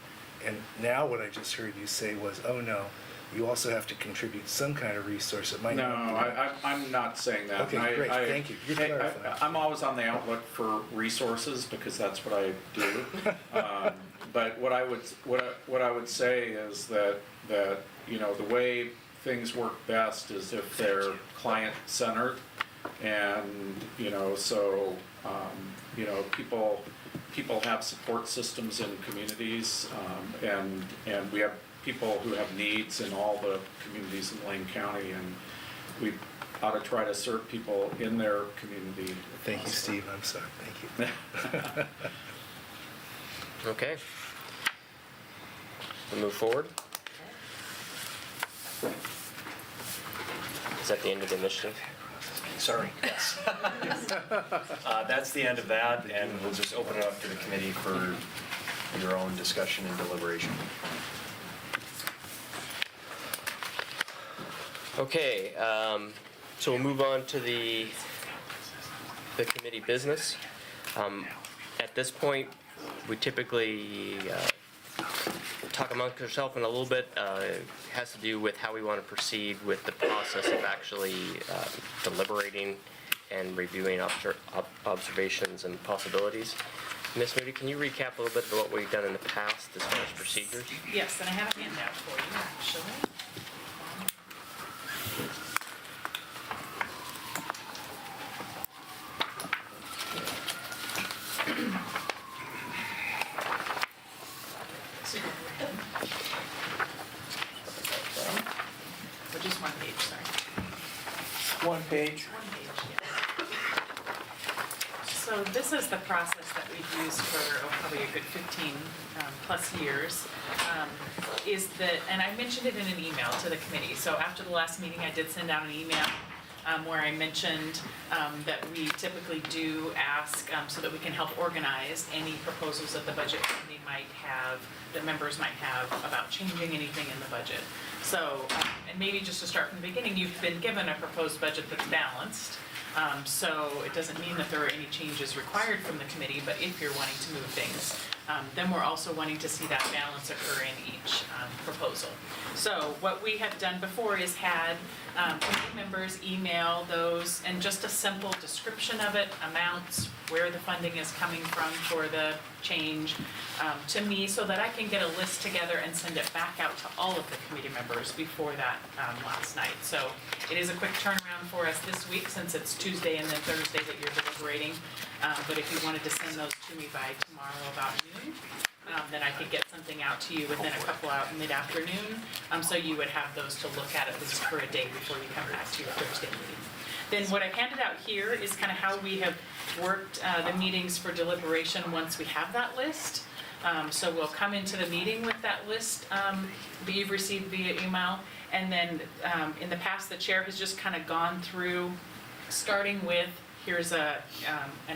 And now what I just heard you say was, oh no, you also have to contribute some kind of resource. It might No, not be. I'm not saying that. Okay, great, thank you. You're clarifying. I'm always on the outlook for resources because that's what I do. But what I would say is that the way things work best is if they're client-centered, and people have support systems in communities, and we have people who have needs in all the communities in Lane County, and we ought to try to serve people in their community. Thank you, Steve. I'm sorry. Thank you. Okay. We'll move forward. Is that the end of the initiative? Sorry, yes. That's the end of that, and we'll just open it up to the committee for your own discussion and deliberation. Okay, so we'll move on to the committee business. At this point, we typically talk amongst ourselves in a little bit. It has to do with how we want to proceed with the process of actually deliberating and reviewing observations and possibilities. Ms. Moody, can you recap a little bit of what we've done in the past as far as procedures? Yes, and I have a handout for you, actually. Or just one page, sorry. One page. One page, yeah. So this is the process that we've used for probably a good 15 plus years. And I mentioned it in an email to the committee. So after the last meeting, I did send out an email where I mentioned that we typically do ask so that we can help organize any proposals that the budget committee might have, that members might have about changing anything in the budget. So, and maybe just to start from the beginning, you've been given a proposed budget that's balanced. So it doesn't mean that there are any changes required from the committee, but if you're wanting to move things, then we're also wanting to see that balance occur in each proposal. So what we have done before is had committee members email those, and just a simple description of it, amounts, where the funding is coming from for the change, to me, so that I can get a list together and send it back out to all of the committee members before that last night. So it is a quick turnaround for us this week, since it's Tuesday and then Thursday that you're deliberating. But if you wanted to send those to me by tomorrow about noon, then I could get something out to you within a couple hours, mid-afternoon, so you would have those to look at least for a day before you come back to your Thursday meeting. Then what I've handed out here is kind of how we have worked the meetings for deliberation once we have that list. So we'll come into the meeting with that list that you've received via email. And then in the past, the chair has just kind of gone through, starting with, here's an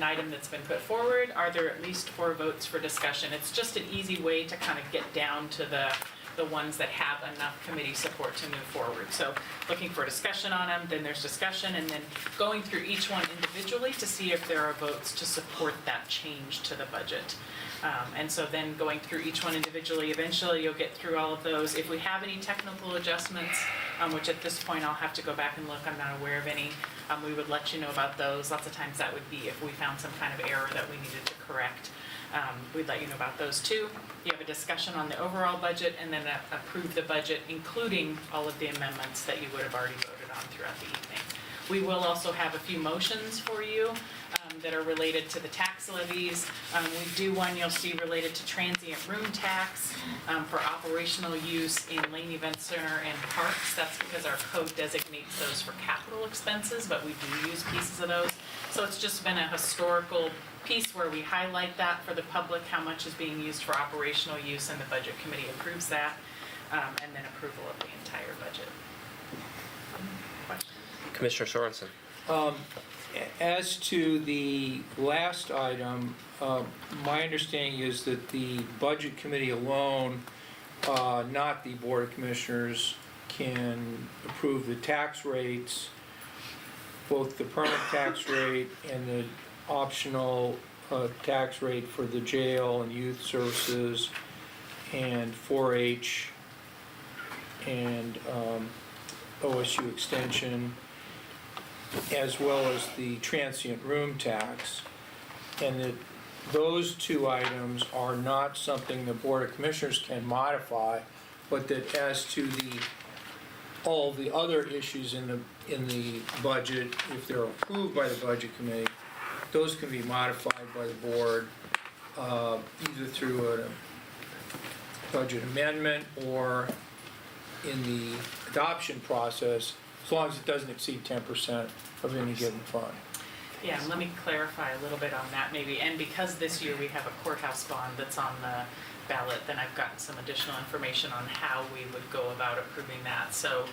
item that's been put forward. Are there at least 4 votes for discussion? It's just an easy way to kind of get down to the the ones that have enough committee support to move forward. So looking for discussion on them, then there's discussion, and then going through each one individually to see if there are votes to support that change to the budget. And so then going through each one individually, eventually you'll get through all of those. If we have any technical adjustments, which at this point I'll have to go back and look, I'm not aware of any, we would let you know about those. Lots of times that would be if we found some kind of error that we needed to correct. We'd let you know about those too. You have a discussion on the overall budget and then approve the budget, including all of the amendments that you would have already voted on throughout the evening. We will also have a few motions for you that are related to the tax levies. We do one you'll see related to transient room tax for operational use in Lane Event Center and parks. That's because our code designates those for capital expenses, but we do use pieces of those. So it's just been a historical piece where we highlight that for the public, how much is being used for operational use, and the budget committee approves that, and then approval of the entire budget. Questions? Commissioner Sorensen. As to the last item, my understanding is that the Budget Committee alone, not the Board of Commissioners, can approve the tax rates, both the permanent tax rate and the optional tax rate for the jail and youth services and 4-H and OSU Extension, as well as the transient room tax, and that those two items are not something the Board of Commissioners can modify, but that as to all the other issues in the budget, if they're approved by the Budget Committee, those can be modified by the board, either through a budget amendment or in the adoption process, as long as it doesn't exceed 10% of any given fund. Yeah, and let me clarify a little bit on that maybe. And because this year we have a courthouse bond that's on the ballot, then I've gotten some additional information on how we would go about approving that. So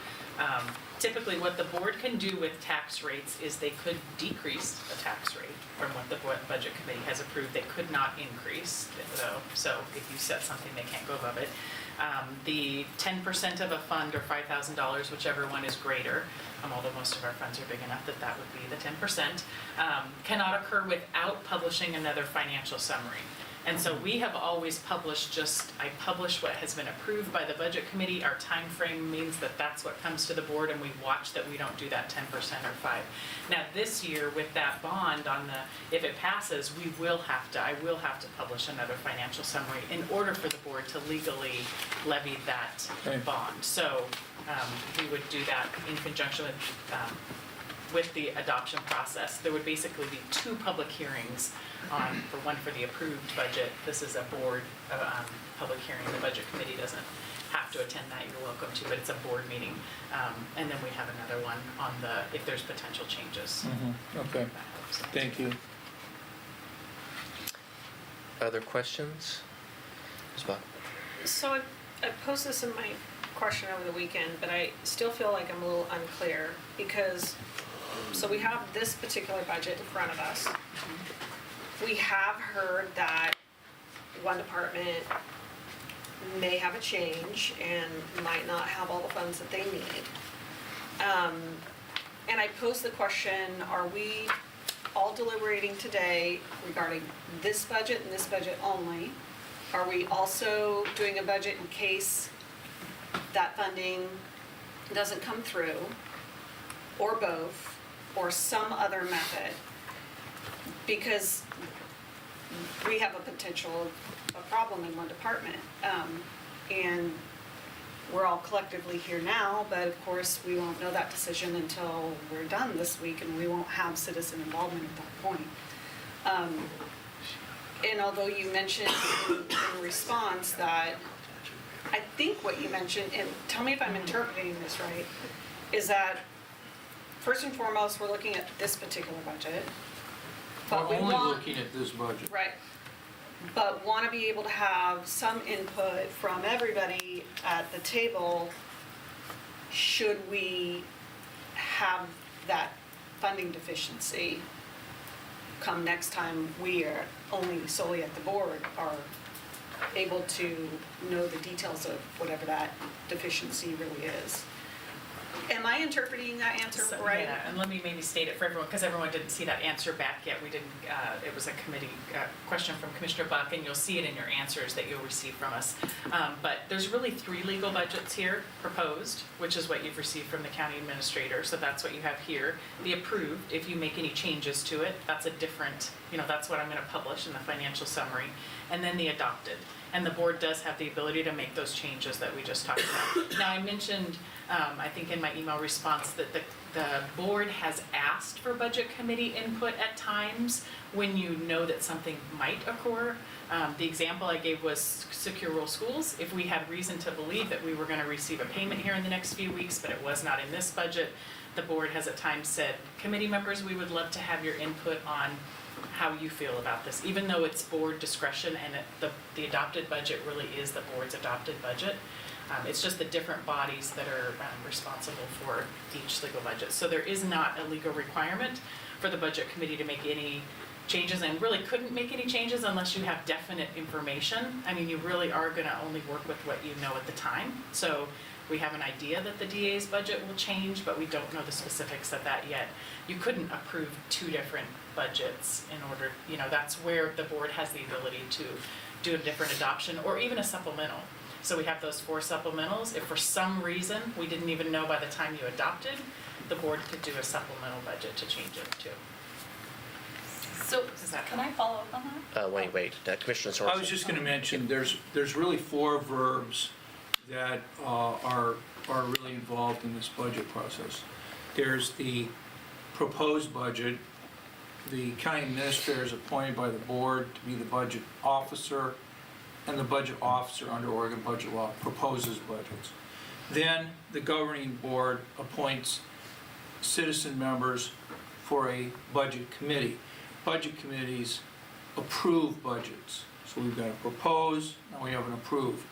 typically what the board can do with tax rates is they could decrease the tax rate from what the budget committee has approved. They could not increase though. So if you set something, they can't go above it. The 10% of a fund or $5,000, whichever one is greater, although most of our funds are big enough that that would be the 10%, cannot occur without publishing another financial summary. And so we have always published I publish what has been approved by the budget committee. Our time frame means that that's what comes to the board, and we watch that we don't do that 10% or 5. Now this year with that bond if it passes, I will have to publish another financial summary in order for the board to legally levy that bond. So we would do that in conjunction with the adoption process. There would basically be 2 public hearings one for the approved budget. This is a board public hearing. The budget committee doesn't have to attend that. You're welcome to, but it's a board meeting. And then we have another one on if there's potential changes. Okay, thank you. Other questions? Ms. Buck? So I posed this in my question over the weekend, but I still feel like I'm a little unclear because, so we have this particular budget in front of us. We have heard that one department may have a change and might not have all the funds that they need. And I posed the question, are we all deliberating today regarding this budget and this budget only? Are we also doing a budget in case that funding doesn't come through, or both, or some other method? Because we have a potential problem in one department, and we're all collectively here now, but of course we won't know that decision until we're done this week, and we won't have citizen involvement at that point. And although you mentioned in response that, I think what you mentioned, and tell me if I'm interpreting this right, is that first and foremost, we're looking at this particular budget. But We're only looking at this budget. Right. But want to be able to have some input from everybody at the table should we have that funding deficiency come next time we are only solely at the board are able to know the details of whatever that deficiency really is. Am I interpreting that answer So, right? Yeah, and let me maybe state it for everyone, because everyone didn't see that answer back yet. We didn't, it was a committee question from Commissioner Buck, and you'll see it in your answers that you'll receive from us. But there's really 3 legal budgets here proposed, which is what you've received from the county administrator, so that's what you have here. The approved, if you make any changes to it, that's a different, that's what I'm gonna publish in the financial summary. And then the adopted. And the board does have the ability to make those changes that we just talked about. Now, I mentioned, I think in my email response, that the board has asked for budget committee input at times when you know that something might occur. The example I gave was Secure Rural Schools. If we had reason to believe that we were gonna receive a payment here in the next few weeks, but it was not in this budget, the board has at times said, committee members, we would love to have your input on how you feel about this, even though it's board discretion and the adopted budget really is the board's adopted budget. It's just the different bodies that are responsible for each legal budget. So there is not a legal requirement for the budget committee to make any changes, and really couldn't make any changes unless you have definite information. I mean, you really are gonna only work with what you know at the time. So we have an idea that the DA's budget will change, but we don't know the specifics of that yet. You couldn't approve 2 different budgets in order, that's where the board has the ability to do a different adoption or even a supplemental. So we have those 4 supplementals. If for some reason we didn't even know by the time you adopted, the board could do a supplemental budget to change it too. So, can I follow up on that? Wait, Commissioner Sorensen. I was just gonna mention, there's really 4 verbs that are really involved in this budget process. There's the proposed budget. The county administrator is appointed by the board to be the budget officer, and the budget officer under Oregon budget law proposes budgets. Then the governing board appoints citizen members for a budget committee. Budget committees approve budgets. So we've got a propose, and we have an approve.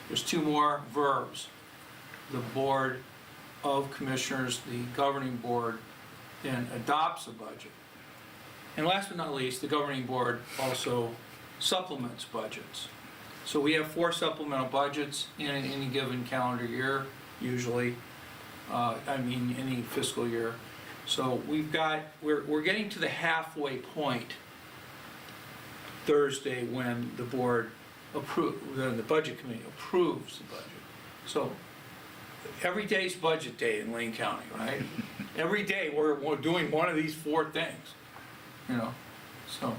There's 2 more verbs. The Board of Commissioners, the governing board, then adopts a budget. And last but not least, the governing board also supplements budgets. So we have 4 supplemental budgets in any given calendar year, usually, any fiscal year. So we're getting to the halfway point Thursday when the board then the budget committee approves the budget. So every day's budget day in Lane County, right? Every day we're doing one of these 4 things, so.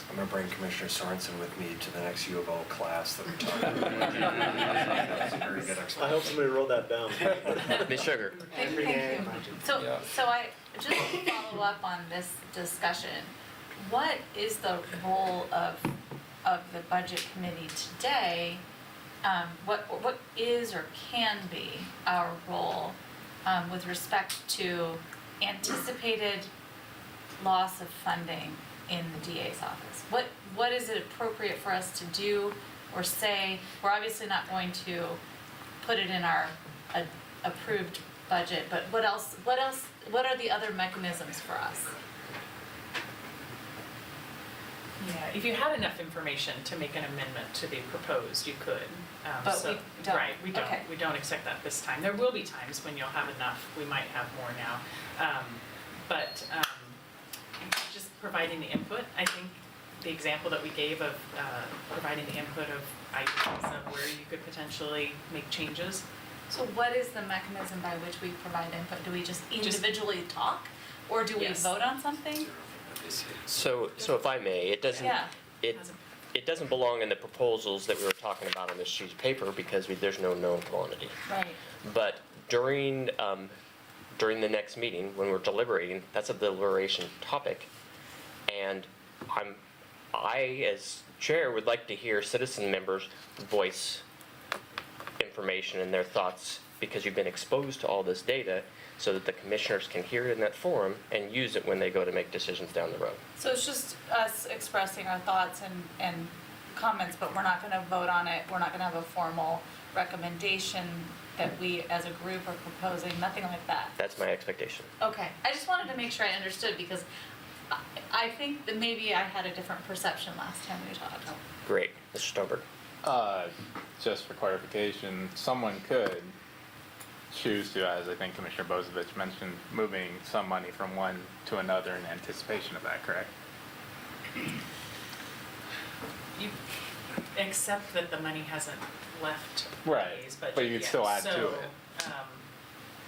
I'm gonna bring Commissioner Sorensen with me to the next U of O class that we're talking about. That's a very good explanation. I hope somebody wrote that down. Ms. Sugar. Thank you. So I, just to follow up on this discussion, what is the role of the budget committee today? What is or can be our role with respect to anticipated loss of funding in the DA's office? What is it appropriate for us to do or say? We're obviously not going to put it in our approved budget, but what are the other mechanisms for us? Yeah, if you had enough information to make an amendment to the proposed, you could. But we don't. Right, we don't. Okay. We don't accept that this time. There will be times when you'll have enough. We might have more now. But just providing the input, I think the example that we gave of providing the input of ideas of where you could potentially make changes. So what is the mechanism by which we provide input? Do we just individually talk? Or do we Yes. vote on something? So if I may, it doesn't, Yeah. it doesn't belong in the proposals that we were talking about on this sheet of paper because there's no known quantity. Right. But during the next meeting, when we're deliberating, that's a deliberation topic. And I, as chair, would like to hear citizen members voice information and their thoughts because you've been exposed to all this data so that the commissioners can hear it in that forum and use it when they go to make decisions down the road. So it's just us expressing our thoughts and comments, but we're not gonna vote on it. We're not gonna have a formal recommendation that we as a group are proposing, nothing like that. That's my expectation. Okay, I just wanted to make sure I understood because I think that maybe I had a different perception last time we talked. Great. Mr. Stolberg. Just for clarification, someone could choose to, as I think Commissioner Bozovich mentioned, moving some money from one to another in anticipation of that, correct? You, except that the money hasn't left Right, DA's budget but you could yet. still add to So, it.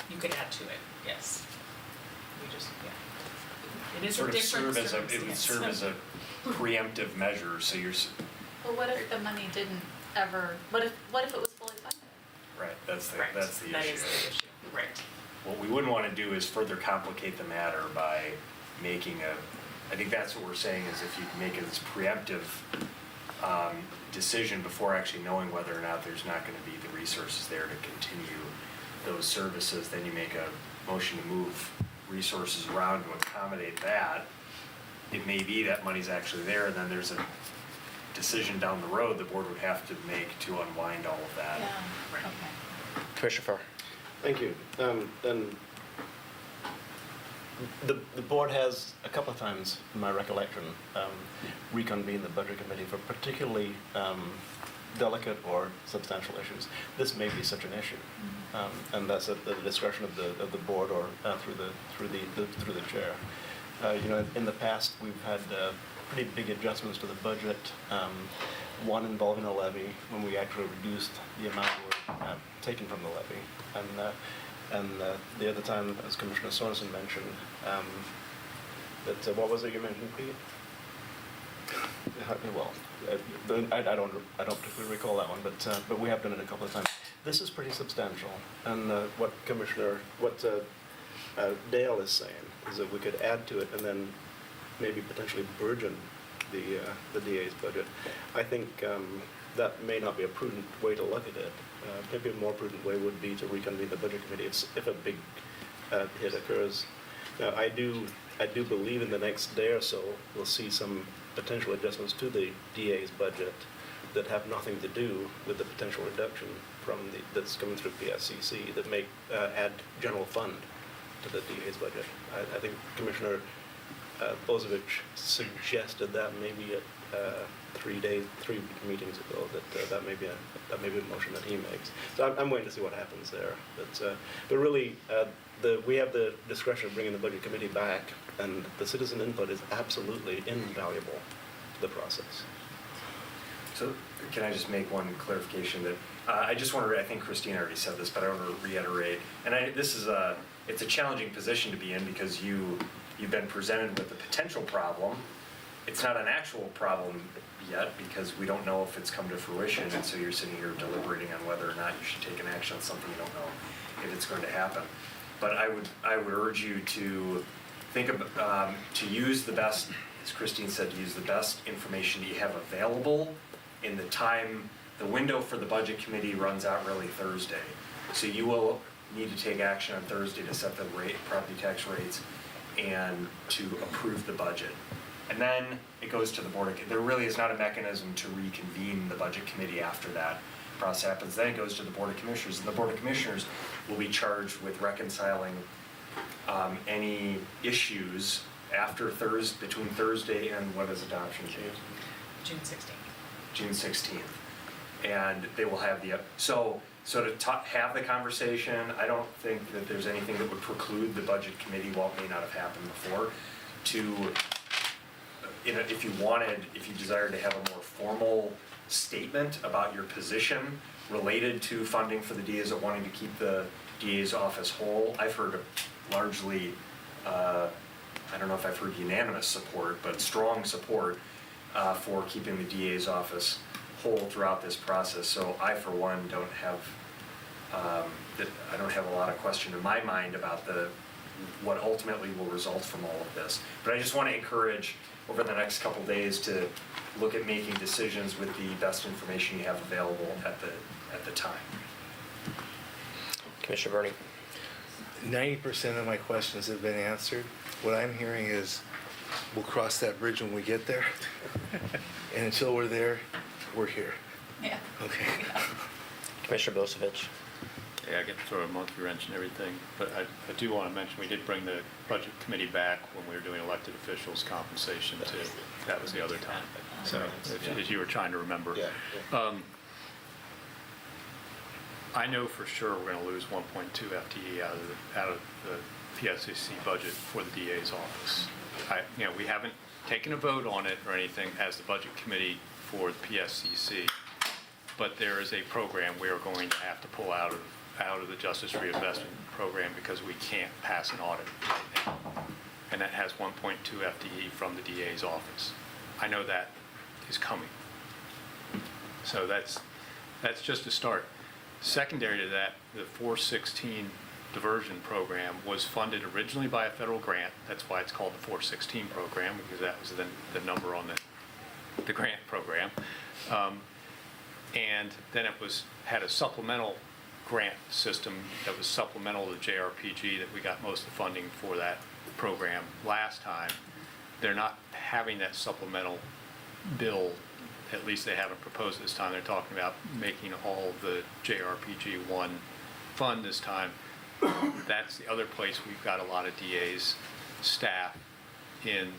You could add to it, yes. We just, yeah. It is a Sort of different serve as a, it would serve as a preemptive measure, so you're, Well, what if the money didn't ever, what if it was fully funded? right, that's the, Right, that's the issue. that is the issue, right. What we wouldn't want to do is further complicate the matter by making I think that's what we're saying, is if you make it this preemptive decision before actually knowing whether or not there's not going to be the resources there to continue those services, then you make a motion to move resources around to accommodate that. It may be that money's actually there, and then there's a decision down the road the board would have to make to unwind all of that. Yeah, okay. Commissioner Farr. Thank you. And the board has, a couple of times, in my recollection, reconvened the budget committee for particularly delicate or substantial issues. This may be such an issue, and that's at the discretion of the board or through the chair. In the past, we've had pretty big adjustments to the budget. One involving a levy, when we actually reduced the amount we were taking from the levy, and the other time, as Commissioner Sorensen mentioned, that what was it you mentioned, Pete? Well, I don't particularly recall that one, but we have done it a couple of times. This is pretty substantial, and what Dale is saying is that we could add to it and then maybe potentially burgeon the DA's budget. I think that may not be a prudent way to look at it. Maybe a more prudent way would be to reconvene the budget committee if a big hit occurs. Now, I do believe in the next day or so we'll see some potential adjustments to the DA's budget that have nothing to do with the potential reduction that's coming through PSCC that may add general fund to the DA's budget. I think Commissioner Bozovich suggested that maybe at 3 meetings ago that may be a motion that he makes. So I'm waiting to see what happens there. But really, we have the discretion of bringing the budget committee back, and the citizen input is absolutely invaluable to the process. So can I just make one clarification that, I just want to, I think Christine already said this, but I want to reiterate. And it's a challenging position to be in because you've been presented with the potential problem. It's not an actual problem yet because we don't know if it's come to fruition, and so you're sitting here deliberating on whether or not you should take an action on something you don't know if it's going to happen. But I would urge you to think of, to use the best, as Christine said, to use the best information that you have available in the window for the budget committee runs out really Thursday. So you will need to take action on Thursday to set the property tax rates and to approve the budget. And then it goes to the board. There really is not a mechanism to reconvene the budget committee after that process happens. Then it goes to the Board of Commissioners, and the Board of Commissioners will be charged with reconciling any issues after between Thursday and what is adoption date? June 16th. June 16th. And they will have so to have the conversation, I don't think that there's anything that would preclude the budget committee, while it may not have happened before, if you desired to have a more formal statement about your position related to funding for the DAs or wanting to keep the DA's office whole. I've heard largely, I don't know if I've heard unanimous support, but strong support for keeping the DA's office whole throughout this process. So I, for one, don't have a lot of question in my mind about what ultimately will result from all of this. But I just want to encourage over the next couple days to look at making decisions with the best information you have available at the time. Commissioner Bernie. 90% of my questions have been answered. What I'm hearing is we'll cross that bridge when we get there. And until we're there, we're here. Yeah. Okay. Commissioner Bozovich. Okay, I get to throw a monkey wrench and everything, but I do want to mention, we did bring the budget committee back when we were doing elected officials' compensation too. That was the other time. So, as you were trying to remember. I know for sure we're going to lose 1.2 FTE out of the PSCC budget for the DA's office. We haven't taken a vote on it or anything as the budget committee for the PSCC, but there is a program we are going to have to pull out of the Justice Reinvestment Program because we can't pass an audit right now. And that has 1.2 FTE from the DA's office. I know that is coming. So that's just a start. Secondary to that, the 416 diversion program was funded originally by a federal grant. That's why it's called the 416 program, because that was the number on the grant program. And then it had a supplemental grant system that was supplemental to JRPG that we got most of the funding for that program last time. They're not having that supplemental bill, at least they haven't proposed this time. They're talking about making all the JRPG one fund this time. That's the other place we've got a lot of DA's staff in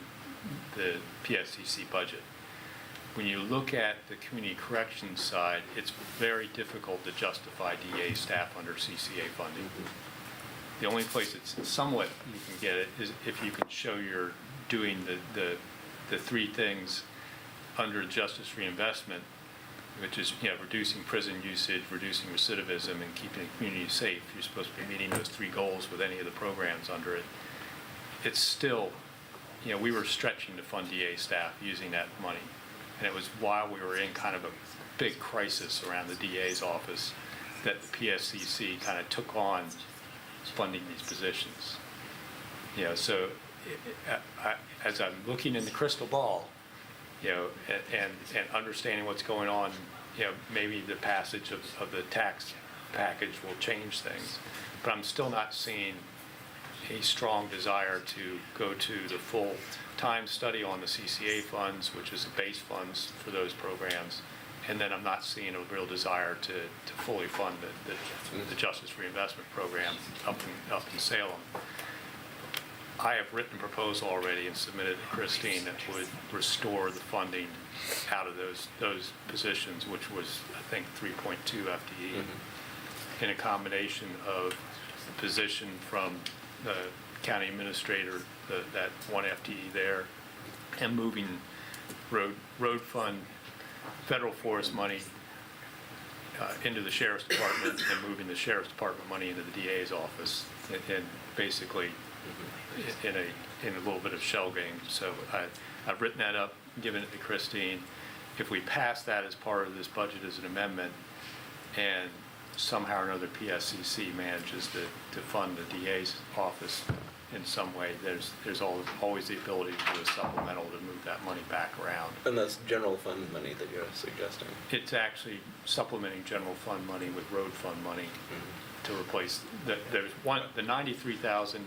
the PSCC budget. When you look at the community corrections side, it's very difficult to justify DA staff under CCA funding. The only place it's somewhat you can get it is if you can show you're doing the three things under justice reinvestment, which is reducing prison usage, reducing recidivism, and keeping the community safe. You're supposed to be meeting those three goals with any of the programs under it. It's still, we were stretching to fund DA staff using that money. And it was while we were in kind of a big crisis around the DA's office that the PSCC kind of took on funding these positions. So as I'm looking in the crystal ball, and understanding what's going on, maybe the passage of the tax package will change things. But I'm still not seeing a strong desire to go to the full-time study on the CCA funds, which is the base funds for those programs. And then I'm not seeing a real desire to fully fund the Justice Reinvestment Program up in Salem. I have written a proposal already and submitted to Christine that would restore the funding out of those positions, which was, I think, 3.2 FTE, in a combination of the position from the county administrator, that 1 FTE there, and moving road fund, federal forest money into the sheriff's department, and moving the sheriff's department money into the DA's office, and basically in a little bit of shell game. So I've written that up, given it to Christine. If we pass that as part of this budget as an amendment, and somehow or another PSCC manages to fund the DA's office in some way, there's always the ability to do a supplemental to move that money back around. And that's general fund money that you're suggesting? It's actually supplementing general fund money with road fund money to replace, the 93,000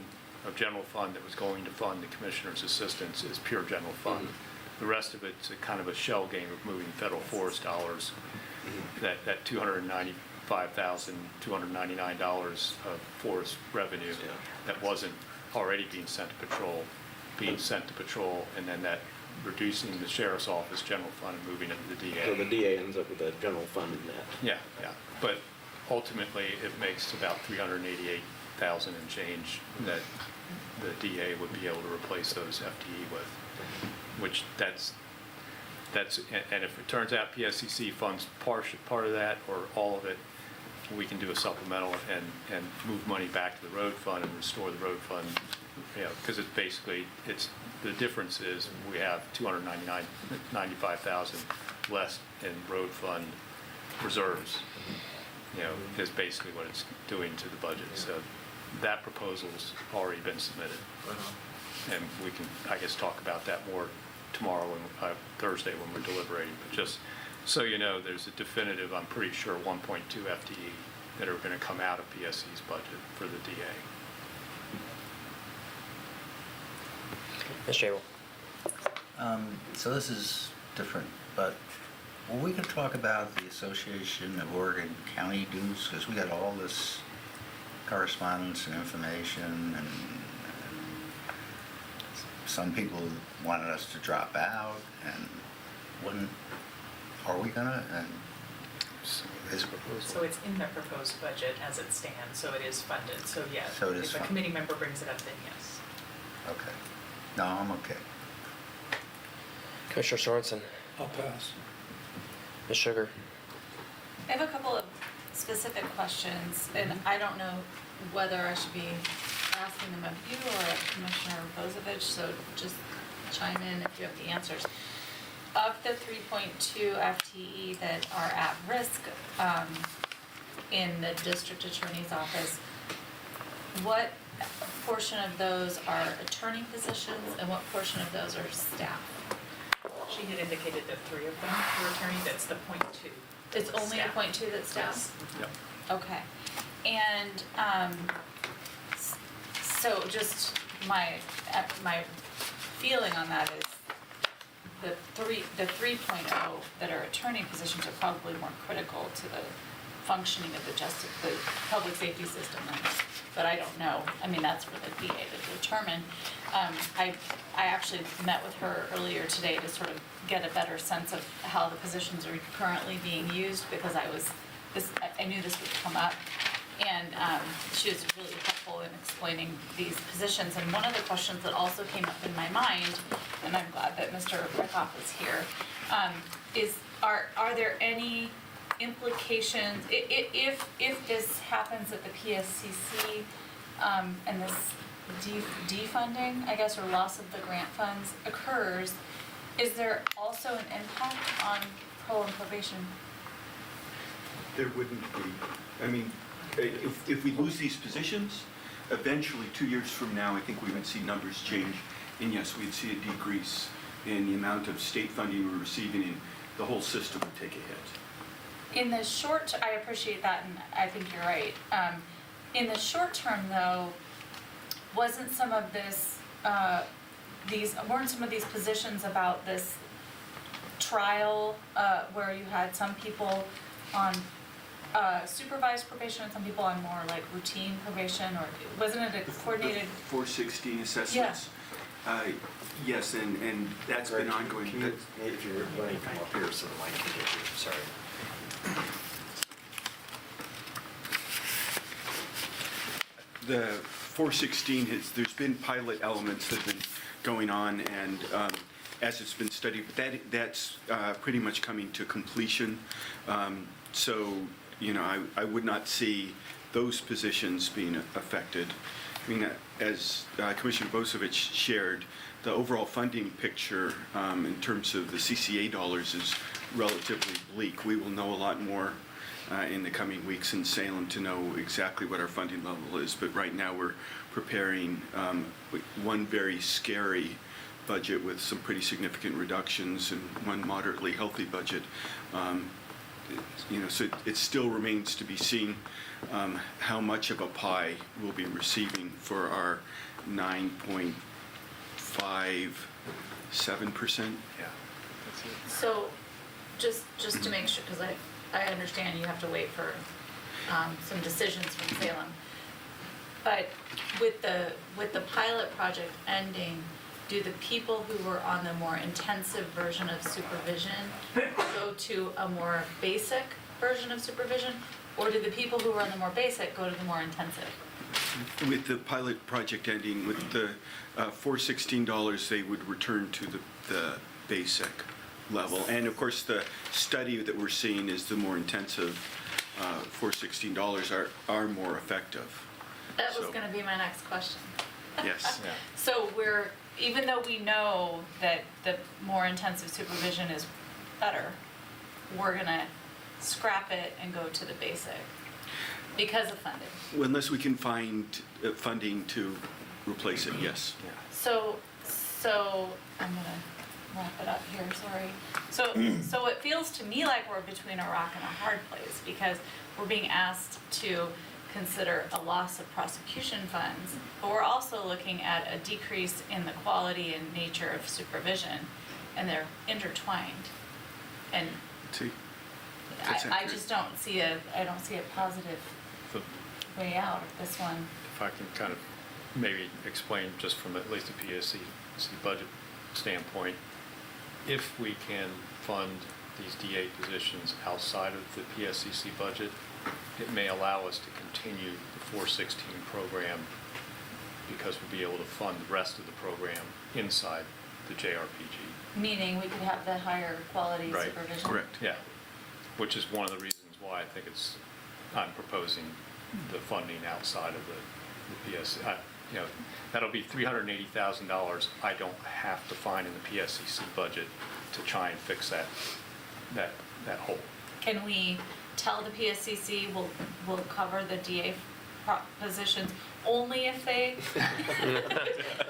of general fund that was going to fund the commissioner's assistants is pure general fund. The rest of it's a kind of a shell game of moving federal forest dollars, that $295,299 of forest revenue that wasn't already being sent to patrol, and then that reducing the sheriff's office general fund and moving it to the DA. So the DA ends up with a general fund in that. Yeah. But ultimately, it makes about 388,000 and change that the DA would be able to replace those FTE with, which that's, and if it turns out PSCC funds part of that or all of it, we can do a supplemental and move money back to the road fund and restore the road fund, because it's basically, the difference is we have 95,000 less in road fund reserves, is basically what it's doing to the budget. So that proposal's already been submitted. And we can, I guess, talk about that more tomorrow, Thursday, when we're deliberating. But just so you know, there's a definitive, I'm pretty sure, 1.2 FTE that are going to come out of PSC's budget for the DA. Ms. Jable. So this is different, but we could talk about the Association of Oregon County dues, because we got all this correspondence and information, and some people wanted us to drop out, and wouldn't, are we gonna, and is So it's in the proposed budget as it stands, so it is funded, so yes. So it is If a funded. committee member brings it up, then yes. okay. No, I'm okay. Commissioner Sorensen, I'll pass. Ms. Sugar. I have a couple of specific questions, and I don't know whether I should be asking them of you or of Commissioner Bozovich, so just chime in if you have the answers. Of the 3.2 FTE that are at risk in the district attorney's office, what portion of those are attorney positions and what portion of those are staff? She had indicated that 3 of them were attorney, that's the .2. It's only the Staff. .2 that's staff? Yes. Yep. Okay, and, so just my feeling on that is the 3.0 that are attorney positions are probably more critical to the functioning of the public safety system, but I don't know. I mean, that's for the VA to determine. I actually met with her earlier today to sort of get a better sense of how the positions are currently being used, because I knew this would come up. And she was really helpful in explaining these positions. And one of the questions that also came up in my mind, and I'm glad that Mr. Rickoff is here, is are there any implications, if this happens at the PSCC, and this defunding, I guess, or loss of the grant funds occurs, is there also an impact on parole and probation? There wouldn't be. I mean, if we lose these positions, eventually, 2 years from now, I think we would see numbers change. And yes, we'd see a decrease in the amount of state funding we're receiving, and the whole system would take a hit. In the short, I appreciate that, and I think you're right. In the short term, though, wasn't some of this, weren't some of these positions about this trial, where you had some people on supervised probation and some people on more like routine probation, or wasn't it a coordinated? The 416 assessments? Yes, and that's been ongoing. Can you, if you're running from up here so the mic can get you, sorry. The 416 there's been pilot elements that have been going on, and as it's been studied, but that's pretty much coming to completion. So, you know, I would not see those positions being affected. I mean, as Commissioner Bozovich shared, the overall funding picture in terms of the CCA dollars is relatively bleak. We will know a lot more in the coming weeks in Salem to know exactly what our funding level is. But right now we're preparing one very scary budget with some pretty significant reductions and one moderately healthy budget. You know, so it still remains to be seen how much of a pie we'll be receiving for our 9.57%. Yeah. So, just to make sure, because I understand you have to wait for some decisions from Salem. But with the pilot project ending, do the people who were on the more intensive version of supervision go to a more basic version of supervision? Or do the people who were on the more basic go to the more intensive? With the pilot project ending, with the $416, they would return to the basic level. And of course, the study that we're seeing is the more intensive $416 are more effective. That was gonna be my next question. Yes. So even though we know that the more intensive supervision is better, we're gonna scrap it and go to the basic because of funding. Well, unless we can find funding to replace it, yes. So I'm gonna wrap it up here, sorry. So it feels to me like we're between a rock and a hard place, because we're being asked to consider a loss of prosecution funds, but we're also looking at a decrease in the quality and nature of supervision, and they're intertwined. And See? I just don't see a positive. way out, if this one, If I can kind of maybe explain just from at least a PSCC budget standpoint, if we can fund these DA positions outside of the PSCC budget, it may allow us to continue the 416 program because we'll be able to fund the rest of the program inside the JRPG. meaning we could have the higher quality Right. supervision. Yeah, which is one of the reasons why I think I'm proposing the funding outside of the PSC. You know, that'll be $380,000 I don't have to find in the PSCC budget to try and fix that hole. Can we tell the PSCC we'll cover the DA positions only if they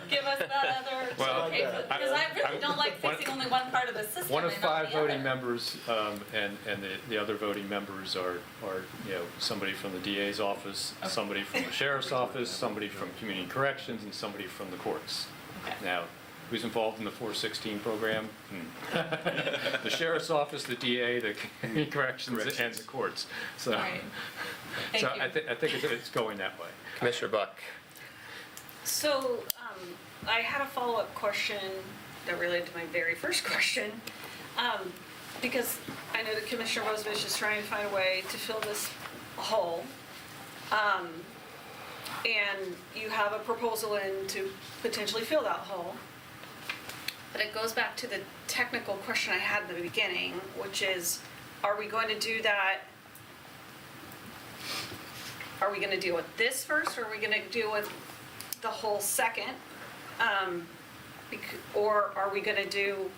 give us that other, Well, okay, because I really don't like one- fixing only one part of the system One of and not 5 the voting other. members, and the other voting members are, you know, somebody from the DA's office, somebody from the sheriff's office, somebody from community corrections, and somebody from the courts. Okay. Now, who's involved in the 416 program? The sheriff's office, the DA, the community corrections, and the courts. So, Right. Thank so you. I think it's going that way. Commissioner Buck. So, I had a follow-up question that related to my very first question. Because I know that Commissioner Bozovich is trying to find a way to fill this hole. And you have a proposal in to potentially fill that hole. But it goes back to the technical question I had in the beginning, which is, are we going to do that? Are we gonna deal with this first, or are we gonna deal with the whole second? Or are we gonna do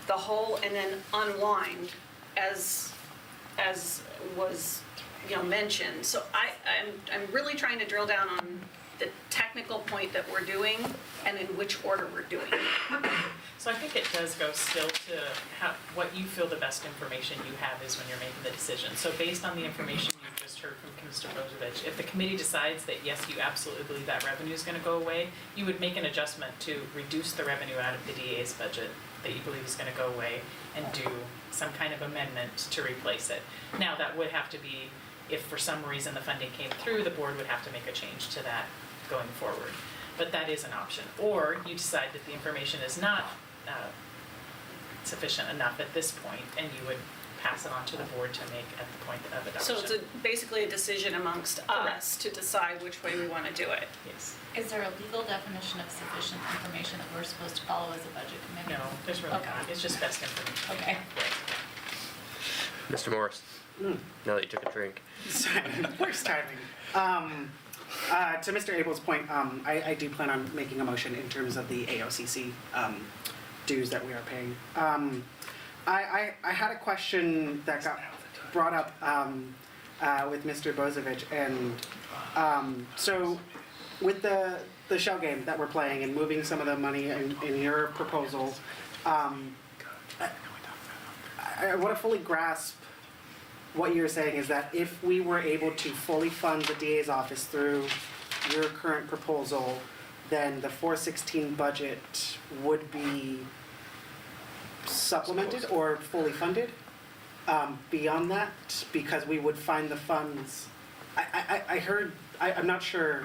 the whole and then unwind as was, you know, mentioned? So I'm really trying to drill down on the technical point that we're doing and in which order we're doing it. So I think it does go still to what you feel the best information you have is when you're making the decision. So based on the information you just heard from Mr. Bozovich, if the committee decides that yes, you absolutely believe that revenue is going to go away, you would make an adjustment to reduce the revenue out of the DA's budget that you believe is going to go away and do some kind of amendment to replace it. Now, that would have to be, if for some reason the funding came through, the board would have to make a change to that going forward. But that is an option. Or you decide that the information is not sufficient enough at this point, and you would pass it on to the board to make at the point of adoption. So it's basically a decision amongst us to decide which way we want to do it. Yes. Is there a legal definition of sufficient information that we're supposed to follow as a budget committee? No, there's really Okay. not. It's just best information. Okay. Mr. Morris. Now that you took a drink. Sorry, worst timing. To Mr. Abel's point, I do plan on making a motion in terms of the AOCC dues that we are paying. I had a question that got brought up with Mr. Bozovich, and so with the shell game that we're playing and moving some of the money in your proposal, I want to fully grasp what you're saying is that if we were able to fully fund the DA's office through your current proposal, then the 416 budget would be supplemented or fully funded. Beyond that, because we would find the funds. I heard, I'm not sure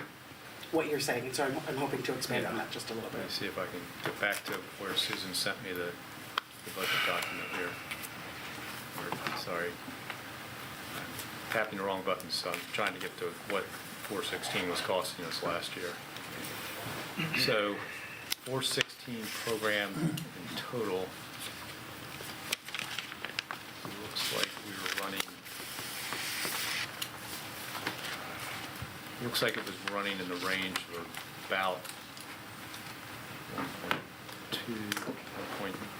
what you're saying, and so I'm hoping to expand on that just a little Let me bit. see if I can get back to where Susan sent me the budget document here. Sorry. I'm tapping the wrong button, so I'm trying to get to what 416 was costing us last year. So 416 program in total, looks like we were running, looks like it was running in the range of about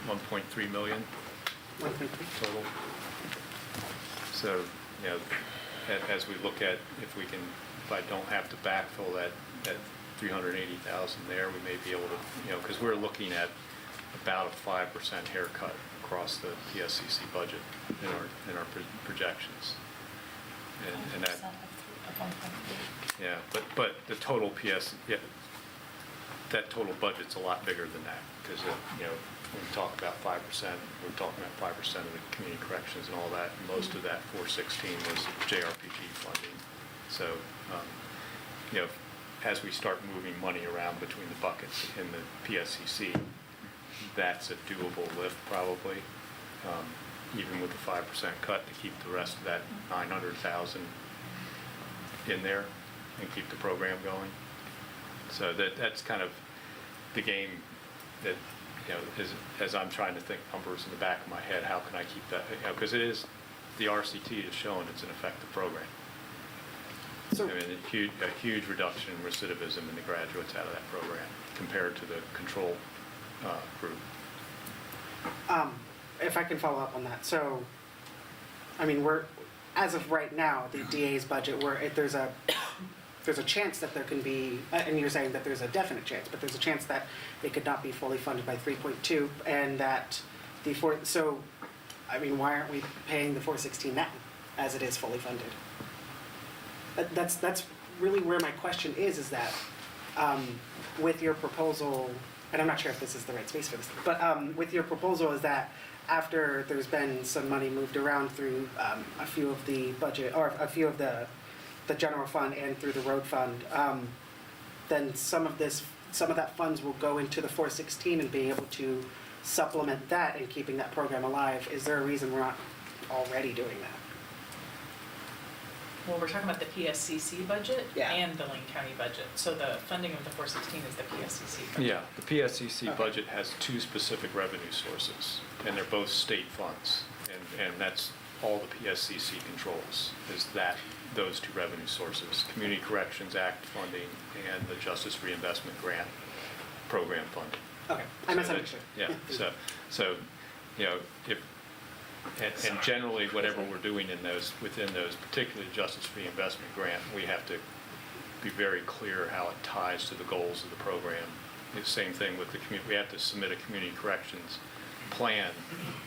1.3 million total. So, you know, as we look at if I don't have to backfill that 380,000 there, we may be able to, you know, because we're looking at about a 5% haircut across the PSCC budget in our projections. And that, yeah, but the total that total budget's a lot bigger than that, because, you know, when we talk about 5%, we're talking about 5% of the community corrections and all that. Most of that 416 was JRPG funding. So, you know, as we start moving money around between the buckets in the PSCC, that's a doable lift probably, even with the 5% cut to keep the rest of that 900,000 in there and keep the program going. So that's kind of the game that, you know, as I'm trying to think numbers in the back of my head, how can I keep that, you know, because it is, the RCT is showing it's an effective program. I mean, a huge reduction in recidivism in the graduates out of that program compared to the control group. If I can follow up on that, so, I mean, as of right now, the DA's budget, there's a chance that there can be, and you're saying that there's a definite chance, but there's a chance that it could not be fully funded by 3.2, and that so, I mean, why aren't we paying the 416 now, as it is fully funded? That's really where my question is that with your proposal, and I'm not sure if this is the right space for this, but with your proposal is that after there's been some money moved around through a few of the budget, or a few of the general fund and through the road fund, then some of that funds will go into the 416 and being able to supplement that and keeping that program alive. Is there a reason we're not already doing that? Well, we're talking about the PSCC budget Yeah. and the Lane County budget. So the funding of the 416 is the PSCC budget. Yeah, the PSCC budget has two specific revenue sources, and they're both state funds. And that's all the PSCC controls, is those two revenue sources, Community Corrections Act funding and the Justice Reinvestment Grant Program funding. Okay, I misunderstood. Yeah, so, you know, and generally, whatever we're doing within those, particularly Justice Reinvestment Grant, we have to be very clear how it ties to the goals of the program. The same thing with we have to submit a community corrections plan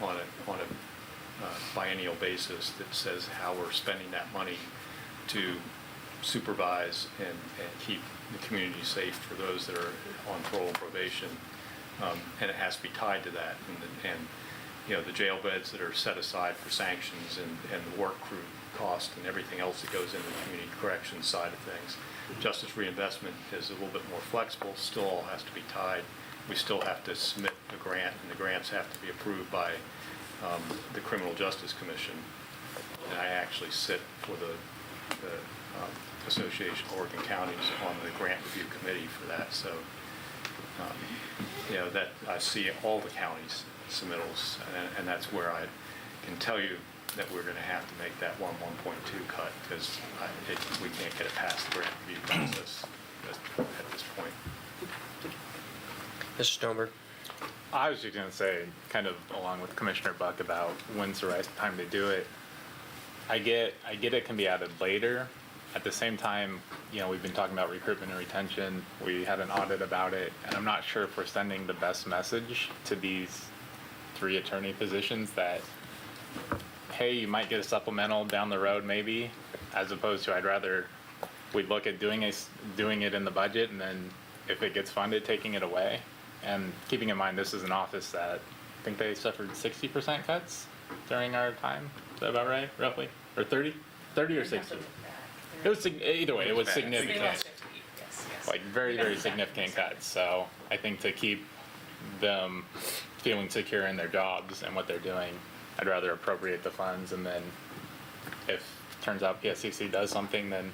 on a biennial basis that says how we're spending that money to supervise and keep the community safe for those that are on parole and probation. And it has to be tied to that. And you know, the jail beds that are set aside for sanctions and the work crew cost and everything else that goes into the community corrections side of things. Justice reinvestment is a little bit more flexible, still all has to be tied. We still have to submit a grant, and the grants have to be approved by the Criminal Justice Commission. And I actually sit for the Association of Oregon Counties on the grant review committee for that. So, you know, that I see all the counties' submittals, and that's where I can tell you that we're going to have to make that 1.2 cut, because we can't get it past the grant review process at this point. Mr. Stoneberg? I was just going to say, kind of along with Commissioner Buck, about when's the right time to do it. I get it can be added later. At the same time, you know, we've been talking about recruitment and retention. We had an audit about it, and I'm not sure if we're sending the best message to these 3 attorney positions that, hey, you might get a supplemental down the road maybe, as opposed to I'd rather we look at doing it in the budget, and then if it gets funded, taking it away. And keeping in mind, this is an office that I think they suffered 60% cuts during our time. Is that about right, roughly? Or 30? 30 or 60? It was, either way, it was significant. Like very, very significant cuts. So I think to keep them feeling secure in their jobs and what they're doing, I'd rather appropriate the funds, and then if it turns out PSCC does something, then,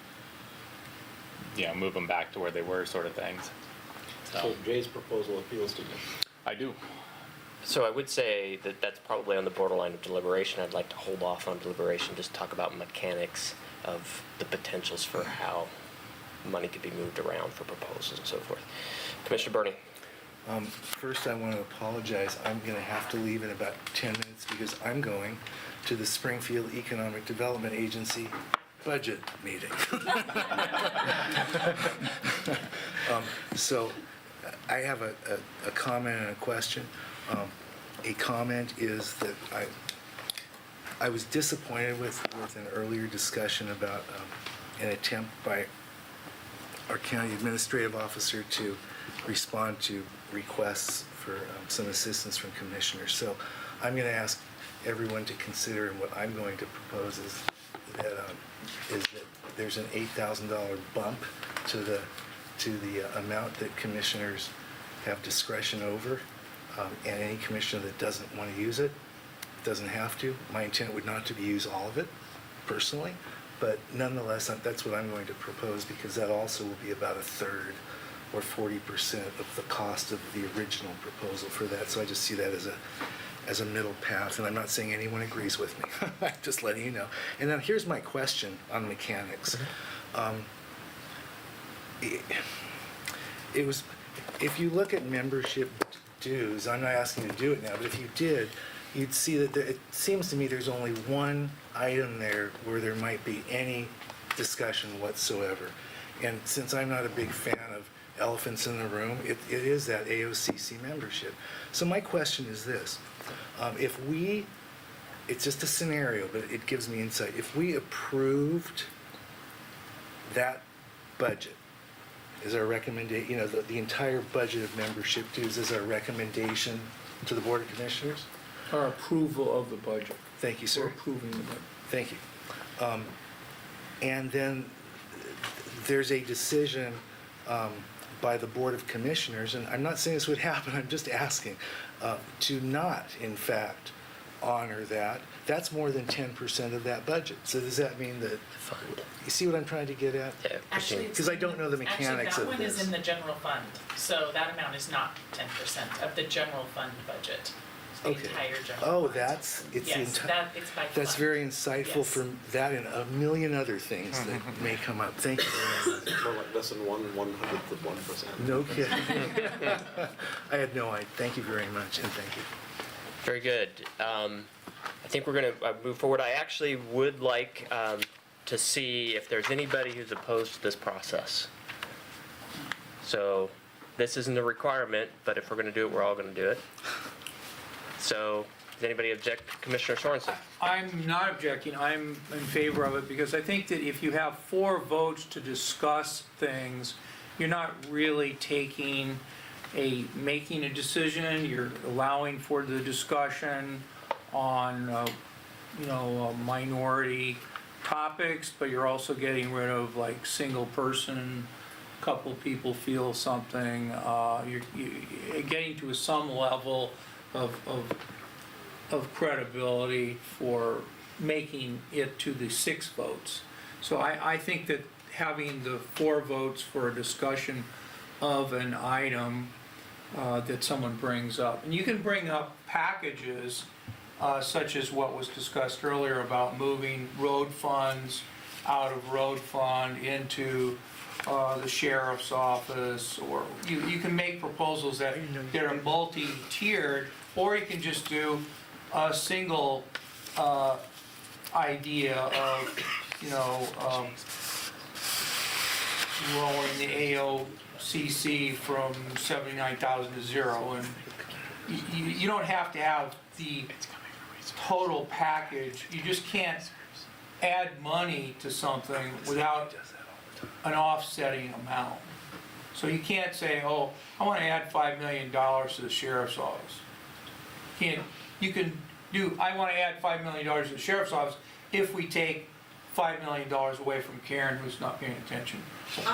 you know, move them back to where they were, sort of things. So Jay's proposal appeals to you? I do. So I would say that that's probably on the borderline of deliberation. I'd like to hold off on deliberation, just talk about mechanics of the potentials for how money could be moved around for proposals and so forth. Commissioner Burney? First, I want to apologize. I'm going to have to leave in about 10 minutes because I'm going to the Springfield Economic Development Agency budget meeting. So I have a comment and a question. A comment is that I was disappointed with an earlier discussion about an attempt by our county administrative officer to respond to requests for some assistance from commissioners. So I'm going to ask everyone to consider, and what I'm going to propose is that there's an $8,000 bump to the amount that commissioners have discretion over, and any commissioner that doesn't want to use it doesn't have to. My intent would not to be use all of it personally, but nonetheless, that's what I'm going to propose, because that also will be about a third or 40% of the cost of the original proposal for that. So I just see that as a middle path, and I'm not saying anyone agrees with me. I'm just letting you know. And now here's my question on mechanics. It was, if you look at membership dues, I'm not asking you to do it now, but if you did, you'd see that it seems to me there's only one item there where there might be any discussion whatsoever. And since I'm not a big fan of elephants in the room, it is that AOCC membership. So my question is this. If we, it's just a scenario, but it gives me insight. If we approved that budget, is our recommendation, you know, the entire budget of membership dues is our recommendation to the Board of Commissioners? Our approval of the budget. Thank you, sir. We're approving the budget. Thank you. And then there's a decision by the Board of Commissioners, and I'm not saying this would happen, I'm just asking, to not, in fact, honor that. That's more than 10% of that budget. So does that mean that, you see what I'm trying to get at? Actually, it's Because I don't know the mechanics of Actually, that one is this. in the general fund, so that amount is not 10% of the general fund budget. It's the Okay. entire general Oh, fund. it's the Yes, entire. it's by That's fund. very insightful Yes. for that and a million other things that may come up. Thank you very much. More like less than 1/100th of 1%. No kidding. I had no idea. Thank you very much, and thank you. Very good. I think we're going to move forward. I actually would like to see if there's anybody who's opposed to this process. So this isn't a requirement, but if we're going to do it, we're all going to do it. So does anybody object? Commissioner Sorensen? I'm not objecting, I'm in favor of it, because I think that if you have 4 votes to discuss things, you're not really making a decision, you're allowing for the discussion on, minority topics, but you're also getting rid of like single person, couple people feel something, you're getting to some level of credibility for making it to the 6 votes. So I think that having the 4 votes for a discussion of an item that someone brings up, and you can bring up packages such as what was discussed earlier about moving road funds out of road fund into the sheriff's office, or you can make proposals that are multi-tiered, or you can just do a single idea of, lowering the AOCC from 79,000 to 0, and you don't have to have the total package. You just can't add money to something without an offsetting amount. So you can't say, oh, I want to add $5 million to the sheriff's office. You can do, I want to add $5 million to the sheriff's office if we take $5 million away from Karen, who's not paying attention. That's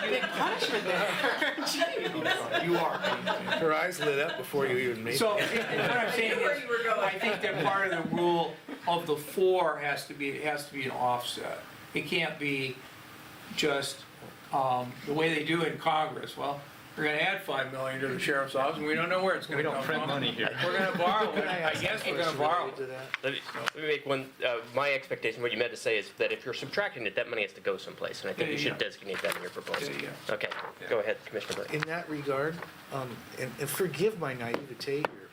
a big punishment there. You are. Her eyes lit up before you even made it. So, what I'm saying is, I think that part of the rule of the 4 has to be an offset. It can't be just, the way they do it in Congress. Well, we're gonna add $5 million to the sheriff's office, and we don't know where it's gonna come from. We don't print money here. We're gonna borrow it. I guess we're gonna borrow it. Let me make one, my expectation, what you meant to say is that if you're subtracting it, that money has to go someplace, and I think you should designate that in your proposal. Okay, go ahead, Commissioner Blake. In that regard, and forgive my naivete here,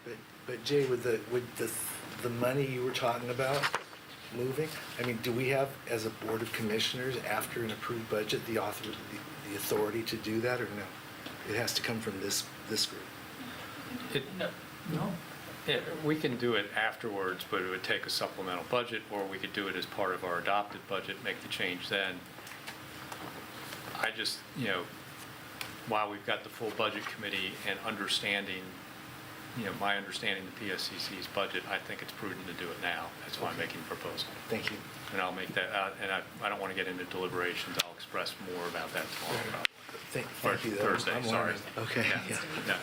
but Jay, with the money you were talking about moving, I mean, do we have, as a Board of Commissioners, after an approved budget, the authority to do that, or no? It has to come from this group. No. Yeah, we can do it afterwards, but it would take a supplemental budget, or we could do it as part of our adopted budget, make the change then. I just, while we've got the full budget committee and understanding my understanding of the PSCC's budget, I think it's prudent to do it now. That's why I'm making a proposal. Thank you. And I'll make that, and I don't want to get into deliberations. I'll express more about that tomorrow. Thank you. though. Thursday, I'm sorry. learning. Okay, yeah. Yeah.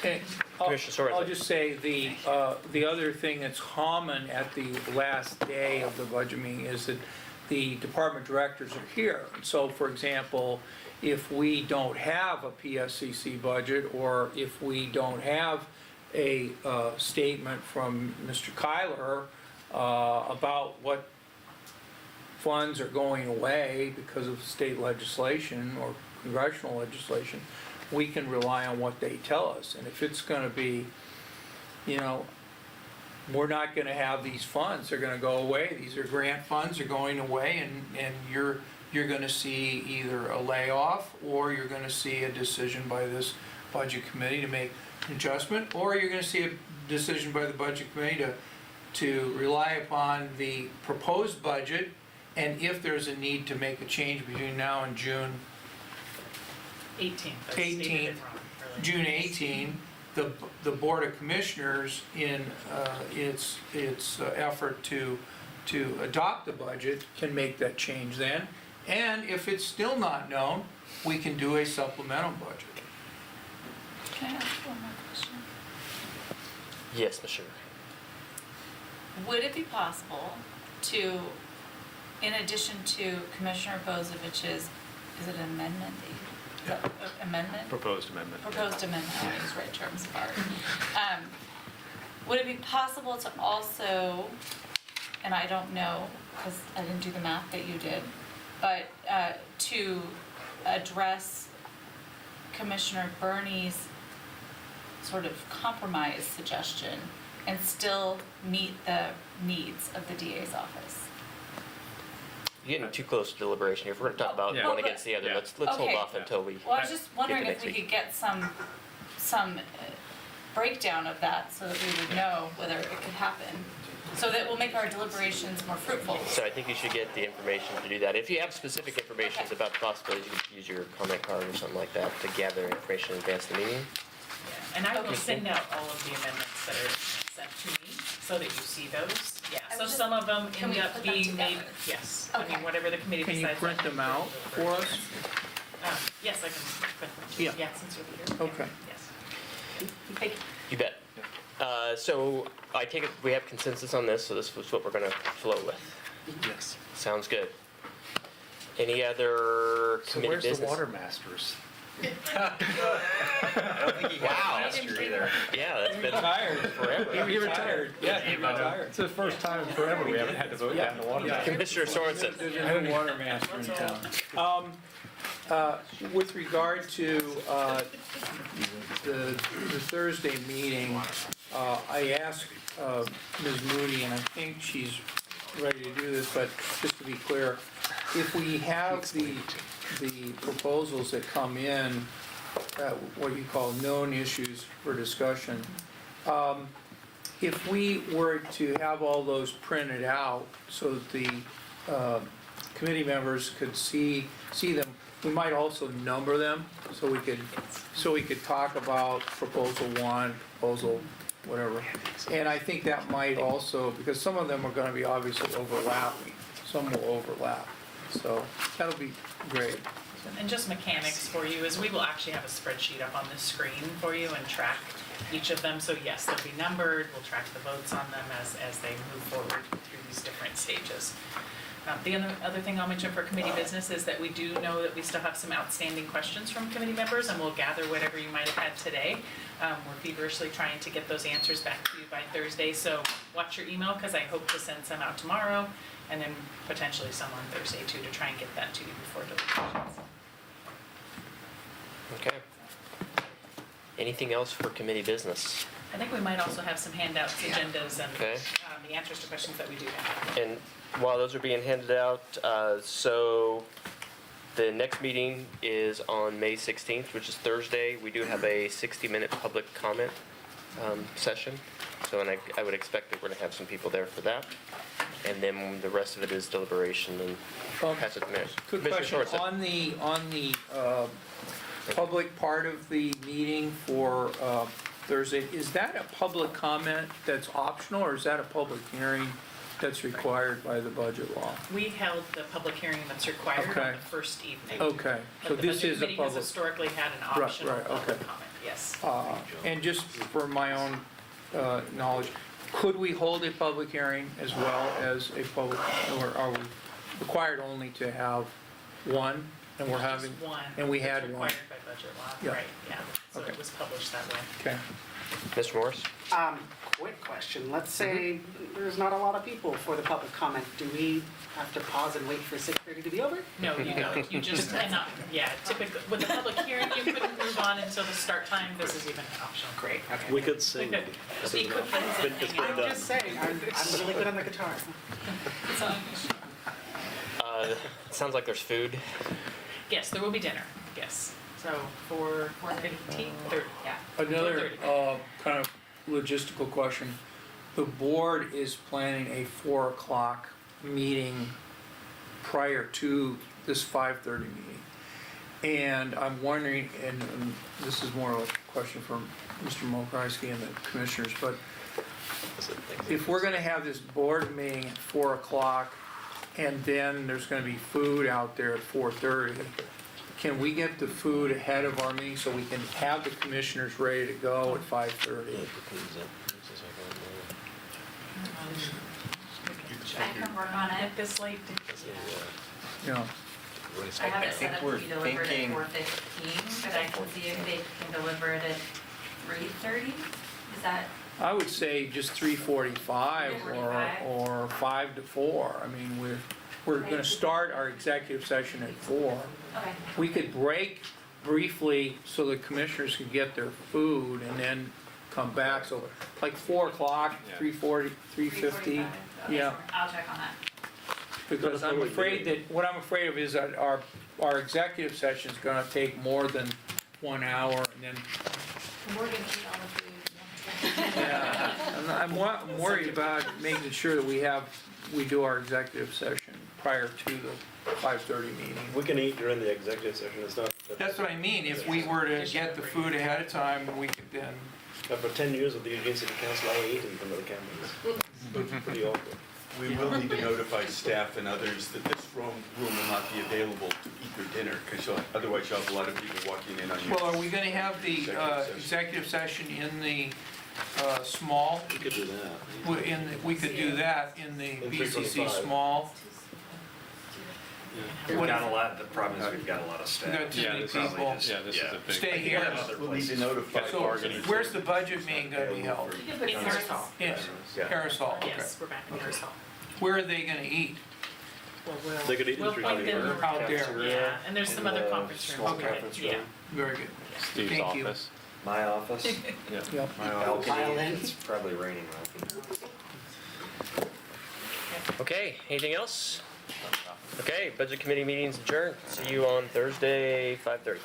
And Commissioner Sorensen. I'll just say, the other thing that's common at the last day of the budget meeting is that the department directors are here. So, for example, if we don't have a PSCC budget, or if we don't have a statement from Mr. Kyler about what funds are going away because of state legislation or congressional legislation, we can rely on what they tell us. And if it's gonna be, we're not gonna have these funds, they're gonna go away, these are grant funds, they're going away, and you're gonna see either a layoff, or you're gonna see a decision by this budget committee to make an adjustment, or you're gonna see a decision by the budget committee to rely upon the proposed budget, and if there's a need to make a change between now and June 18th. I stated it 18th, wrong earlier. June 18, the Board of Commissioners, in its effort to adopt the budget, can make that change then. And if it's still not known, we can do a supplemental budget. Can I ask one more question? Yes, Ms. Sugar. Would it be possible to, in addition to Commissioner Bozovich's, is it an amendment? Amendment? Proposed amendment. Proposed amendment, I don't use right terms, sorry. Would it be possible to also, and I don't know, because I didn't do the math that you did, but to address Commissioner Burney's sort of compromise suggestion and still meet the needs of the DA's office? You're getting too close to deliberation here. If we're gonna talk about Yeah. one against the other, let's hold Okay. off until we. Well, I was just wondering Get if to we next could get some breakdown of that so that we would know whether it could happen, so that will make our deliberations more fruitful. So I think you should get the information to do that. If you have specific information about the possibilities, you can use your comment card or something like that to gather information in advance of the meeting. And I will Okay. send out all of the amendments that are sent to me, so that you see those. Yeah, I so was just- some of them can end we up put them being made, together? yes. I Okay. mean, whatever the committee Can decides. you print them out for us? Yes, I can print them. Yeah. Yeah, since you'll be here. Okay. Yes. Thank you. You bet. So I take it we have consensus on this, so this was what we're gonna flow with. Yes. Sounds good. Any other So committee where's business? the water masters? I don't think he had a master either. Yeah, that's been Retired. forever. He retired. Yeah, he retired. It's the first time in forever we haven't had to vote down the water. Yeah. Commissioner Sorensen. There's a new water master in town. With regard to the Thursday meeting, I asked Ms. Moody, and I think she's ready to do this, but just to be clear, if we have the proposals that come in, what you call known issues for discussion, if we were to have all those printed out so that the committee members could see them, we might also number them, so we could talk about proposal one, proposal whatever. And I think that might also, because some of them are gonna be obviously overlapping, some will overlap, so that'll be great. And just mechanics for you is we will actually have a spreadsheet up on the screen for you and track each of them. So yes, they'll be numbered, we'll track the votes on them as they move forward through these different stages. The other thing I'll mention for committee business is that we do know that we still have some outstanding questions from committee members, and we'll gather whatever you might have had today. We're feverishly trying to get those answers back to you by Thursday, so watch your email, because I hope to send some out tomorrow, and then potentially some on Thursday too, to try and get that to you before deliberations. Okay. Anything else for committee business? I think we might also have some handouts, agendas, and Okay. the answers to questions that we do have. And while those are being handed out, so the next meeting is on May 16th, which is Thursday. We do have a 60-minute public comment session. So, and I would expect that we're gonna have some people there for that. And then the rest of it is deliberation and pass it to Mayor. Good Commissioner question, Sorensen. on the public part of the meeting for Thursday, is that a public comment that's optional, or is that a public hearing that's required by the budget law? We held the public hearing that's required on Okay. the first evening. Okay, so But the this budget is a committee has public, historically had an Right, optional right, public okay. comment, yes. and just for my own knowledge, could we hold a public hearing as well as a public, or are we required only to have one, and we're having, Just one. and we That's had one? required by budget law, Yeah. right, yeah. So Okay. it was published that way. Okay. Mr. Morris? Quick question, let's say there's not a lot of people for the public comment, do we have to pause and wait for 6:30 to be over? No, you don't, you just cannot, yeah, typically, with the public hearing, you couldn't move on until the start time, this is even optional. Great, okay. We could sing. Speak quickly and It's been I'm done. just saying, I'm really good on the guitar. It sounds like there's food. Yes, there will be dinner, yes. So for 4:15, 30, yeah. Another 4:30. kind of logistical question. The board is planning a 4 o'clock meeting prior to this 5:30 meeting. And I'm wondering, and this is more of a question for Mr. Mokryski and the commissioners, but if we're gonna have this board meeting at 4 o'clock, and then there's gonna be food out there at 4:30, can we get the food ahead of our meeting so we can have the commissioners ready to go at 5:30? I can work on it this late. You know, I have it set up to be delivered at 4:15, but I can see if they can deliver it at 3:30. Is that, I would say just 3:45 or 5 to 4. I mean, we're gonna start our executive session at 4. okay. We could break briefly so the commissioners could get their food and then come back, so like 4 o'clock, 3:40, 3:50, 3:45. Okay, yeah. I'll check on that. Because I'm afraid that, what I'm afraid of is that our executive session's gonna take more than 1 hour, and then, We're gonna eat all the food. yeah. I'm worried about making sure that we do our executive session prior to the 5:30 meeting. We can eat during the executive session, it's not. That's what I mean, if we were to get the food ahead of time, we could then, For 10 years with the Eugene City Council, I ate in front of the cameras. Pretty awkward. We will need to notify staff and others that this room will not be available to eat their dinner, because otherwise you'll have a lot of people walking in on you. well, are we gonna have the executive session in the small? We could do that. We could do that in the In BCC 325. small. We've What- got a lot, the problem is we've got a lot of staff. We got too many Probably people. just- Yeah, this is a big- Stay I think here. other We'll need to places. notify So, organizations. where's the budget meeting gonna be held? In Harris Hall. In Harris Hall, okay. Yes, we're back in Harris Hall. Where are they gonna eat? Well, They could eat in we'll point them 325. Out there. Yeah, and there's some other conference small rooms. conference Yeah. room. Very good. Steve's Thank you. office. My office. Yep. My balcony. It's probably raining now. Okay, anything else? Okay, budget committee meeting's adjourned. See you on Thursday, 5:30.